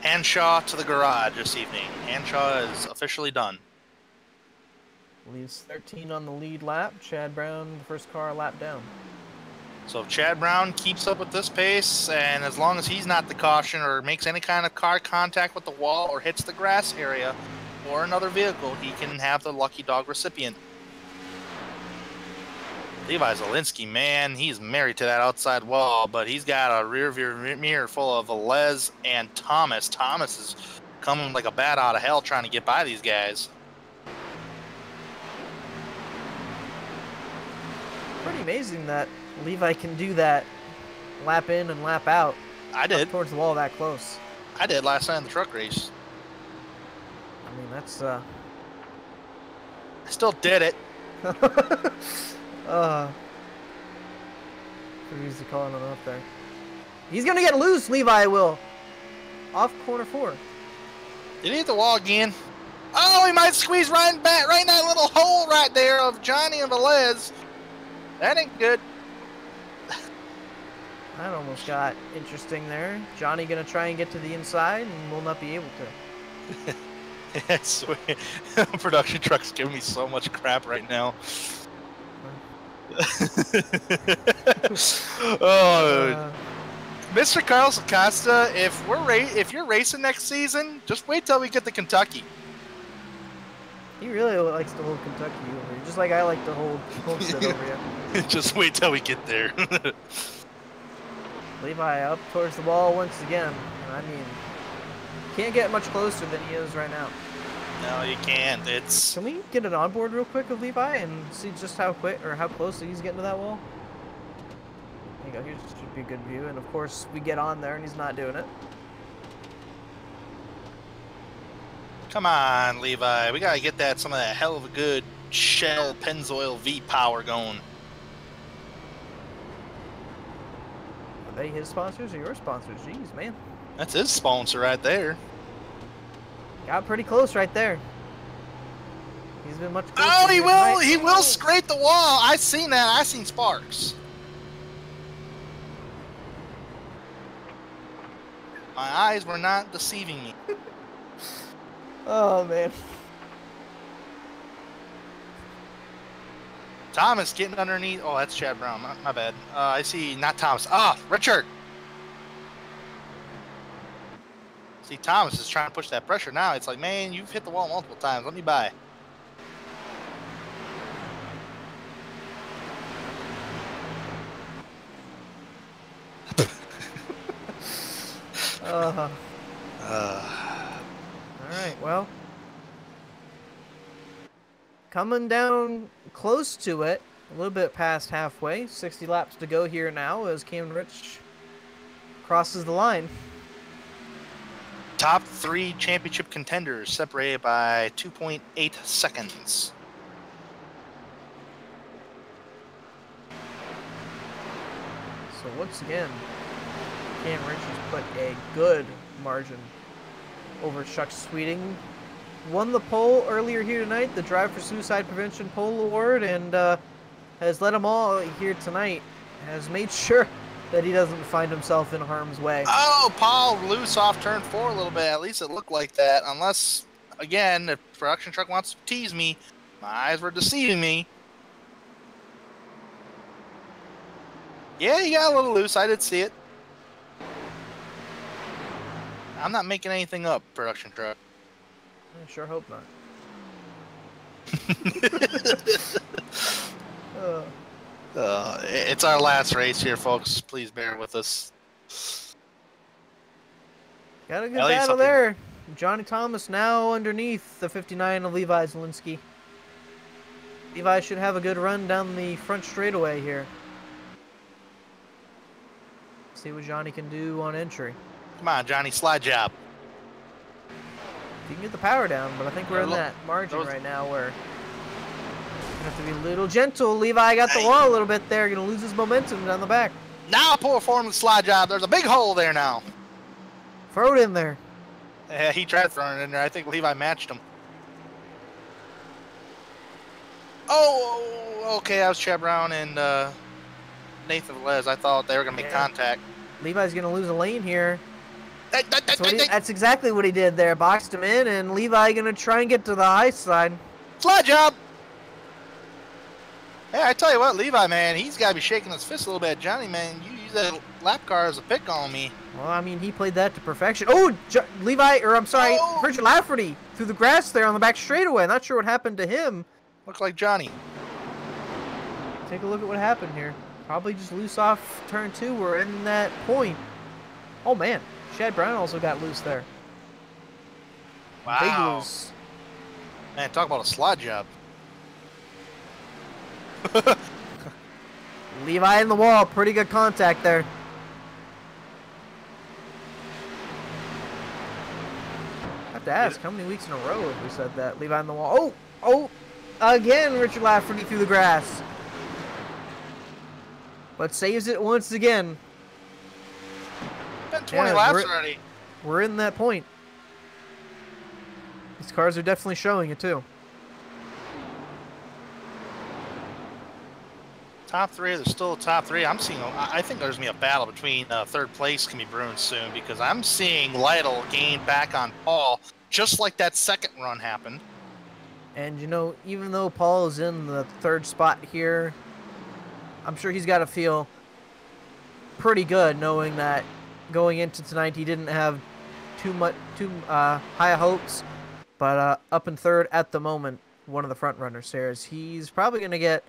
Hanshaw to the garage this evening. Hanshaw is officially done. Leaves 13 on the lead lap. Chad Brown, the first car a lap down. So if Chad Brown keeps up with this pace, and as long as he's not the caution or makes any kind of car contact with the wall or hits the grass area or another vehicle, he can have the lucky dog recipient. Levi Zielinski, man, he's married to that outside wall, but he's got a rear view mirror full of Velez and Thomas. Thomas is coming like a bat out of hell trying to get by these guys. Pretty amazing that Levi can do that lap in and lap out. I did. Towards the wall that close. I did last night in the truck race. I mean, that's I still did it. Who's calling him up there? He's gonna get loose, Levi will. Off corner 4. Did he hit the wall again? Oh, he might squeeze right in that little hole right there of Johnny and Velez. That ain't good. That almost got interesting there. Johnny gonna try and get to the inside and will not be able to. Yes, production truck's giving me so much crap right now. Mr. Carlos Acosta, if you're racing next season, just wait till we get to Kentucky. He really likes to hold Kentucky over here, just like I like to hold Homestead over here. Just wait till we get there. Levi up towards the wall once again. I mean, can't get much closer than he is right now. No, you can't. Can we get an onboard real quick of Levi and see just how quick or how close he's getting to that wall? There you go. Here should be a good view. And of course, we get on there and he's not doing it. Come on, Levi. We gotta get some of that hell of a good Shell Pennzoil V power going. Are they his sponsors or your sponsors? Jeez, man. That's his sponsor right there. Got pretty close right there. He's been much closer. Oh, he will scrape the wall. I seen that. I seen sparks. My eyes were not deceiving me. Oh, man. Thomas getting underneath. Oh, that's Chad Brown. My bad. I see, not Thomas. Richard. See, Thomas is trying to push that pressure now. It's like, man, you've hit the wall multiple times. Let me by. All right, well. Coming down close to it, a little bit past halfway. 60 laps to go here now as Cam Rich crosses the line. Top 3 championship contenders separated by 2.8 seconds. So once again, Cam Rich has put a good margin over Chuck Sweeting. Won the pole earlier here tonight, the Drive for Suicide Prevention Pole Award, and has led them all here tonight. Has made sure that he doesn't find himself in harm's way. Oh, Paul loose off turn 4 a little bit. At least it looked like that. Unless, again, if production truck wants to tease me, my eyes were deceiving me. Yeah, he got a little loose. I did see it. I'm not making anything up, production truck. I sure hope not. It's our last race here, folks. Please bear with us. Got a good battle there. Johnny Thomas now underneath the 59 of Levi Zielinski. Levi should have a good run down the front straightaway here. See what Johnny can do on entry. Come on, Johnny, slide job. You can get the power down, but I think we're in that margin right now where you have to be a little gentle. Levi got the wall a little bit there. Going to lose his momentum down the back. Now pull forward the slide job. There's a big hole there now. Throw it in there. Yeah, he tried throwing it in there. I think Levi matched him. Oh, okay. I was Chad Brown and Nathan Velez. I thought they were going to make contact. Levi's going to lose a lane here. That's exactly what he did there. Boxed him in, and Levi going to try and get to the high side. Slide job. Hey, I tell you what, Levi, man, he's got to be shaking his fist a little bit. Johnny, man, you use that lap car as a pick on me. Well, I mean, he played that to perfection. Oh, Richard Lafferty through the grass there on the back straightaway. Not sure what happened to him. Looks like Johnny. Take a look at what happened here. Probably just loose off turn 2. We're in that point. Oh, man. Chad Brown also got loose there. Wow. Big loose. Man, talk about a slide job. Levi in the wall. Pretty good contact there. I have to ask, how many weeks in a row have we said that? Levi in the wall. Oh! Again, Richard Lafferty through the grass. But saves it once again. Been 20 laps already. We're in that point. These cars are definitely showing it too. Top 3, there's still a top 3. I'm seeing, I think there's going to be a battle between third place can be brewing soon, because I'm seeing Lytle gain back on Paul, just like that second run happened. And you know, even though Paul is in the 3rd spot here, I'm sure he's got to feel pretty good knowing that going into tonight he didn't have too high hopes, but up in 3rd at the moment, one of the front runners here, is he's probably going to get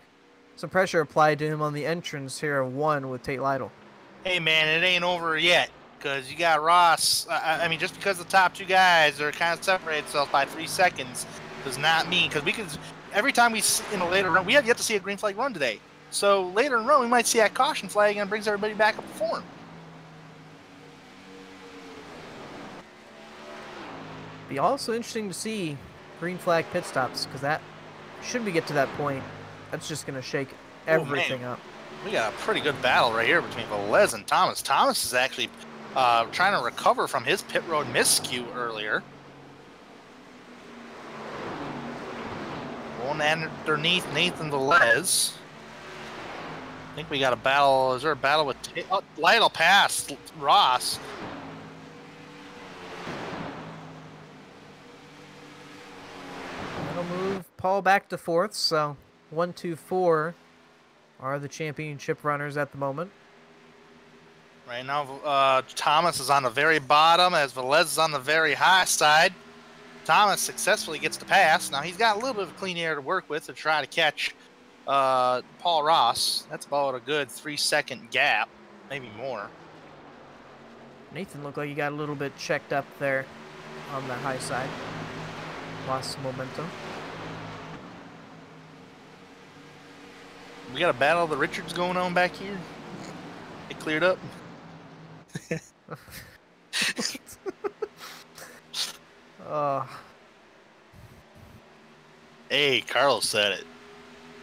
some pressure applied to him on the entrance here of 1 with Tate Lytle. Hey man, it ain't over yet, because you got Ross. I mean, just because the top 2 guys are kind of separated themselves by 3 seconds does not mean, because we can, every time we in a later run, we have yet to see a green flag run today. So later in the run, we might see that caution flag and brings everybody back up to form. Be also interesting to see green flag pit stops, because that, should we get to that point, that's just going to shake everything up. We got a pretty good battle right here between Velez and Thomas. Thomas is actually trying to recover from his pit road miscue earlier. Going underneath Nathan Velez. I think we got a battle. Is there a battle with Lytle past Ross? That'll move Paul back to 4th, so 1, 2, 4 are the championship runners at the moment. Right now, Thomas is on the very bottom as Velez is on the very high side. Thomas successfully gets the pass. Now he's got a little bit of clean air to work with to try to catch Paul Ross. That's about a good 3-second gap, maybe more. Nathan looked like he got a little bit checked up there on the high side. Lost some momentum. We got a battle of the Richards going on back here. It cleared up. Hey, Carlos said it.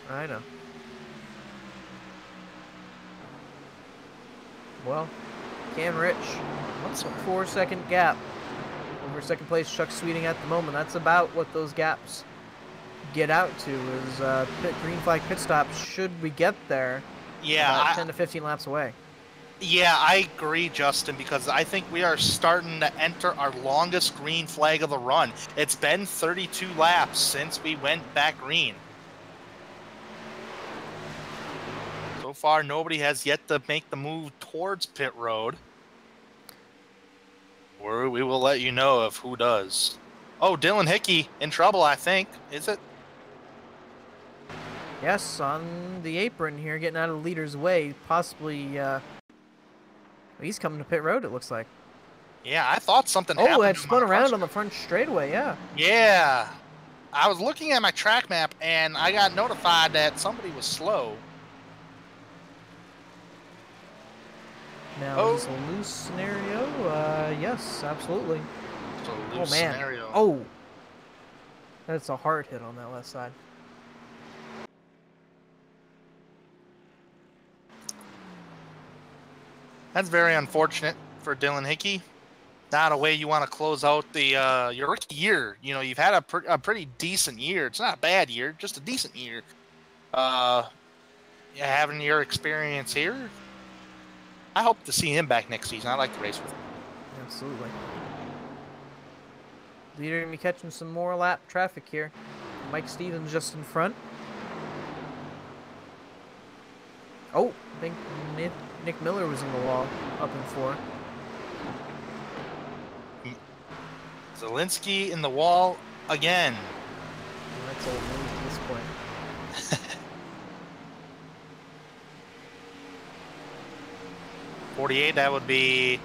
I know. Well, Cam Rich, what's a 4-second gap over 2nd place Chuck Sweeting at the moment? That's about what those gaps get out to, is green flag pit stop should we get there. Yeah, about 10 to 15 laps away. Yeah, I agree, Justin, because I think we are starting to enter our longest green flag of the run. It's been 32 laps since we went back green. So far, nobody has yet to make the move towards pit road. Or we will let you know of who does. Oh, Dylan Hickey in trouble, I think. Is it? Yes, on the apron here, getting out of the leader's way. Possibly, he's coming to pit road, it looks like. Yeah, I thought something happened. Oh, it spun around on the front straightaway, yeah. Yeah. I was looking at my track map, and I got notified that somebody was slow. Now, is this a loose scenario? Yes, absolutely. It's a loose scenario. Oh! That's a hard hit on that left side. That's very unfortunate for Dylan Hickey. Not a way you want to close out the your rookie year. You know, you've had a pretty decent year. It's not a bad year, just a decent year. Yeah, having your experience here, I hope to see him back next season. I like to race with him. Absolutely. Leader gonna be catching some more lap traffic here. Mike Stevens just in front. Oh, I think Nick Miller was in the wall, up in 4. Zielinski in the wall again. That's old news at this point. 48, that would be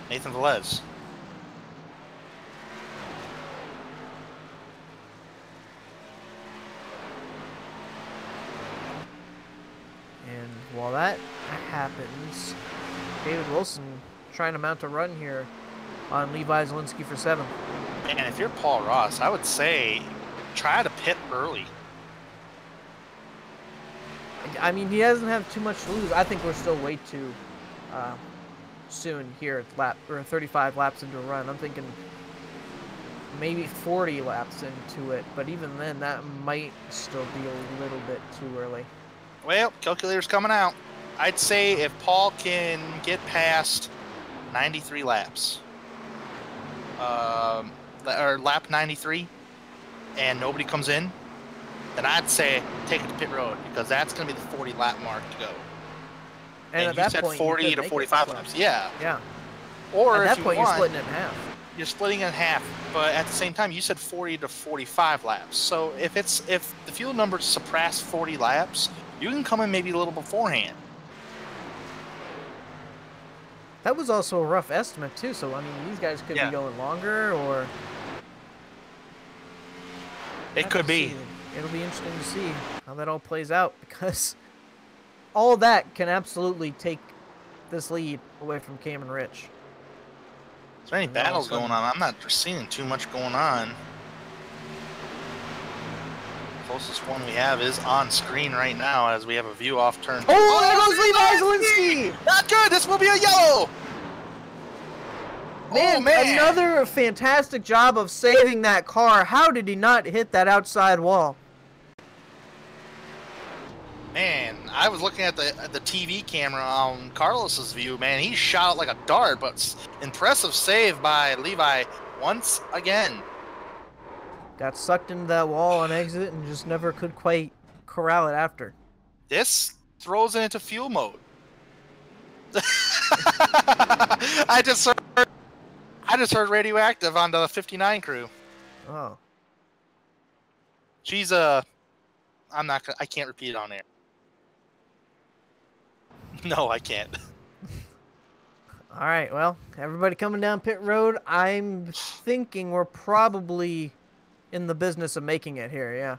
Nathan Velez. And while that happens, David Wilson trying to mount a run here on Levi Zielinski for 7. Man, if you're Paul Ross, I would say try to pit early. I mean, he doesn't have too much to lose. I think we're still way too soon here at 35 laps into a run. I'm thinking maybe 40 laps into it, but even then, that might still be a little bit too early. Well, calculator's coming out. I'd say if Paul can get past 93 laps, or lap 93, and nobody comes in, then I'd say take it to pit road, because that's going to be the 40 lap mark to go. And at you that said point, 40 to 45 laps. Yeah. Yeah. Or at if that you point, want, you're splitting it in half. You're splitting it in half, but at the same time, you said 40 to 45 laps. So if the fuel numbers surpass 40 laps, you can come in maybe a little beforehand. That was also a rough estimate too. So I mean, these guys could be going longer, or it could be. It'll be interesting to see how that all plays out, because all that can absolutely take this lead away from Cam and Rich. Is there any battles going on? I'm not seeing too much going on. Closest one we have is on screen right now as we have a view off turn. Oh, there goes Levi Zielinski! Not good. This will be a yellow. Man, another fantastic job of saving that car. How did he not hit that outside wall? Man, I was looking at the TV camera on Carlos's view. Man, he shot out like a dart, but impressive save by Levi once again. Got sucked into that wall on exit and just never could quite corral it after. This throws it into fuel mode. I just heard radioactive on the 59 crew. Oh. She's I can't repeat it on air. No, I can't. All right, well, everybody coming down pit road. I'm thinking we're probably in the business of making it here, yeah.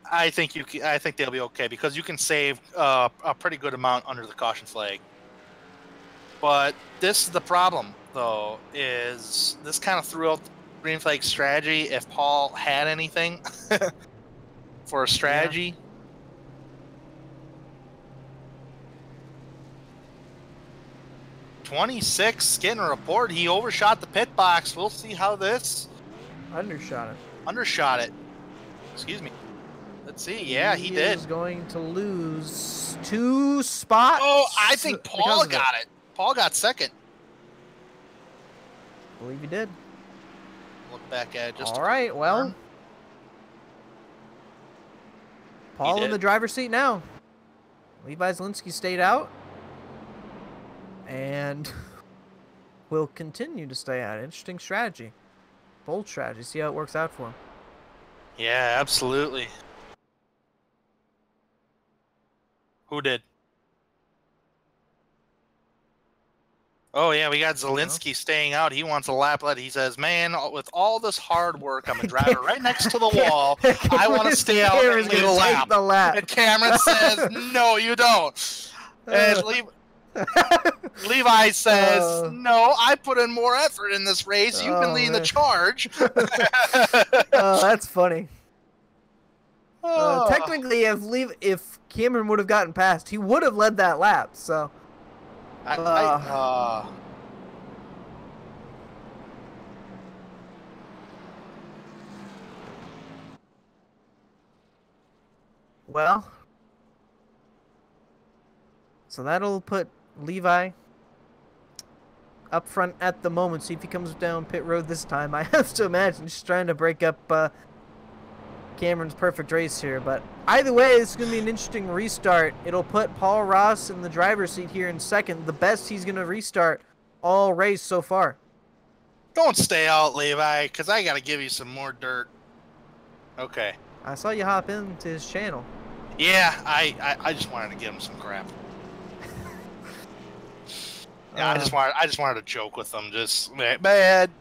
I think they'll be okay, because you can save a pretty good amount under the caution flag. But this is the problem, though, is this kind of threw out the green flag strategy. If Paul had anything for a strategy. Yeah. 26 getting a report. He overshot the pit box. We'll see how this. Undershot it. Excuse me. Let's see. Yeah, he did. He's going to lose 2 spots. Oh, I think Paul got it. Paul got second. I believe he did. Look back at it just. All right, well. Paul in the driver's seat now. Levi Zielinski stayed out. And will continue to stay out. Interesting strategy. Bold strategy. See how it works out for him. Yeah, absolutely. Who did? Oh, yeah, we got Zielinski staying out. He wants a lap let. He says, man, with all this hard work, I'm a driver right next to the wall. I want to stay out and lead a lap. And Cameron says, no, you don't. And Levi says, no, I put in more effort in this race. You've been leading the charge. Oh, that's funny. Technically, if Cameron would have gotten past, he would have led that lap. So, Well, so that'll put Levi up front at the moment. See if he comes down pit road this time. I have to imagine he's trying to break up Cameron's perfect race here. But either way, it's going to be an interesting restart. It'll put Paul Ross in the driver's seat here in second. The best he's going to restart all race so far. Don't stay out, Levi, because I got to give you some more dirt. Okay. I saw you hop into his channel. Yeah, I just wanted to give him some crap. Yeah, I just wanted to joke with them. Just bad.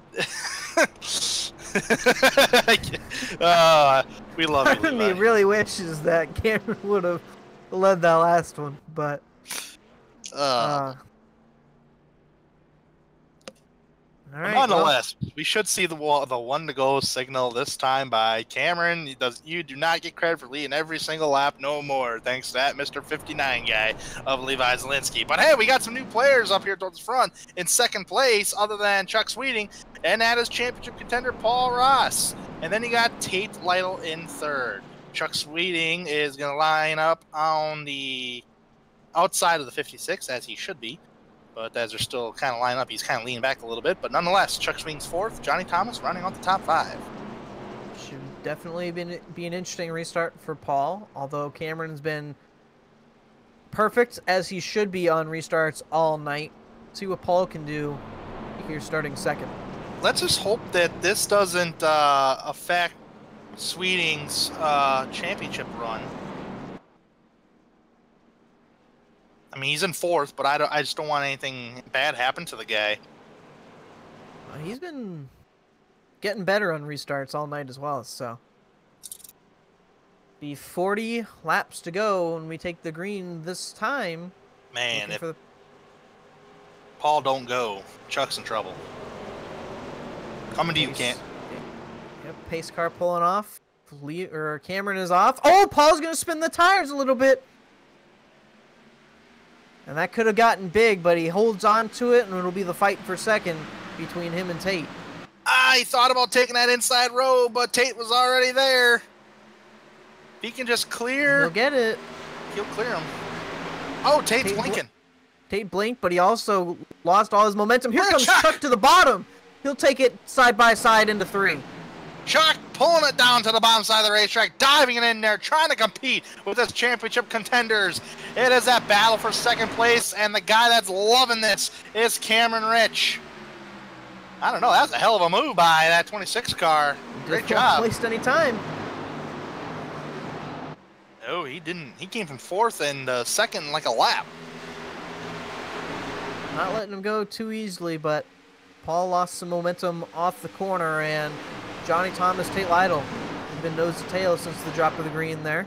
We love you, Part of me Levi. really wishes that Cameron would have led that last one, but all right, nonetheless, we should see the one to go signal this time by Cameron. You do not get credit for leading every single lap no more, thanks to that Mr. 59 guy of Levi Zielinski. But hey, we got some new players up here towards the front in second place, other than Chuck Sweeting, and that is championship contender Paul Ross. And then you got Tate Lytle in third. Chuck Sweeting is going to line up on the outside of the 56, as he should be. But as they're still kind of lining up, he's kind of leaning back a little bit. But nonetheless, Chuck Sweeting's fourth. Johnny Thomas running on the top 5. Should definitely be an interesting restart for Paul, although Cameron's been perfect, as he should be on restarts all night. See what Paul can do here starting second. Let's just hope that this doesn't affect Sweeting's championship run. I mean, he's in fourth, but I just don't want anything bad happen to the guy. He's been getting better on restarts all night as well, so. Be 40 laps to go when we take the green this time. Man, if Paul don't go, Chuck's in trouble. Coming to you, Kent. Yep, pace car pulling off. Cameron is off. Oh, Paul's going to spin the tires a little bit. And that could have gotten big, but he holds on to it, and it'll be the fight for second between him and Tate. I thought about taking that inside row, but Tate was already there. If he can just clear. He'll get it. He'll clear him. Oh, Tate's blinking. Tate blinked, but he also lost all his momentum. Here comes Chuck to the bottom. He'll take it side by side into 3. Chuck pulling it down to the bottom side of the racetrack, diving it in there, trying to compete with his championship contenders. It is that battle for second place, and the guy that's loving this is Cameron Rich. I don't know, that's a hell of a move by that 26 car. Great job. Wasted any time. No, he didn't. He came from fourth and second in like a lap. Not letting him go too easily, but Paul lost some momentum off the corner, and Johnny Thomas, Tate Lytle have been nose to tail since the drop of the green there.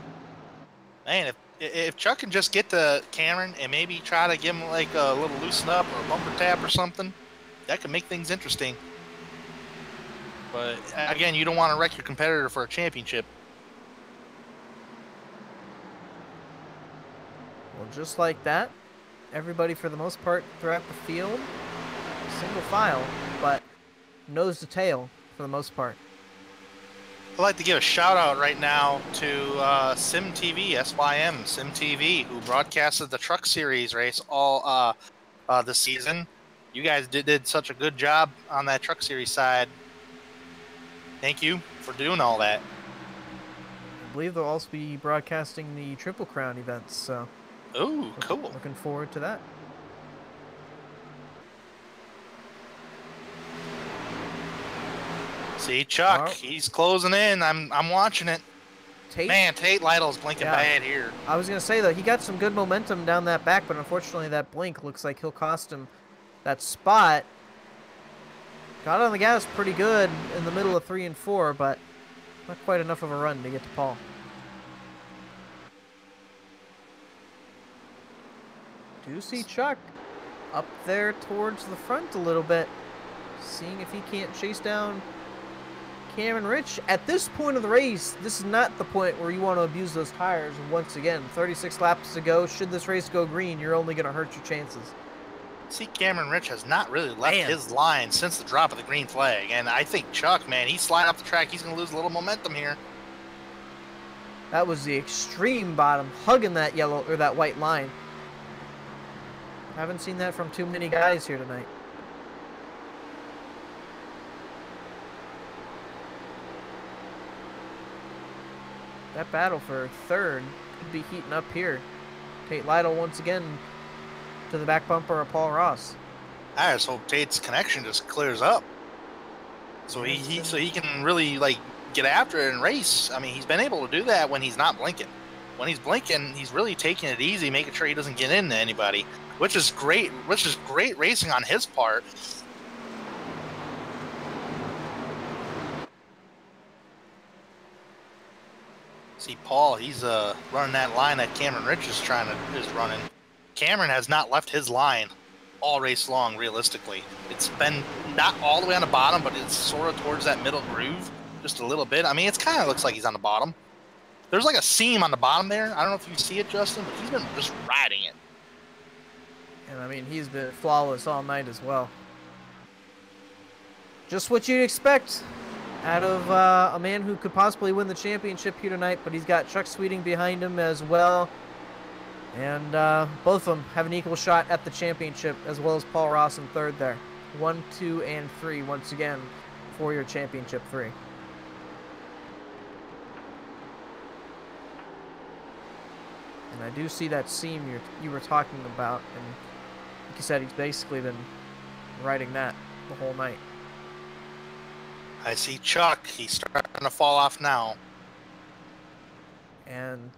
Man, if Chuck can just get to Cameron and maybe try to give him like a little loosen up or a bumper tap or something, that could make things interesting. But again, you don't want to wreck your competitor for a championship. Well, just like that, everybody for the most part throughout the field, single file, but nose to tail for the most part. I'd like to give a shout out right now to Sim TV, SYM Sim TV, who broadcasted the Truck Series race all this season. You guys did such a good job on that Truck Series side. Thank you for doing all that. I believe they'll also be broadcasting the Triple Crown events, so. Ooh, cool. Looking forward to that. See, Chuck, he's closing in. I'm watching it. Man, Tate Lytle's blinking bad here. I was going to say, though, he got some good momentum down that back, but unfortunately that blink looks like he'll cost him that spot. Got on the gas pretty good in the middle of 3 and 4, but not quite enough of a run to get to Paul. Do see Chuck up there towards the front a little bit, seeing if he can't chase down Cameron Rich. At this point of the race, this is not the point where you want to abuse those tires. Once again, 36 laps to go. Should this race go green, you're only going to hurt your chances. See, Cameron Rich has not really left his line since the drop of the green flag. And I think Chuck, man, he's sliding up the track. He's going to lose a little momentum here. That was the extreme bottom, hugging that yellow or that white line. Haven't seen that from too many guys here tonight. That battle for third could be heating up here. Tate Lytle once again to the back bumper of Paul Ross. I just hope Tate's connection just clears up, so he can really like get after it and race. I mean, he's been able to do that when he's not blinking. When he's blinking, he's really taking it easy, making sure he doesn't get into anybody, which is great. Which is great racing on his part. See, Paul, he's running that line that Cameron Rich is running. Cameron has not left his line all race long, realistically. It's been not all the way on the bottom, but it's sort of towards that middle groove, just a little bit. I mean, it kind of looks like he's on the bottom. There's like a seam on the bottom there. I don't know if you see it, Justin, but he's been just riding it. And I mean, he's been flawless all night as well. Just what you'd expect out of a man who could possibly win the championship here tonight, but he's got Chuck Sweeting behind him as well. And both of them have an equal shot at the championship, as well as Paul Ross in third there. 1, 2, and 3 once again for your championship 3. And I do see that seam you were talking about, and like you said, he's basically been riding that the whole night. I see Chuck. He's starting to fall off now. And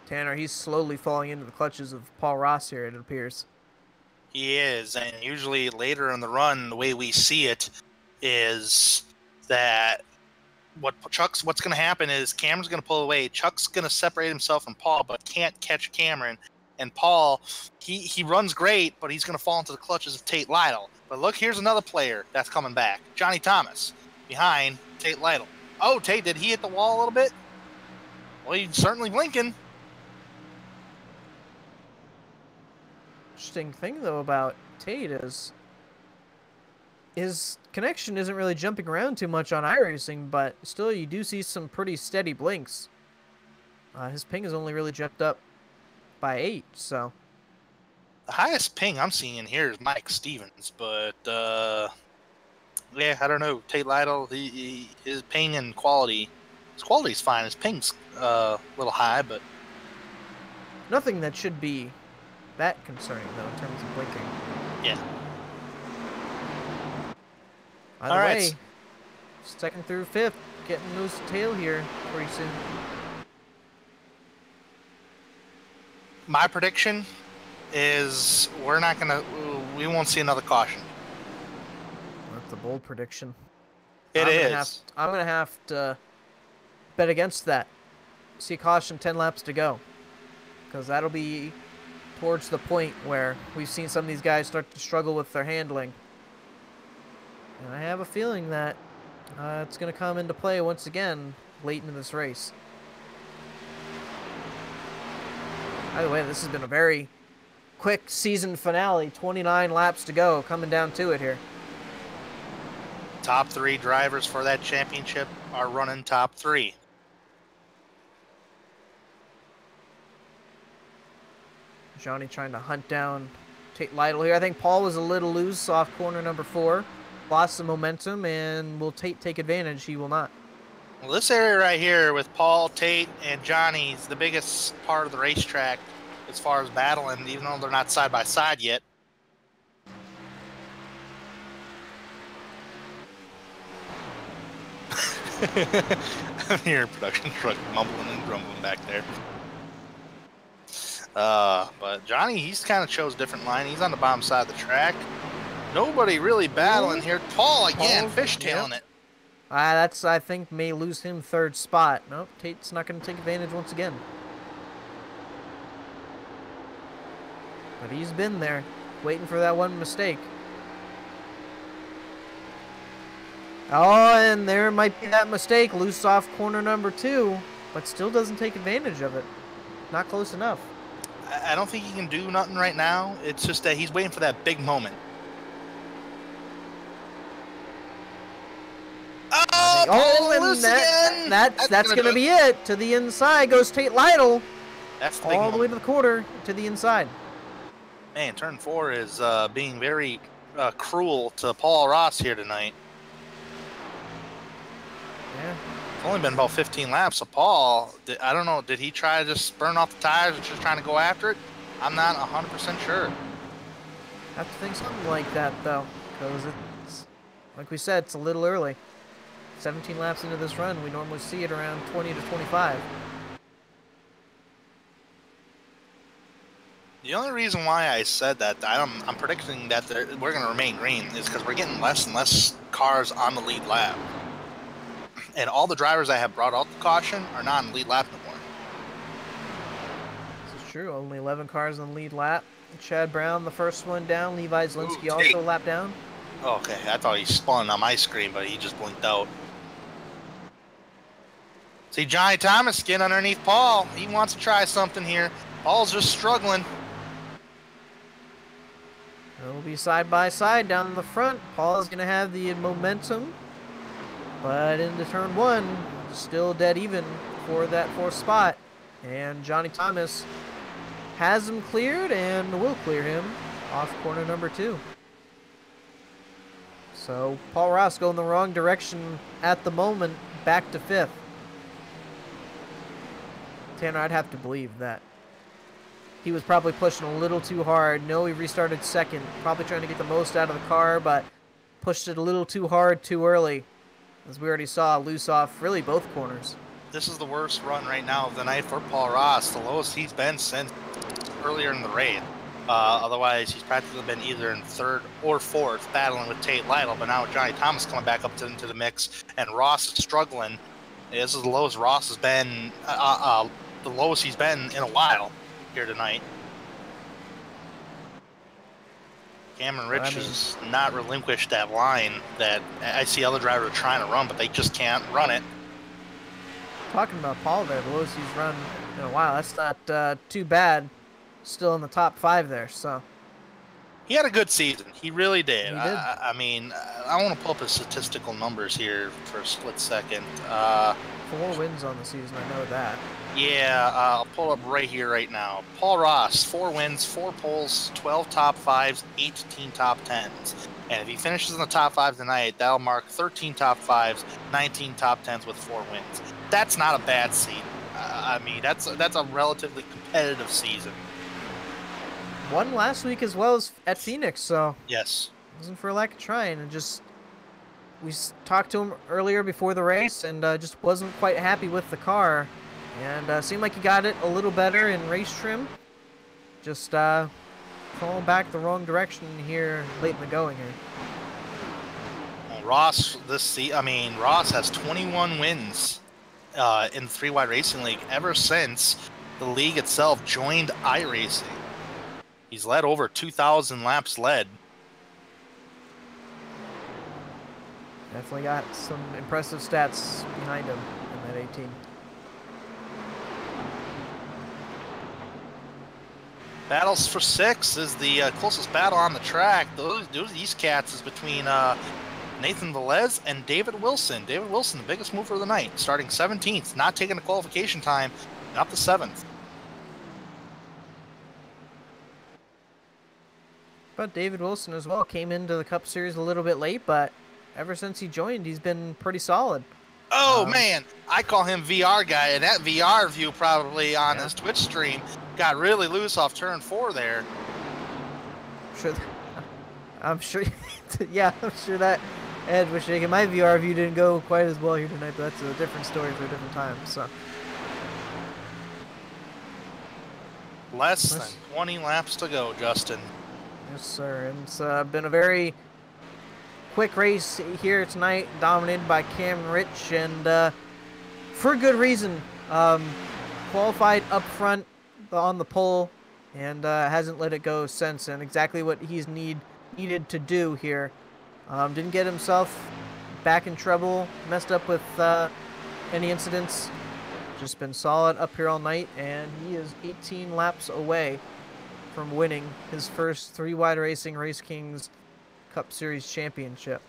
Tanner, he's slowly falling into the clutches of Paul Ross here, it appears. He is, and usually later in the run, the way we see it is that what's going to happen is Cameron's going to pull away. Chuck's going to separate himself from Paul, but can't catch Cameron. And Paul, he runs great, but he's going to fall into the clutches of Tate Lytle. But look, here's another player that's coming back. Johnny Thomas behind Tate Lytle. Oh, Tate, did he hit the wall a little bit? Well, he's certainly blinking. Interesting thing, though, about Tate is his connection isn't really jumping around too much on iRacing, but still you do see some pretty steady blinks. His ping has only really jumped up by 8, so. The highest ping I'm seeing in here is Mike Stevens, but yeah, I don't know. Tate Lytle, his ping and quality, his quality's fine. His ping's a little high, but nothing that should be that concerning, though, in terms of blinking. Yeah. Either way, second through fifth, getting those tail here pretty soon. My prediction is we won't see another caution. That's a bold prediction. It is. I'm going to have to bet against that. See caution 10 laps to go. Because that'll be towards the point where we've seen some of these guys start to struggle with their handling. And I have a feeling that it's going to come into play once again late into this race. By the way, this has been a very quick season finale. 29 laps to go, coming down to it here. Top 3 drivers for that championship are running top 3. Johnny trying to hunt down Tate Lytle here. I think Paul was a little loose off corner number 4. Lost some momentum, and will Tate take advantage? He will not. Well, this area right here with Paul, Tate, and Johnny is the biggest part of the racetrack as far as battling, even though they're not side by side yet. I'm hearing production truck mumbling and grumbling back there. But Johnny, he's kind of chose a different line. He's on the bottom side of the track. Nobody really battling here. Paul again, fishtailing it. That's, I think, may lose him third spot. Nope, Tate's not going to take advantage once again. But he's been there, waiting for that one mistake. Oh, and there might be that mistake. Loose off corner number 2, but still doesn't take advantage of it. Not close enough. I don't think he can do nothing right now. It's just that he's waiting for that big moment. Oh, and loose that, again! That's gonna be it. To the inside goes Tate Lytle. That's all the way to the quarter to the inside. Man, turn 4 is being very cruel to Paul Ross here tonight. Yeah. It's only been about 15 laps, so Paul, I don't know, did he try to just burn off the tires or just trying to go after it? I'm not 100% sure. I have to think something like that, though, because it's, like we said, it's a little early. 17 laps into this run, we normally see it around 20 to 25. The only reason why I said that, I'm predicting that we're going to remain green, is because we're getting less and less cars on the lead lap. And all the drivers I have brought out the caution are not in the lead lap anymore. This is true. Only 11 cars on the lead lap. Chad Brown, the first one down. Levi Zielinski also lap down. Okay, I thought he spun on my screen, but he just blinked out. See, Johnny Thomas getting underneath Paul. He wants to try something here. Paul's just struggling. It'll be side by side down in the front. Paul is going to have the momentum. But into turn 1, still dead even for that 4th spot. And Johnny Thomas has him cleared and will clear him off corner number 2. So Paul Ross going the wrong direction at the moment, back to 5th. Tanner, I'd have to believe that. He was probably pushing a little too hard. No, he restarted 2nd, probably trying to get the most out of the car, but pushed it a little too hard too early. As we already saw, loose off really both corners. This is the worst run right now of the night for Paul Ross, the lowest he's been since earlier in the race. Otherwise, he's practically been either in 3rd or 4th, battling with Tate Lytle, but now with Johnny Thomas coming back up into the mix, and Ross is struggling. This is the lowest Ross has been, the lowest he's been in a while here tonight. Cameron Rich has not relinquished that line that I see other drivers trying to run, but they just can't run it. Talking about Paul there, the lowest he's run in a while. That's not too bad. Still in the top 5 there, so. He had a good season. He really did. He did. I mean, I want to pull up his statistical numbers here for a split second. 4 wins on the season, I know that. Yeah, I'll pull up right here, right now. Paul Ross, 4 wins, 4 poles, 12 top 5s, 18 top 10s. And if he finishes in the top 5 tonight, that'll mark 13 top 5s, 19 top 10s with 4 wins. That's not a bad season. I mean, that's a relatively competitive season. Won last week as well as at Phoenix, so. Yes. Wasn't for lack of trying. And just, we talked to him earlier before the race and just wasn't quite happy with the car. And seemed like he got it a little better in race trim. Just falling back the wrong direction here late in the going here. Well, Ross Ross has 21 wins in the 3-Wide Racing League ever since the league itself joined iRacing. He's led over 2,000 laps led. Definitely got some impressive stats behind him in that 18. Battles for 6 is the closest battle on the track. These cats is between Nathan Velez and David Wilson. David Wilson, the biggest mover of the night, starting 17th, not taking the qualification time, not the 7th. But David Wilson as well came into the Cup Series a little bit late, but ever since he joined, he's been pretty solid. Oh, man, I call him VR guy, and that VR view probably on his Twitch stream got really loose off turn 4 there. I'm sure that Ed was shaking. My VR view didn't go quite as well here tonight, but that's a different story for a different time. So less than 20 laps to go, Justin. Yes, sir. And it's been a very quick race here tonight, dominated by Cameron Rich, and for good reason. Qualified up front on the pole, and hasn't let it go since, and exactly what he's needed to do here. Didn't get himself back in trouble, messed up with any incidents. Just been solid up here all night, and he is 18 laps away from winning his first 3-Wide Racing RaceKings Cup Series championship.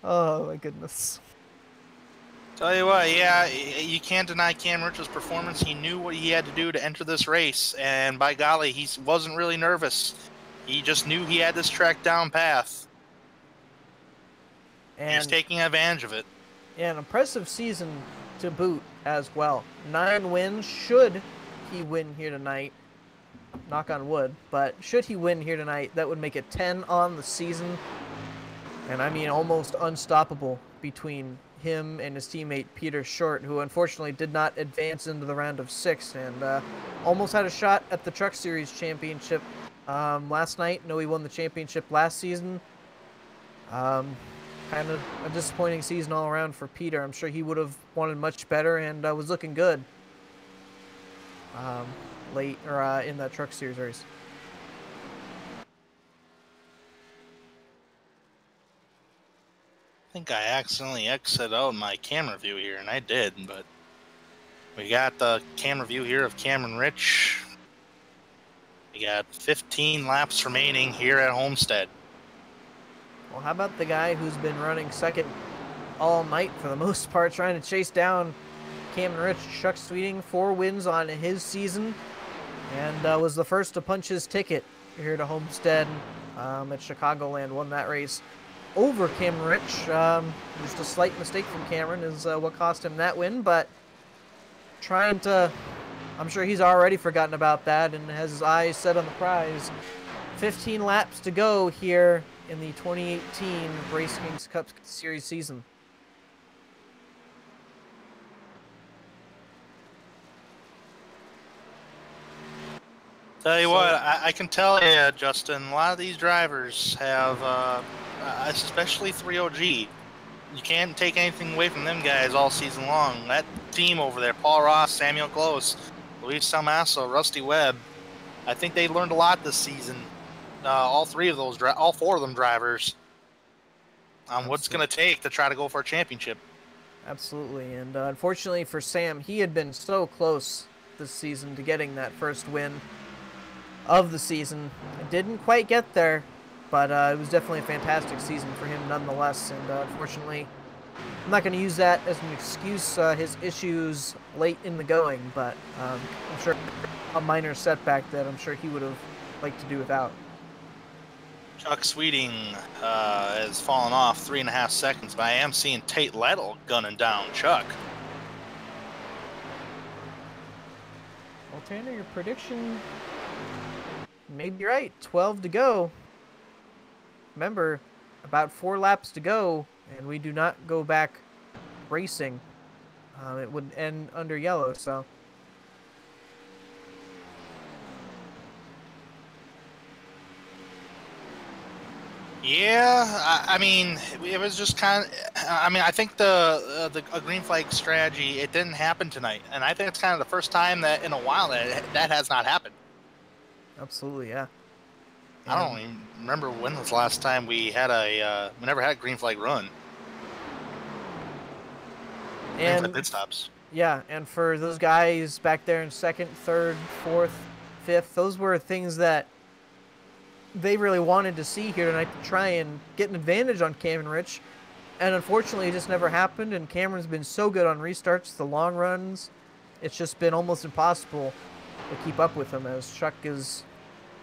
Oh my goodness. Tell you what, yeah, you can't deny Cam Rich's performance. He knew what he had to do to enter this race, and by golly, he wasn't really nervous. He just knew he had this track down path. And he's taking advantage of it. Yeah, an impressive season to boot as well. 9 wins. Should he win here tonight, knock on wood, but should he win here tonight, that would make it 10 on the season. And I mean, almost unstoppable between him and his teammate Peter Short, who unfortunately did not advance into the round of 6 and almost had a shot at the Truck Series championship last night. No, he won the championship last season. Kind of a disappointing season all around for Peter. I'm sure he would have wanted much better and was looking good late or in that Truck Series race. I think I accidentally exited out my camera view here, and I did, but we got the camera view here of Cameron Rich. We got 15 laps remaining here at Homestead. Well, how about the guy who's been running second all night for the most part, trying to chase down Cameron Rich? Chuck Sweeting, 4 wins on his season, and was the first to punch his ticket here to Homestead at Chicagoland, won that race over Cameron Rich. Just a slight mistake from Cameron is what cost him that win, but trying to, I'm sure he's already forgotten about that and has his eyes set on the prize. 15 laps to go here in the 2018 RaceKings Cup Series season. Tell you what, I can tell you, Justin, a lot of these drivers have, especially 3OG, you can't take anything away from them guys all season long. That team over there, Paul Ross, Samuel Close, Luis Salmasso, Rusty Webb, I think they learned a lot this season. All 4 of them drivers, on what's going to take to try to go for a championship. Absolutely, and unfortunately for Sam, he had been so close this season to getting that first win of the season. It didn't quite get there, but it was definitely a fantastic season for him nonetheless, and unfortunately, I'm not going to use that as an excuse, his issues late in the going, but I'm sure a minor setback that I'm sure he would have liked to do without. Chuck Sweeting has fallen off 3.5 seconds, but I am seeing Tate Lettle gunning down Chuck. Well, Tanner, your prediction may be right. 12 to go. Remember, about 4 laps to go, and we do not go back racing. It would end under yellow, so. Yeah, I mean, it was just kind of, I mean, I think a green flag strategy, it didn't happen tonight. And I think it's kind of the first time that in a while that has not happened. Absolutely, yeah. I don't even remember when was the last time we had we never had a green flag run. And pit stops. Yeah, and for those guys back there in second, third, fourth, fifth, those were things that they really wanted to see here tonight to try and get an advantage on Cameron Rich. And unfortunately, it just never happened, and Cameron's been so good on restarts, the long runs, it's just been almost impossible to keep up with him as Chuck is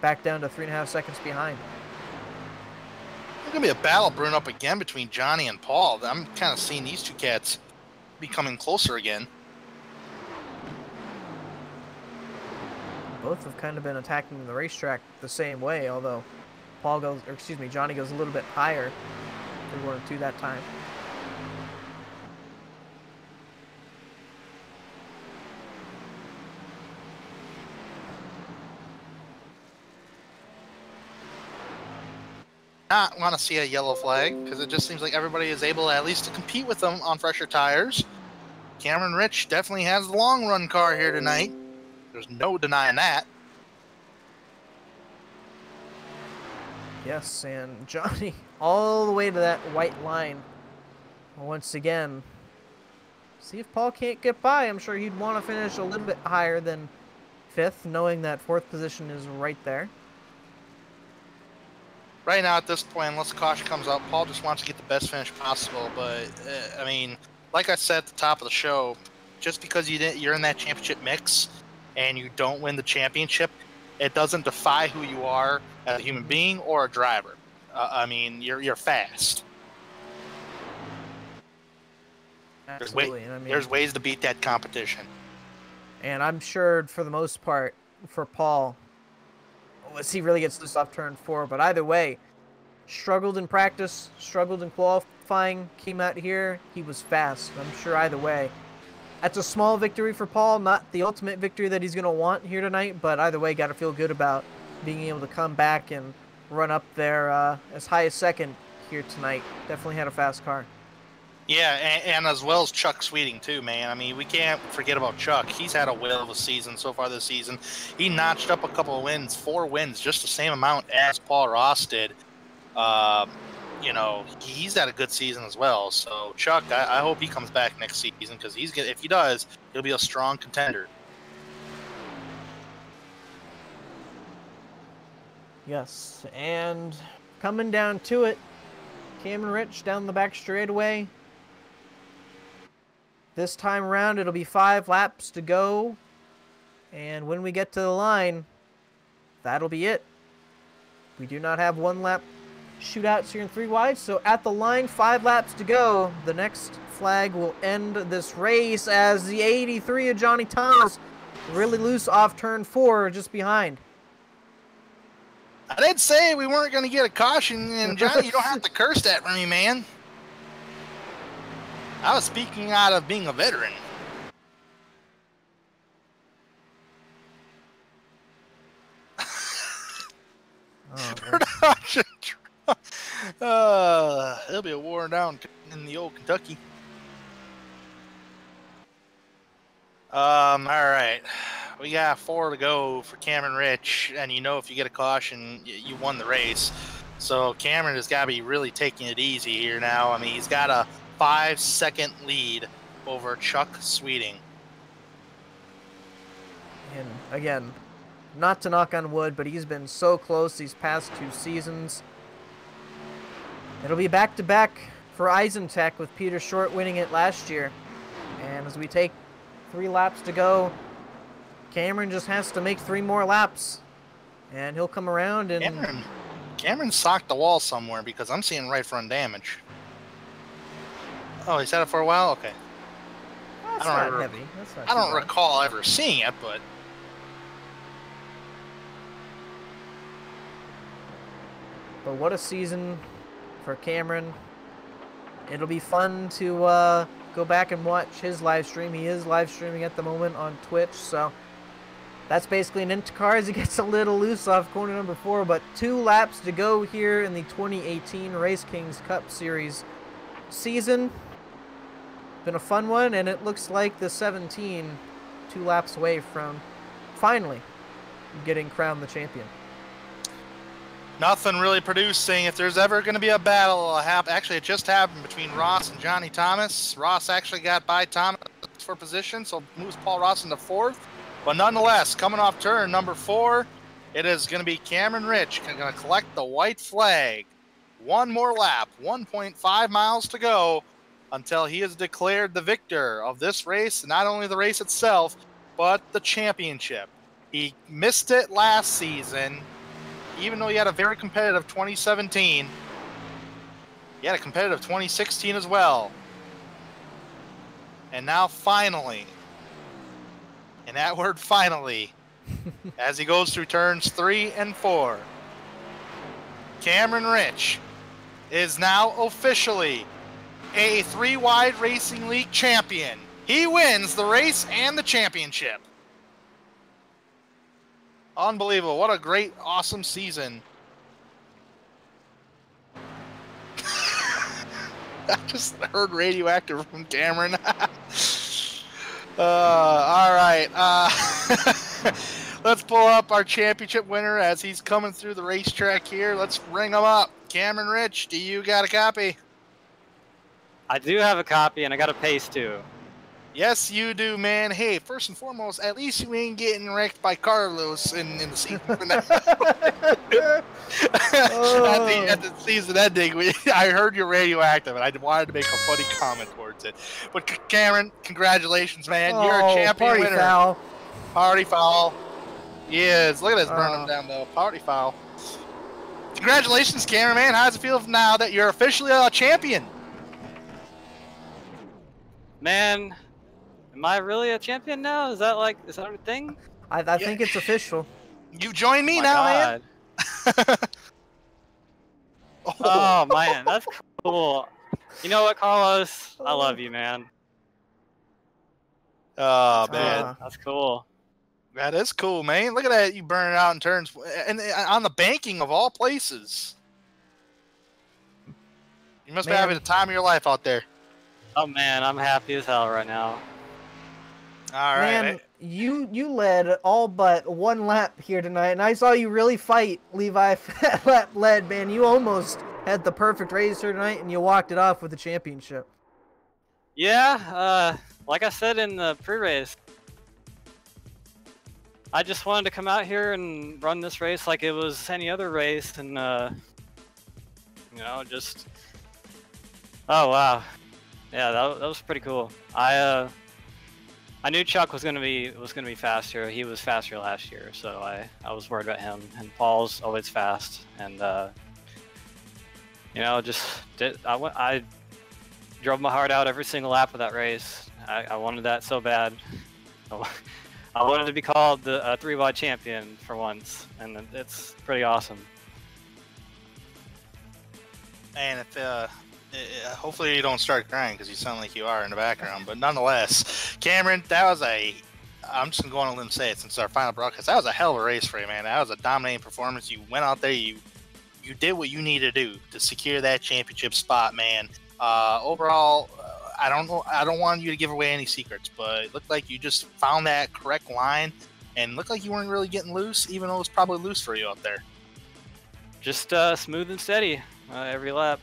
back down to 3.5 seconds behind. There's going to be a battle brewing up again between Johnny and Paul. I'm kind of seeing these two cats becoming closer again. Both have kind of been attacking the racetrack the same way, although Johnny goes a little bit higher than 1 and 2 that time. Not want to see a yellow flag because it just seems like everybody is able at least to compete with them on fresher tires. Cameron Rich definitely has the long run car here tonight. There's no denying that. Yes, and Johnny all the way to that white line. Once again, see if Paul can't get by. I'm sure he'd want to finish a little bit higher than 5th, knowing that 4th position is right there. right now at this point, unless caution comes out, Paul just wants to get the best finish possible. But I mean, like I said at the top of the show, just because you're in that championship mix and you don't win the championship, it doesn't defy who you are as a human being or a driver. I mean, you're fast. Absolutely. There's ways to beat that competition. And I'm sure for the most part, for Paul, let's see, really gets loose off turn 4. But either way, struggled in practice, struggled in qualifying, came out here, he was fast. I'm sure either way. That's a small victory for Paul, not the ultimate victory that he's going to want here tonight, but either way, got to feel good about being able to come back and run up there as high as second here tonight. Definitely had a fast car. Yeah, and as well as Chuck Sweeting, too, man. I mean, we can't forget about Chuck. He's had a whale of a season so far this season. He notched up a couple of wins, 4 wins, just the same amount as Paul Ross did. You know, he's had a good season as well. So, Chuck, I hope he comes back next season because if he does, he'll be a strong contender. Yes, and coming down to it, Cameron Rich down the back straightaway. This time around, it'll be 5 laps to go. And when we get to the line, that'll be it. We do not have 1 lap shootouts here in 3 wide. So at the line, 5 laps to go. The next flag will end this race as the 83 of Johnny Thomas really loose off turn 4 just behind. I did say we weren't going to get a caution, and Johnny, you don't have to curse that for me, man. I was speaking out of being a veteran. Production. It'll be a war down in the old Kentucky. All right. We got 4 to go for Cameron Rich, and you know if you get a caution, you won the race. So Cameron has got to be really taking it easy here now. I mean, he's got a 5-second lead over Chuck Sweeting. And again, not to knock on wood, but he's been so close these past 2 seasons. It'll be back-to-back for Eisenach with Peter Short winning it last year. And as we take 3 laps to go, Cameron just has to make 3 more laps. And he'll come around and... Cameron socked the wall somewhere because I'm seeing right front damage. Oh, he's had it for a while? Okay. That's not heavy. That's not I don't recall ever seeing it, but... But what a season for Cameron. It'll be fun to go back and watch his live stream. He is live streaming at the moment on Twitch, so that's basically an into car as he gets a little loose off corner number 4, but 2 laps to go here in the 2018 RaceKings Cup Series season. Been a fun one, and it looks like the 17 2 laps away from finally getting crowned the champion. Nothing really producing. If there's ever going to be a battle, actually it just happened between Ross and Johnny Thomas. Ross actually got by Thomas for position, so moves Paul Ross into 4th. But nonetheless, coming off turn number 4, it is going to be Cameron Rich going to collect the white flag. 1 more lap, 1.5 miles to go until he is declared the victor of this race, not only the race itself, but the championship. He missed it last season, even though he had a very competitive 2017. He had a competitive 2016 as well. And now finally, and that word finally, as he goes through turns 3 and 4, Cameron Rich is now officially a 3-wide Racing League champion. He wins the race and the championship. Unbelievable. What a great, awesome season. I just heard radioactive from Cameron. All right. Let's pull up our championship winner as he's coming through the racetrack here. Let's bring him up. Cameron Rich, do you got a copy? I do have a copy, and I got a pace too. Yes, you do, man. Hey, first and foremost, at least you ain't getting wrecked by Carlos in the season. At the season ending, I heard you're radioactive, and I wanted to make a funny comment towards it. But Cameron, congratulations, man. You're a champion party winner. Foul. Party foul. Yes, look at this burning down, though. Party foul. Congratulations, Cameron, man. How does it feel now that you're officially a champion? Man, am I really a champion now? Is that a thing? I think it's official. You join me Oh now, God. man. Oh man, that's cool. You know what, Carlos? I love you, man. Oh man, that's cool. That is cool, man. Look at that, you burn it out in turns, and on the banking of all places. You must be having the time of your life out there. Oh man, I'm happy as hell right now. All right, Man, you led all but one lap here tonight, and I saw you really fight Levi lap led, man. You almost had the perfect race here tonight, and you walked it off with the championship. Yeah, like I said in the pre-race, I just wanted to come out here and run this race like it was any other race, and you know, just oh wow, yeah, that was pretty cool. I knew Chuck was gonna be faster. He was faster last year, so I was worried about him. And Paul's always fast, and you know, I drove my heart out every single lap of that race. I wanted that so bad. I wanted to be called the 3-wide champion for once, and it's pretty awesome. And if hopefully you don't start crying because you sound like you are in the background, but nonetheless, Cameron, I'm just gonna go on a limb and say it since our final broadcast. That was a hell of a race for you, man. That was a dominating performance. You went out there, you did what you needed to do to secure that championship spot, man. Overall, I don't want you to give away any secrets, but it looked like you just found that correct line, and looked like you weren't really getting loose, even though it was probably loose for you out there. Just smooth and steady every lap.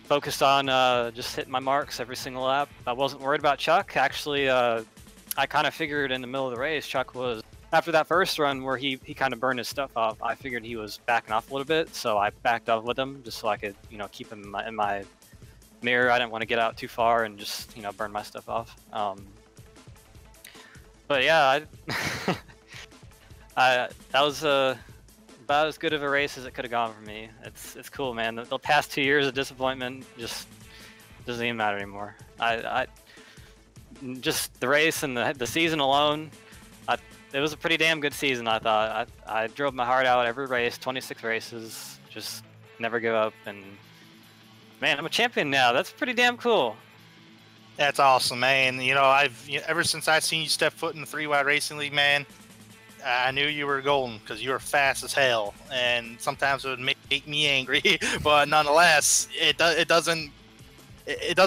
Focused on just hitting my marks every single lap. I wasn't worried about Chuck. Actually, I kind of figured in the middle of the race, Chuck was, after that first run where he kind of burned his stuff off, I figured he was backing off a little bit, so I backed off with him just so I could, you know, keep him in my mirror. I didn't want to get out too far and just, you know, burn my stuff off. But yeah, that was about as good of a race as it could have gone for me. It's cool, man. The past 2 years of disappointment just doesn't even matter anymore. I just the race and the season alone, it was a pretty damn good season. I thought I drove my heart out every race, 26 races, just never give up. And man, I'm a champion now. That's pretty damn cool. That's awesome, man. You know, ever since I seen you step foot in the 3-wide racing league, man, I knew you were golden because you were fast as hell, and sometimes it would make me angry. But nonetheless, it doesn't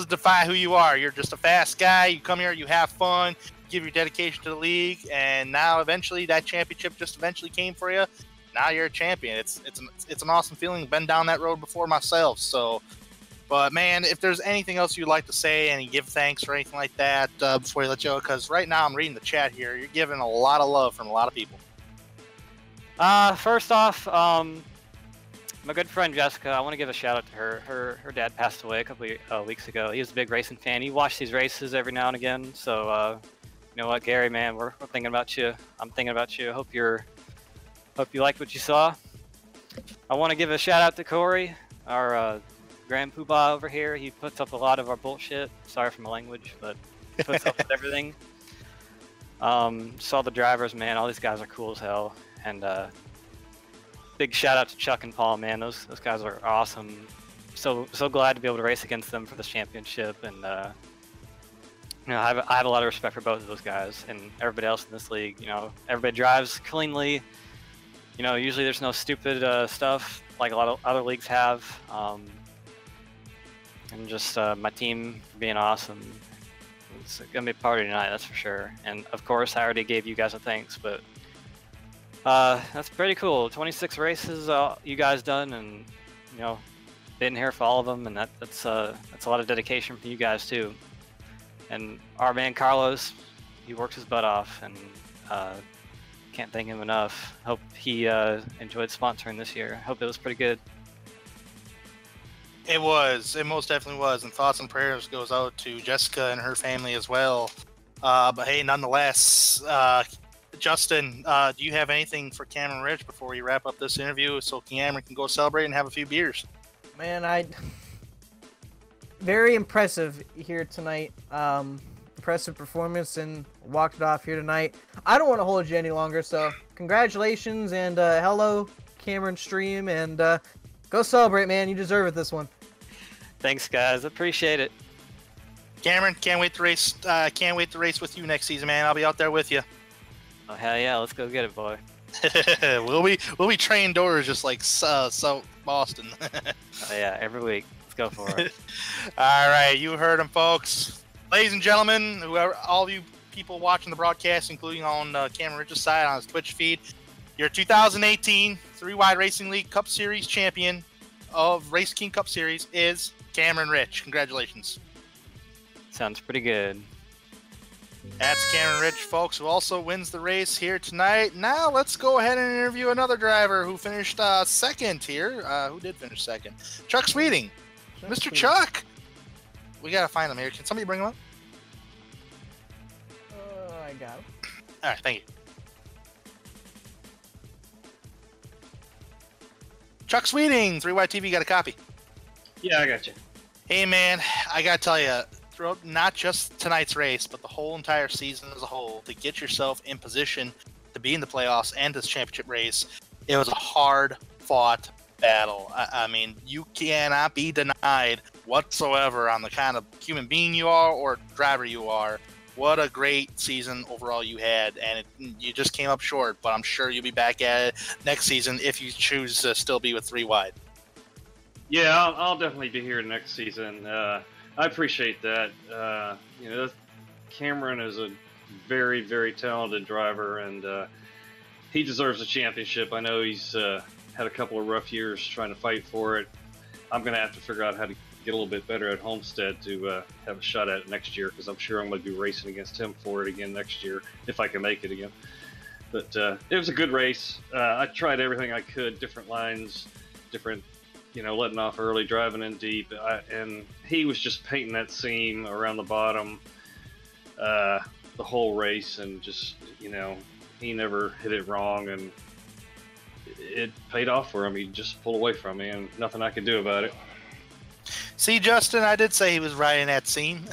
define who you are. You're just a fast guy. You come here, you have fun, give your dedication to the league, and now eventually that championship just eventually came for you. Now you're a champion. It's an awesome feeling. Been down that road before myself. So, but man, if there's anything else you'd like to say, any give thanks or anything like that before you let you go, because right now I'm reading the chat here. You're giving a lot of love from a lot of people. First off, my good friend Jessica, I want to give a shout out to her. Her dad passed away a couple of weeks ago. He was a big racing fan. He watched these races every now and again. So, you know what, Gary, man, we're thinking about you. I'm thinking about you. Hope you liked what you saw. I want to give a shout out to Corey, our Grand Poobah over here. He puts up a lot of our bullshit. Sorry for my language, but he puts up with everything. Saw the drivers, man. All these guys are cool as hell. And big shout out to Chuck and Paul, man. Those guys are awesome. So glad to be able to race against them for this championship. And you know, I have a lot of respect for both of those guys and everybody else in this league. You know, everybody drives cleanly. You know, usually there's no stupid stuff like a lot of other leagues have. And just my team being awesome. It's gonna be a party tonight, that's for sure. And of course, I already gave you guys a thanks, but that's pretty cool. 26 races you guys done, and you know, been here for all of them, and that's a lot of dedication for you guys too. And our man Carlos, he works his butt off, and can't thank him enough. Hope he enjoyed sponsoring this year. Hope it was pretty good. It was. It most definitely was. And thoughts and prayers goes out to Jessica and her family as well. But hey, nonetheless, Justin, do you have anything for Cameron Rich before we wrap up this interview so Cameron can go celebrate and have a few beers? Man, very impressive here tonight. Impressive performance and walked it off here tonight. I don't want to hold you any longer, so congratulations and hello, Cameron Stream, and go celebrate, man. You deserve it this one. Thanks, guys. Appreciate it. Cameron, can't wait to race. Can't wait to race with you next season, man. I'll be out there with you. Oh hell yeah, let's go get it, boy. we'll be trained doors just like South Boston. Oh yeah, every week. Let's go for it. All right, you heard him, folks. Ladies and gentlemen, whoever, all of you people watching the broadcast, including on Cameron Rich's side on his Twitch feed, your 2018 3-Wide Racing League Cup Series champion of RaceKings Cup Series is Cameron Rich. Congratulations. Sounds pretty good. That's Cameron Rich, folks, who also wins the race here tonight. Now let's go ahead and interview another driver who finished second here. Who did finish second? Chuck Sweeting. Mr. Chuck. We got to find him here. Can somebody bring him up? I got him. All right, thank you. Chuck Sweeting, 3Y TV, got a copy. Yeah, I got you. Hey, man, I got to tell you, throughout not just tonight's race, but the whole entire season as a whole, to get yourself in position to be in the playoffs and this championship race, it was a hard-fought battle. I mean, you cannot be denied whatsoever on the kind of human being you are or driver you are. What a great season overall you had, and you just came up short, but I'm sure you'll be back at it next season if you choose to still be with 3 Wide. Yeah, I'll definitely be here next season. I appreciate that. You know, Cameron is a very, very talented driver, and he deserves a championship. I know he's had a couple of rough years trying to fight for it. I'm going to have to figure out how to get a little bit better at Homestead to have a shot at it next year, because I'm sure I'm going to be racing against him for it again next year, if I can make it again. But it was a good race. I tried everything I could, different lines, different, you know, letting off early, driving in deep, and he was just painting that seam around the bottom the whole race, and just, you know, he never hit it wrong, and it paid off for him. He just pulled away from me, and nothing I could do about it. See, Justin, I did say he was riding that seam.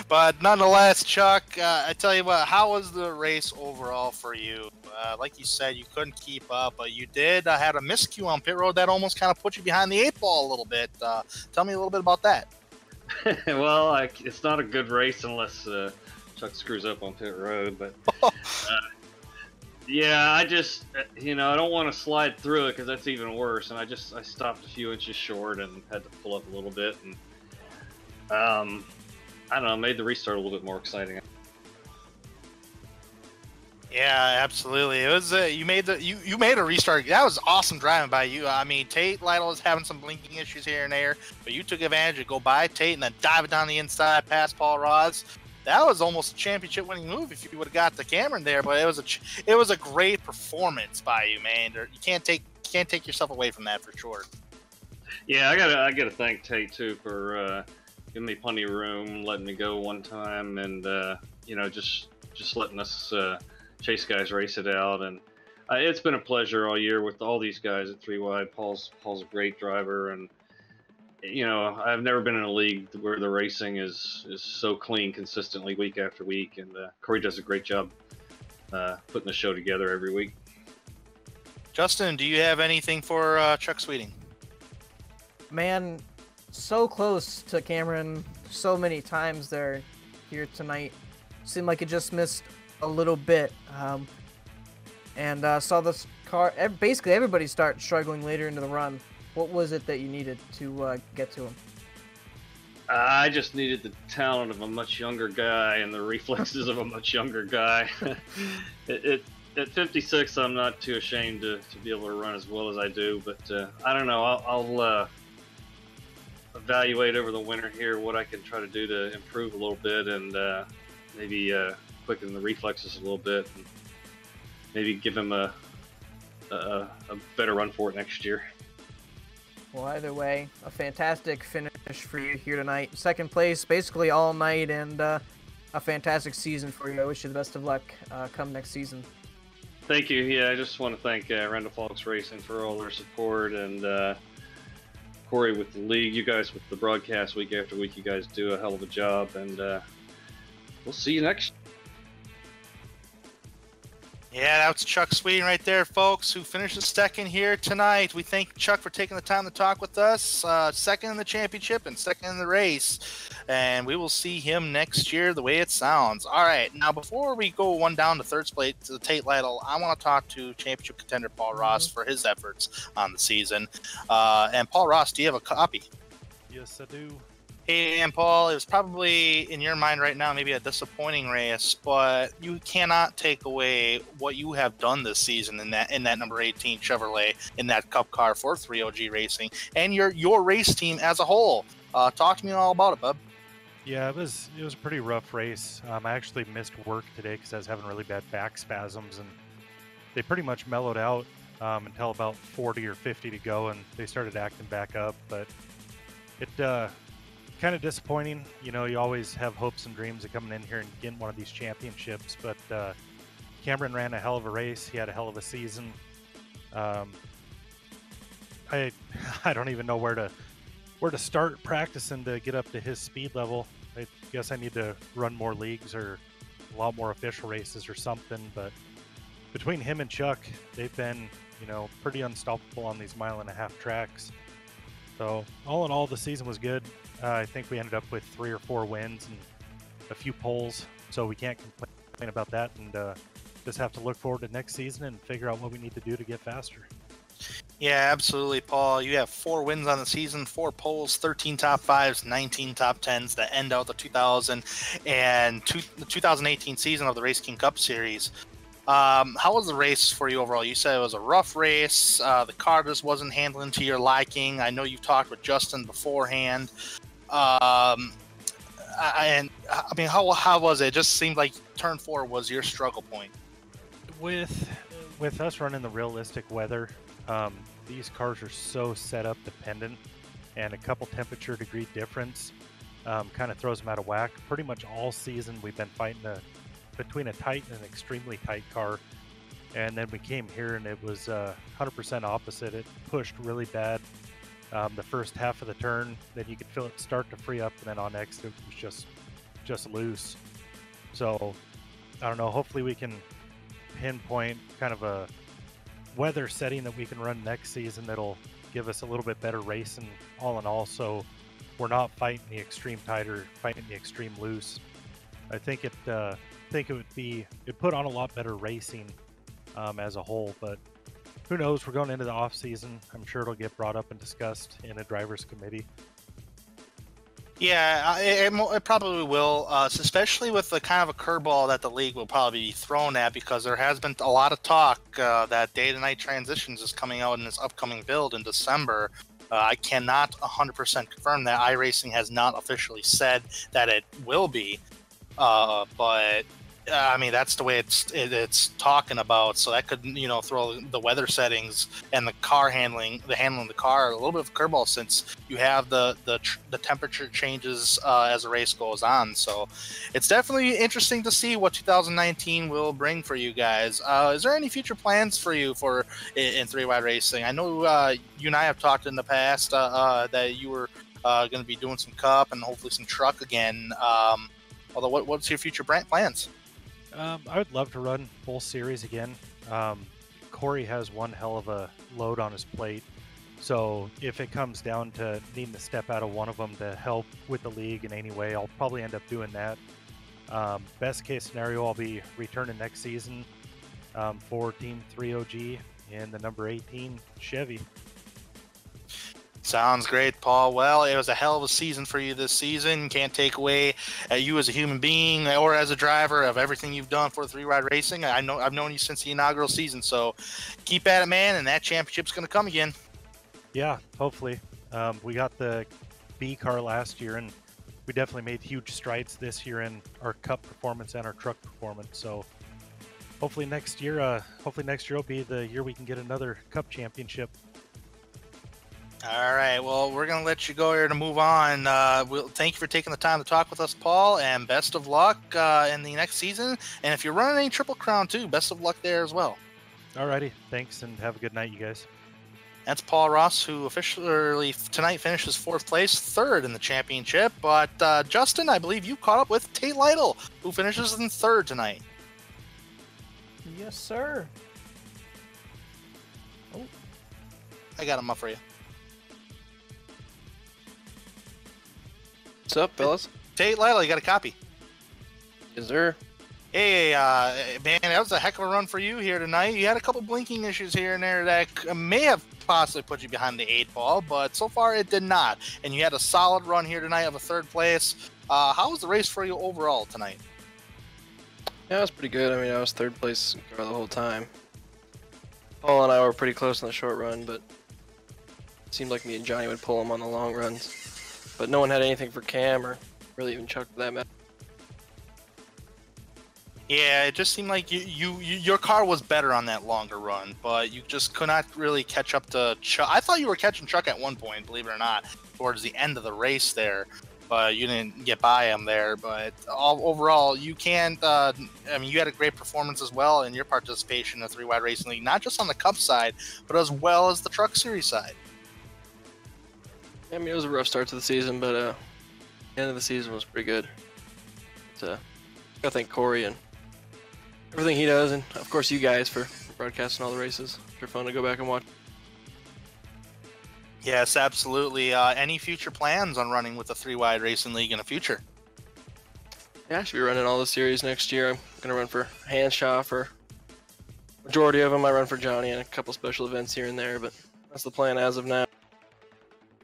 But nonetheless, Chuck, I tell you what, how was the race overall for you? Like you said, you couldn't keep up, but you did had a miscue on pit road that almost kind of put you behind the 8 ball a little bit. Tell me a little bit about that. Well, it's not a good race unless Chuck screws up on pit road, but yeah, I just, you know, I don't want to slide through it because that's even worse, and I stopped a few inches short and had to pull up a little bit, and I don't know, made the restart a little bit more exciting. Yeah, absolutely. It was you made a restart. That was awesome driving by you. I mean, Tate Lytle is having some blinking issues here and there, but you took advantage to go by Tate and then dive it down the inside past Paul Ross. That was almost a championship-winning move if you would have got the Cameron there. But it was a great performance by you, man. You can't take yourself away from that for sure. Yeah, I gotta thank Tate too for giving me plenty of room, letting me go one time, and you know, just letting us chase guys race it out. And it's been a pleasure all year with all these guys at 3 Wide. Paul's a great driver, and you know, I've never been in a league where the racing is so clean consistently week after week, and Corey does a great job putting the show together every week. Justin, do you have anything for Chuck Sweeting? Man, so close to Cameron so many times there here tonight. Seemed like it just missed a little bit. And saw this car, basically everybody start struggling later into the run. What was it that you needed to get to him? I just needed the talent of a much younger guy and the reflexes of a much younger guy. At 56, I'm not too ashamed to be able to run as well as I do, but I don't know. I'll evaluate over the winter here what I can try to do to improve a little bit and maybe quicken the reflexes a little bit, and maybe give him a better run for it next year. Well, either way, a fantastic finish for you here tonight. Second place basically all night, and a fantastic season for you. I wish you the best of luck come next season. Thank you. Yeah, I just want to thank Randall Fox Racing for all their support, and Corey with the league, you guys with the broadcast week after week. You guys do a hell of a job, and we'll see you next. Yeah, that's Chuck Sweden right there, folks, who finishes second here tonight. We thank Chuck for taking the time to talk with us. Second in the championship and second in the race. And we will see him next year the way it sounds. All right, now before we go one down to third place to the Tate Lytle, I want to talk to championship contender Paul Ross for his efforts on the season. And Paul Ross, do you have a copy? Yes, I do. Hey, and Paul, it was probably in your mind right now maybe a disappointing race, but you cannot take away what you have done this season in that number 18 Chevrolet in that Cup car for 3OG Racing and your race team as a whole. Talk to me all about it, bub. Yeah, it was a pretty rough race. I actually missed work today because I was having really bad back spasms, and they pretty much mellowed out until about 40 or 50 to go, and they started acting back up. But it kind of disappointing. You know, you always have hopes and dreams of coming in here and getting one of these championships, but Cameron ran a hell of a race. He had a hell of a season. I don't even know where to start practicing to get up to his speed level. I guess I need to run more leagues or a lot more official races or something, but between him and Chuck, they've been, you know, pretty unstoppable on these 1.5 mile tracks. So all in all, the season was good. I think we ended up with 3 or 4 wins and a few poles, so we can't complain about that, and just have to look forward to next season and figure out what we need to do to get faster. Yeah, absolutely, Paul. You have 4 wins on the season, 4 poles, 13 top 5s, 19 top 10s to end out the 2018 season of the RaceKings Cup Series. How was the race for you overall? You said it was a rough race. The car just wasn't handling to your liking. I know you've talked with Justin beforehand. I mean, how was it? It just seemed like turn 4 was your struggle point. With us running the realistic weather, these cars are so setup dependent, and a couple temperature degree difference kind of throws them out of whack. Pretty much all season we've been fighting between a tight and an extremely tight car, and then we came here and it was 100% opposite. It pushed really bad the first half of the turn, then you could feel it start to free up, and then on exit it was just loose. So I don't know, hopefully we can pinpoint kind of a weather setting that we can run next season that'll give us a little bit better racing all in all, so we're not fighting the extreme tight or fighting the extreme loose. I think it put on a lot better racing as a whole, but who knows? We're going into the off season. I'm sure it'll get brought up and discussed in a drivers committee. Yeah, it probably will, especially with the kind of a curveball that the league will probably be thrown at, because there has been a lot of talk that day-to-night transitions is coming out in this upcoming build in December. I cannot 100% confirm that. iRacing has not officially said that it will be, but I mean, that's the way it's talking about. So that could, you know, throw the weather settings and the car handling the car a little bit of a curveball, since you have the temperature changes as the race goes on. So it's definitely interesting to see what 2019 will bring for you guys. Is there any future plans for you in 3-wide racing? I know you and I have talked in the past that you were going to be doing some cup and hopefully some truck again. Although, what's your future plans? I would love to run full series again. Corey has one hell of a load on his plate, so if it comes down to needing to step out of one of them to help with the league in any way, I'll probably end up doing that. Best case scenario, I'll be returning next season for Team 3OG in the number 18 Chevy. Sounds great, Paul. Well, it was a hell of a season for you this season. Can't take away you as a human being or as a driver of everything you've done for 3-wide racing. I've known you since the inaugural season, so keep at it, man, and that championship's going to come again. Yeah, hopefully. We got the B car last year, and we definitely made huge strides this year in our cup performance and our truck performance. So hopefully next year will be the year we can get another cup championship. All right, well, we're going to let you go here to move on. Thank you for taking the time to talk with us, Paul, and best of luck in the next season. And if you're running any Triple Crown, too, best of luck there as well. Alrighty, thanks, and have a good night, you guys. That's Paul Ross, who officially tonight finishes 4th place, 3rd in the championship. But Justin, I believe you caught up with Tate Lytle, who finishes in 3rd tonight. Yes, sir. Oh, I got him up for you. What's up, fellas? Tate Lytle, you got a copy? Is there? Hey, man, that was a heck of a run for you here tonight. You had a couple blinking issues here and there that may have possibly put you behind the 8 ball, but so far it did not. And you had a solid run here tonight of a 3rd place. How was the race for you overall tonight? Yeah, it was pretty good. I mean, I was 3rd place car the whole time. Paul and I were pretty close on the short run, but it seemed like me and Johnny would pull them on the long runs. But no one had anything for Cam or really even Chuck for that matter. Yeah, it just seemed like your car was better on that longer run, but you just could not really catch up to Chuck. I thought you were catching Chuck at one point, believe it or not, towards the end of the race there, but you didn't get by him there. But overall, you can't. I mean, you had a great performance as well in your participation in the 3-Wide Racing League, not just on the Cup side, but as well as the Truck Series side. I mean, it was a rough start to the season, but the end of the season was pretty good. I thank Corey and everything he does, and of course you guys for broadcasting all the races. They're fun to go back and watch. Yes, absolutely. Any future plans on running with the 3-Wide Racing League in the future? Yeah, I should be running all the series next year. I'm gonna run for Hanshaw for majority of them. I run for Johnny and a couple special events here and there, but that's the plan as of now.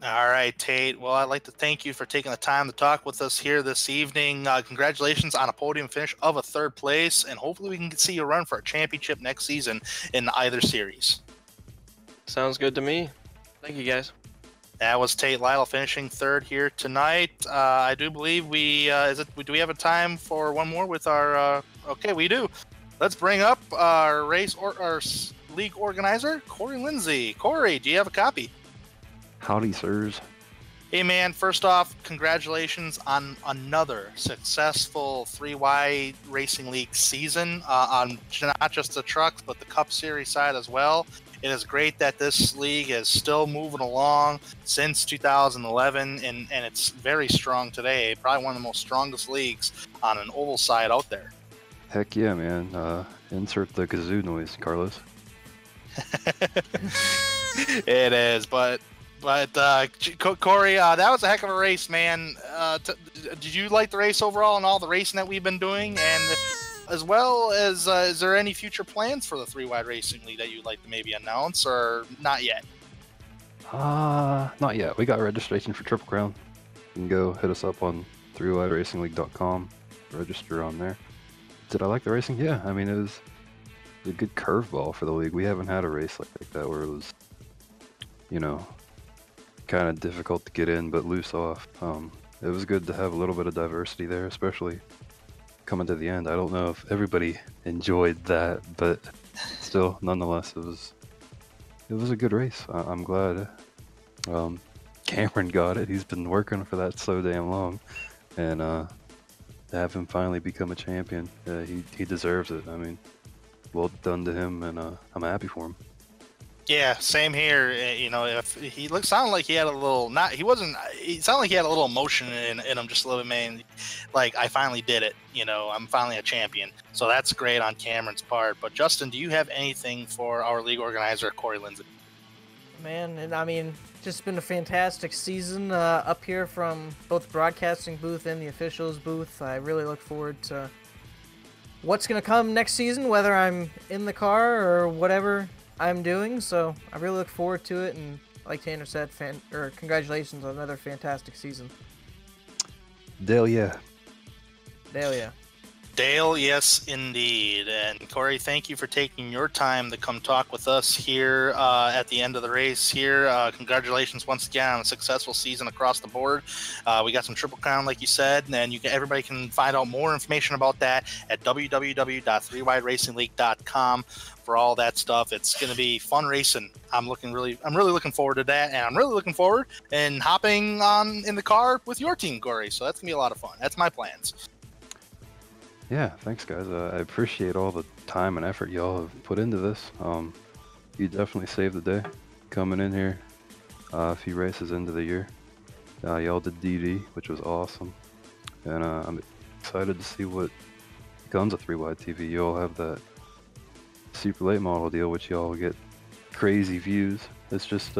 All right, Tate. Well, I'd like to thank you for taking the time to talk with us here this evening. Congratulations on a podium finish of a 3rd place, and hopefully we can see you run for a championship next season in either series. Sounds good to me. Thank you, guys. That was Tate Lytle finishing 3rd here tonight. I do believe do we have a time for one more with our? Okay, we do. Let's bring up our our league organizer, Corey Lindsay. Corey, do you have a copy? Howdy, sirs. Hey, man, first off, congratulations on another successful 3-Wide Racing League season on not just the trucks, but the Cup Series side as well. It is great that this league is still moving along since 2011, and it's very strong today. Probably one of the most strongest leagues on an oval side out there. Heck yeah, man. Insert the kazoo noise, Carlos. It is, but Corey, that was a heck of a race, man. Did you like the race overall and all the racing that we've been doing? And as well as, is there any future plans for the 3-Wide Racing League that you'd like to maybe announce, or not yet? Not yet. We got registration for Triple Crown. You can go hit us up on 3wideracingleague.com. Register on there. Did I like the racing? Yeah. I mean, it was a good curveball for the league. We haven't had a race like that where it was, kind of difficult to get in but loose off. It was good to have a little bit of diversity there, especially coming to the end. I don't know if everybody enjoyed that, but still, nonetheless, it was a good race. I'm glad Cameron got it. He's been working for that so damn long, and to have him finally become a champion, he deserves it. I mean, well done to him, and I'm happy for him. Yeah, same here. If he sounded like he had a little, it sounded like he had a little emotion in him, just a little bit, man. Like, I finally did it. I'm finally a champion. So that's great on Cameron's part. But Justin, do you have anything for our league organizer, Corey Lindsay? Man, and I mean, just been a fantastic season up here from both the broadcasting booth and the officials booth. I really look forward to what's going to come next season, whether I'm in the car or whatever I'm doing. So I really look forward to it, and like Tanner said, congratulations on another fantastic season. Dale, yeah. Dale, yeah. Dale, yes, indeed. And Corey, thank you for taking your time to come talk with us here at the end of the race here. Congratulations once again on a successful season across the board. We got some Triple Crown, like you said, and everybody can find out more information about that at www.3wideracingleague.com for all that stuff. It's going to be fun racing. I'm really looking forward to that, and I'm really looking forward and hopping on in the car with your team, Corey. So that's going to be a lot of fun. That's my plans. Yeah, thanks guys. I appreciate all the time and effort y'all have put into this. You definitely saved the day coming in here a few races into the year. Y'all did DD, which was awesome. And I'm excited to see what becomes of 3-Wide TV. Y'all have that super late model deal, which y'all get crazy views. It's just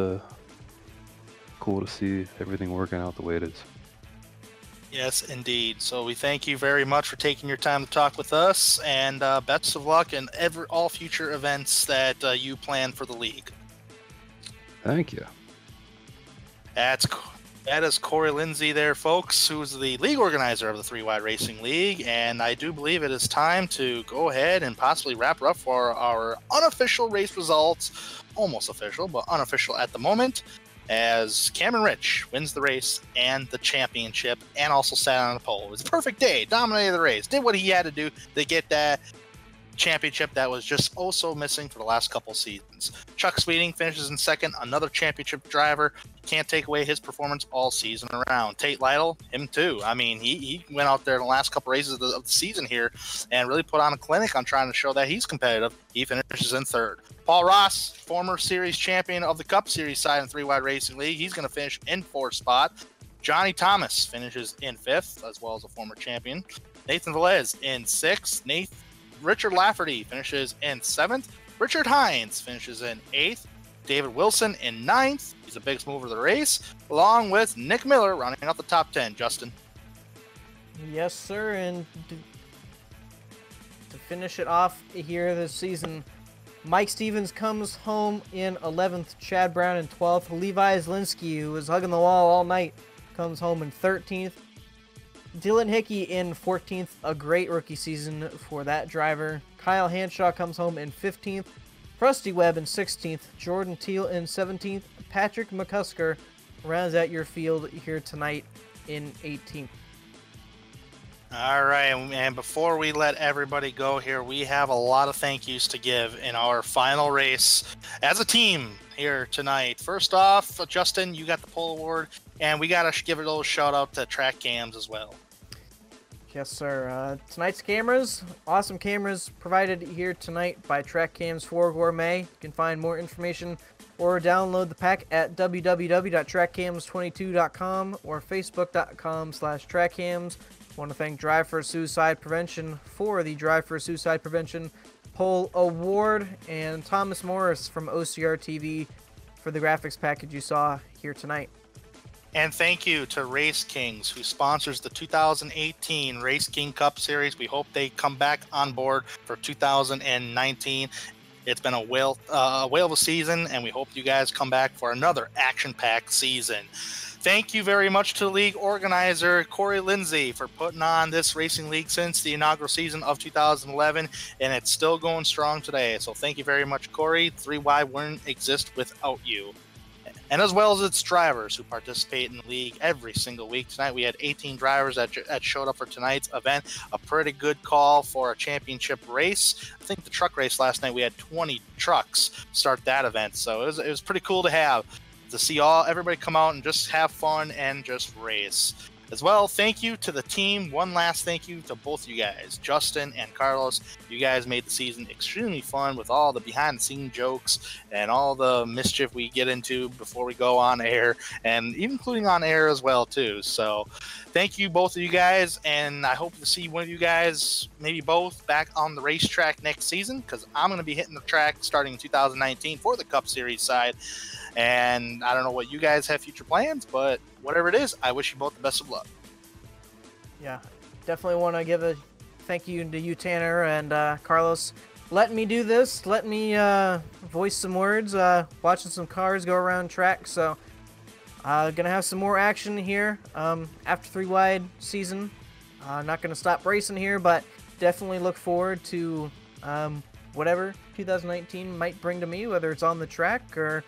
cool to see everything working out the way it is. Yes, indeed. So we thank you very much for taking your time to talk with us, and best of luck in all future events that you plan for the league. Thank you. That is Corey Lindsay there, folks, who's the league organizer of the 3-Wide Racing League, and I do believe it is time to go ahead and possibly wrap it up for our unofficial race results. Almost official, but unofficial at the moment, as Cameron Rich wins the race and the championship, and also sat on the pole. It was a perfect day, dominated the race, did what he had to do to get that championship that was just so missing for the last couple seasons. Chuck Sweeting finishes in second, another championship driver. Can't take away his performance all season around. Tate Lytle, him too. I mean, he went out there in the last couple races of the season here and really put on a clinic on trying to show that he's competitive. He finishes in third. Paul Ross, former series champion of the Cup Series side in 3-Wide Racing League, he's going to finish in fourth spot. Johnny Thomas finishes in fifth, as well as a former champion. Nathan Velez in sixth. Richard Lafferty finishes in seventh. Richard Hines finishes in eighth. David Wilson in ninth. He's the biggest mover of the race, along with Nick Miller rounding out the top 10. Justin. Yes, sir. And to finish it off here this season, Mike Stevens comes home in 11th. Chad Brown in 12th. Levi Zielinski, who was hugging the wall all night, comes home in 13th. Dylan Hickey in 14th, a great rookie season for that driver. Kyle Hanshaw comes home in 15th. Rusty Webb in 16th. Jordan Teal in 17th. Patrick McCusker rounds out your field here tonight in 18th. All right, and before we let everybody go here, we have a lot of thank yous to give in our final race as a team here tonight. First off, Justin, you got the pole award, and we got to give a little shout out to Track Cams as well. Yes, sir. Tonight's cameras, awesome cameras provided here tonight by Track Cams for Gourmet. You can find more information or download the pack at www.trackcams22.com or facebook.com/trackcams. Want to thank Drive for Suicide Prevention for the Drive for Suicide Prevention Pole Award, and Thomas Morris from OCR TV for the graphics package you saw here tonight. And thank you to RaceKings, who sponsors the 2018 Race King Cup Series. We hope they come back on board for 2019. It's been a whale of a season, and we hope you guys come back for another action-packed season. Thank you very much to the league organizer, Corey Lindsay, for putting on this racing league since the inaugural season of 2011, and it's still going strong today. So thank you very much, Corey. 3Y wouldn't exist without you. And as well as its drivers who participate in the league every single week. Tonight we had 18 drivers that showed up for tonight's event. A pretty good call for a championship race. I think the truck race last night, we had 20 trucks start that event. So it was pretty cool to have. To see everybody come out and just have fun and just race. As well, thank you to the team. One last thank you to both you guys, Justin and Carlos. You guys made the season extremely fun with all the behind-the-scenes jokes and all the mischief we get into before we go on air, and even including on air as well, too. So thank you, both of you guys, and I hope to see one of you guys, maybe both, back on the racetrack next season, because I'm going to be hitting the track starting in 2019 for the Cup Series side. And I don't know what you guys have future plans, but whatever it is, I wish you both the best of luck. Yeah, definitely want to give a thank you to you, Tanner, and Carlos. Letting me do this, let me voice some words, watching some cars go around track. So, gonna have some more action here after 3-Wide season. Not gonna stop racing here, but definitely look forward to whatever 2019 might bring to me, whether it's on the track or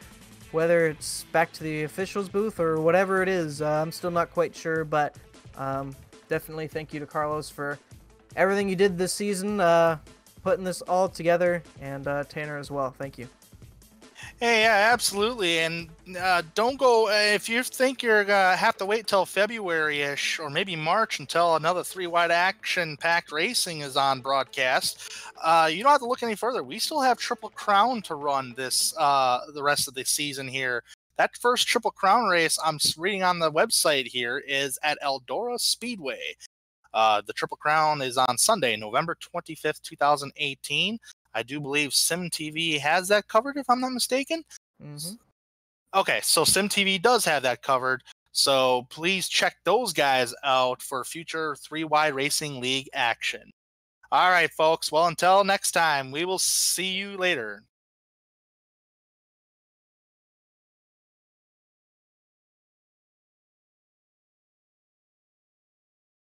whether it's back to the officials booth or whatever it is. I'm still not quite sure, but definitely thank you to Carlos for everything you did this season, putting this all together, and Tanner as well. Thank you. Hey, yeah, absolutely. And don't go, if you think you're going to have to wait till February-ish or maybe March until another 3-wide action-packed racing is on broadcast, you don't have to look any further. We still have Triple Crown to run this the rest of the season here. That first Triple Crown race I'm reading on the website here is at Eldora Speedway. The Triple Crown is on Sunday, November 25th, 2018. I do believe SimTV has that covered, if I'm not mistaken. Mm-hmm. Okay, so SimTV does have that covered. So please check those guys out for future 3-wide Racing League action. All right, folks. Well, until next time, we will see you later.